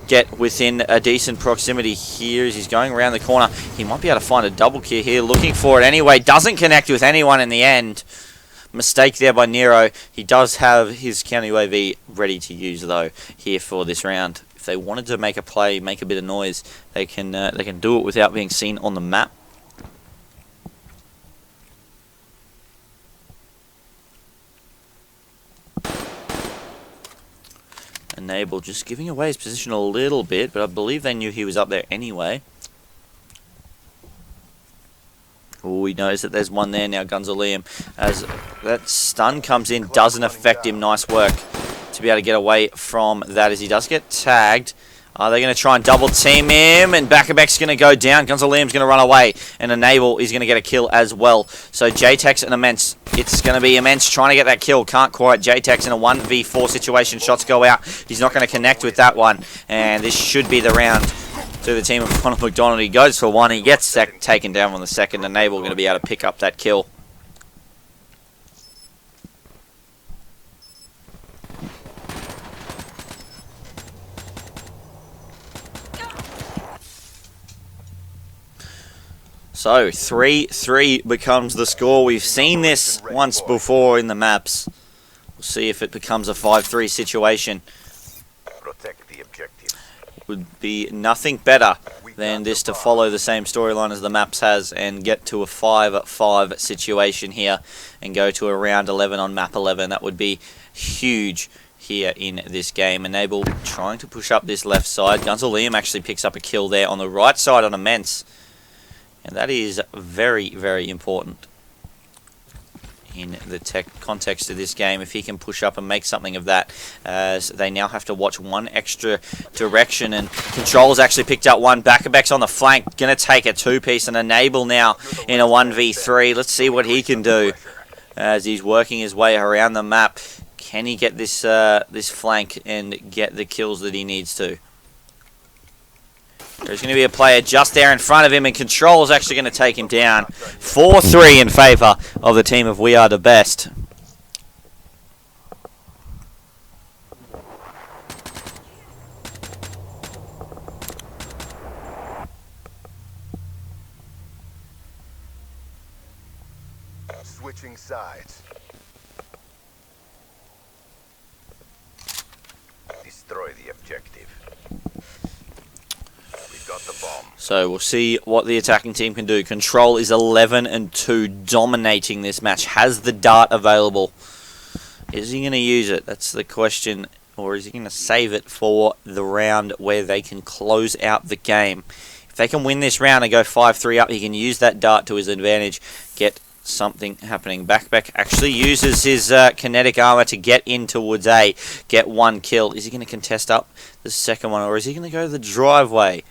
get within a decent proximity here as he's going around the corner. He might be able to find a double kill here, looking for it anyway. Doesn't connect with anyone in the end. Mistake there by Nero. He does have his counter UAV ready to use, though, here for this round. If they wanted to make a play, make a bit of noise, they can do it without being seen on the map. Enable just giving away his position a little bit, but I believe they knew he was up there anyway. Oh, he knows that there's one there now, Gunzel as that stun comes in, doesn't affect him. Nice work to be able to get away from that as he does get tagged Are they going to try and double team him? And bacabec's going to go down. Gunzel going to run away. And Enable is going to get a kill as well. So JayTex and Immense. It's going to be Immense trying to get that kill. Can't quite. JayTex in a 1v4 situation. Shots go out. He's not going to connect with that one. And this should be the round to the team of Ronald McDonald. He goes for one. He gets taken down on the second. Enable going to be able to pick up that kill. So, 3-3 becomes the score. We've seen this once before in the maps. We'll see if it becomes a 5-3 situation. Protect the objective. Would be nothing better than this to follow the same storyline as the maps has and get to a 5-5 situation here and go to a round 11 on map 11. That would be huge here in this game. Enable trying to push up this left side. Gunzel actually picks up a kill there on the right side on Immense. And that is very, very important in the context of this game. If he can push up and make something of that, as they now have to watch one extra direction. And Control's actually picked up one. Bacabec's on the flank, going to take a two-piece. And Enable now in a 1v3. Let's see what he can do as he's working his way around the map. Can he get this this flank and get the kills that he needs to? There's going to be a player just there in front of him, and Control is actually going to take him down. 4-3 in favour of the team of We Are The Best. Switching sides. Destroy the objective. So we'll see what the attacking team can do. Control is 11-2, dominating this match. Has the dart available. Is he going to use it? That's the question. Or is he going to save it for the round where they can close out the game? If they can win this round and go 5-3 up, he can use that dart to his advantage. Get something happening. Bacabec actually uses his kinetic armor to get in towards A. Get one kill. Is he going to contest up the second one? Or is he going to go the driveway?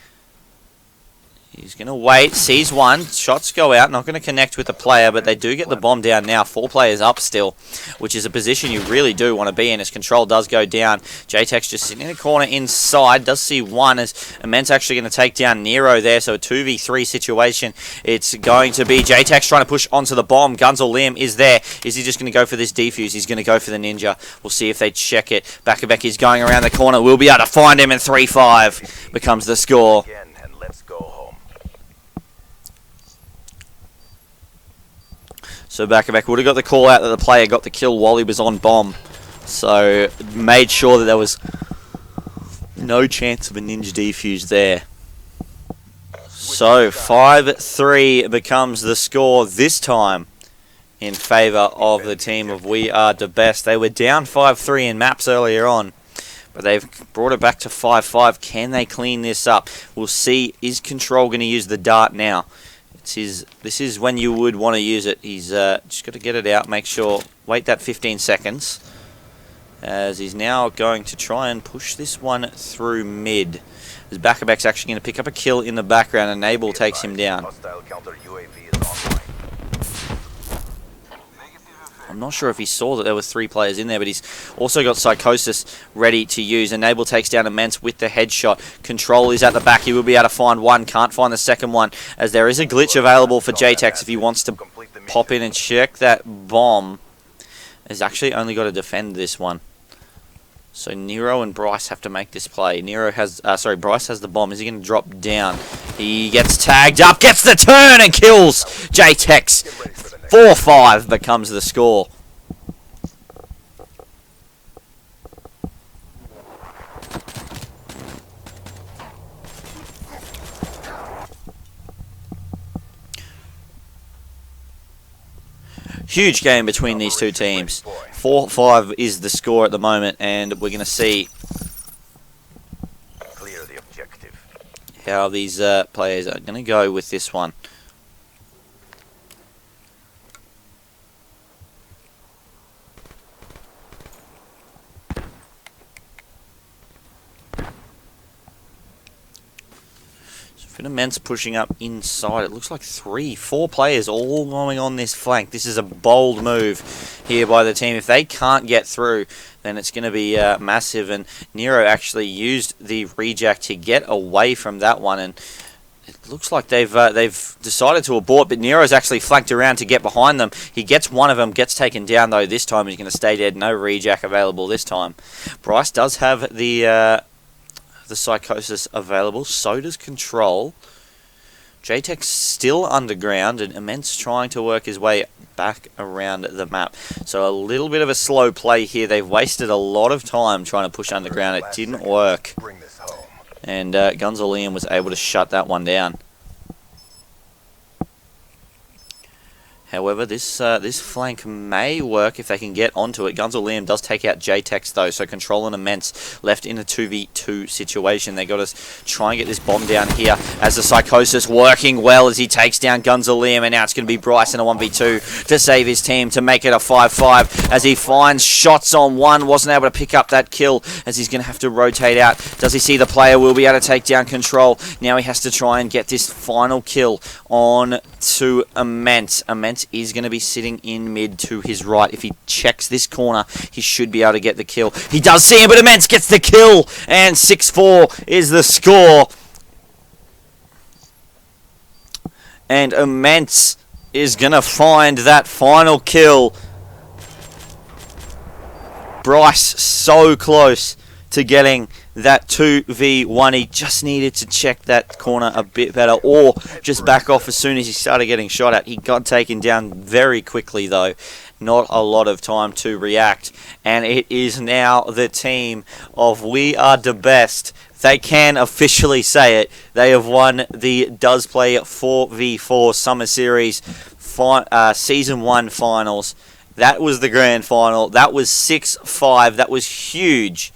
He's going to wait, sees one, shots go out, not going to connect with the player, but they do get the bomb down now. 4 players up still, which is a position you really do want to be in as Control does go down. JayTex just sitting in a corner inside, does see one as Immense actually going to take down Nero there, so a 2v3 situation. It's going to be JayTex trying to push onto the bomb. Gunzel is there. Is he just going to go for this defuse? He's going to go for the ninja. We'll see if they check it. Bacabec is going around the corner. We'll be able to find him, and 3-5 becomes the score. So Bacabec would have got the call out that the player got the kill while he was on bomb. So made sure that there was no chance of a ninja defuse there. So 5-3 becomes the score this time in favour of the team of We Are The Best. They were down 5-3 in maps earlier on, but they've brought it back to 5-5. Can they clean this up? We'll see. Is Control going to use the dart now? This is when you would want to use it. He's just got to get it out, make sure, wait that 15 seconds. As he's now going to try and push this one through mid. As Bacabec's actually going to pick up a kill in the background, and Enable takes him down. I'm not sure if he saw that there were 3 players in there, but he's also got Psychosis ready to use. Enable takes down Immense with the headshot. Control is at the back. He will be able to find one. Can't find the second one, as there is a glitch available for JayTex if he wants to pop in and check that bomb. He's actually only got to defend this one. So Nero and Bryce have to make this play. Bryce has the bomb. Is he going to drop down? He gets tagged up, gets the turn, and kills JayTex. 4-5 becomes the score. Huge game between these two teams. 4-5 is the score at the moment, and we're going to see how these players are going to go with this one. Bit of Metz pushing up inside. It looks like 3-4 players all going on this flank. This is a bold move here by the team. If they can't get through, then it's going to be massive. And Nero actually used the rejack to get away from that one. And it looks like they've decided to abort, but Nero's actually flanked around to get behind them. He gets one of them, gets taken down though. This time he's going to stay dead. No rejack available this time. Bryce does have the Psychosis available. So does Control. JayTex still underground, and Immense trying to work his way back around the map. So a little bit of a slow play here. They've wasted a lot of time trying to push underground. It didn't work. And Gunzel was able to shut that one down. However, this flank may work if they can get onto it. Gunzel does take out JayTex though, so Control and Immense left in a 2v2 situation. They got to try and get this bomb down here as the Psychosis working well as he takes down Gunzel, and now it's going to be Bryce in a 1v2 to save his team to make it a 5-5 as he finds shots on one. Wasn't able to pick up that kill as he's going to have to rotate out. Does he see the player? Will be able to take down Control. Now he has to try and get this final kill on to Immense. Immense is going to be sitting in mid to his right. If he checks this corner, he should be able to get the kill. He does see him, but Immense gets the kill, and 6-4 is the score. And Immense is going to find that final kill. Bryce so close to getting that 2v1. He just needed to check that corner a bit better, or just back off as soon as he started getting shot at. He got taken down very quickly though. Not a lot of time to react. And it is now the team of We Are the Best. They can officially say it. They have won the Does Play 4v4 Summer Series Season 1 Finals. That was the grand final. That was 6-5. That was huge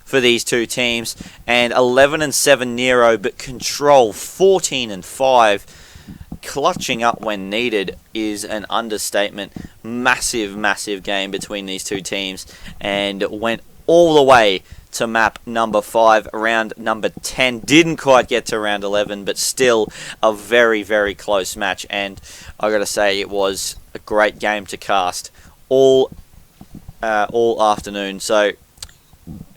for these two teams. And 11-7 Nero, but Control 14-5. Clutching up when needed is an understatement. Massive, massive game between these two teams, and went all the way to map number 5, round number 10. Didn't quite get to round 11, but still a very, very close match. And I gotta say, it was a great game to cast all afternoon. So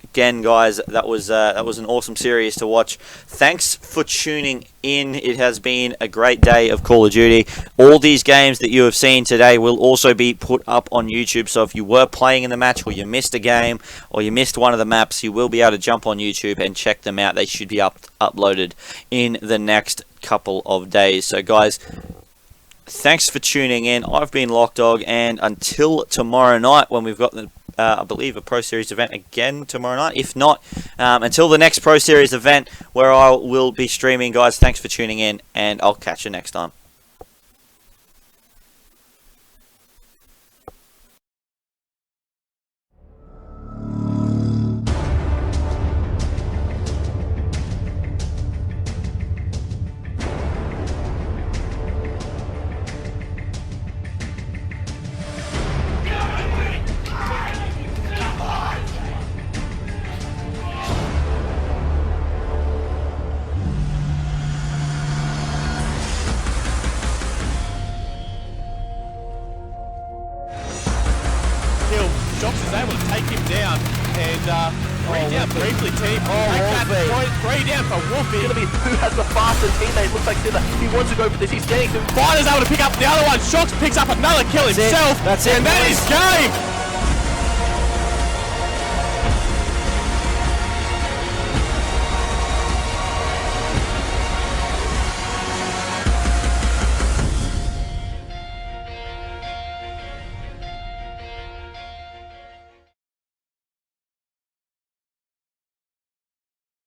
again, guys, that was an awesome series to watch. Thanks for tuning in. It has been a great day of Call of Duty. All these games that you have seen today will also be put up on YouTube. So if you were playing in the match, or you missed a game, or you missed one of the maps, you will be able to jump on YouTube and check them out. They should be uploaded in the next couple of days. So guys, thanks for tuning in. I've been Lockdog, and until tomorrow night when we've got the I believe a Pro Series event again tomorrow night. If not, until the next Pro Series event where I will be streaming, guys, thanks for tuning in, and I'll catch you next time. Jox is able to take him down, and three down briefly, team. Three down for Wolfie. It's going to be who has the faster teammate. Looks like he wants to go for this. He's getting through. Fighter's able to pick up the other one. Jox picks up another kill himself. That's it. And that is game.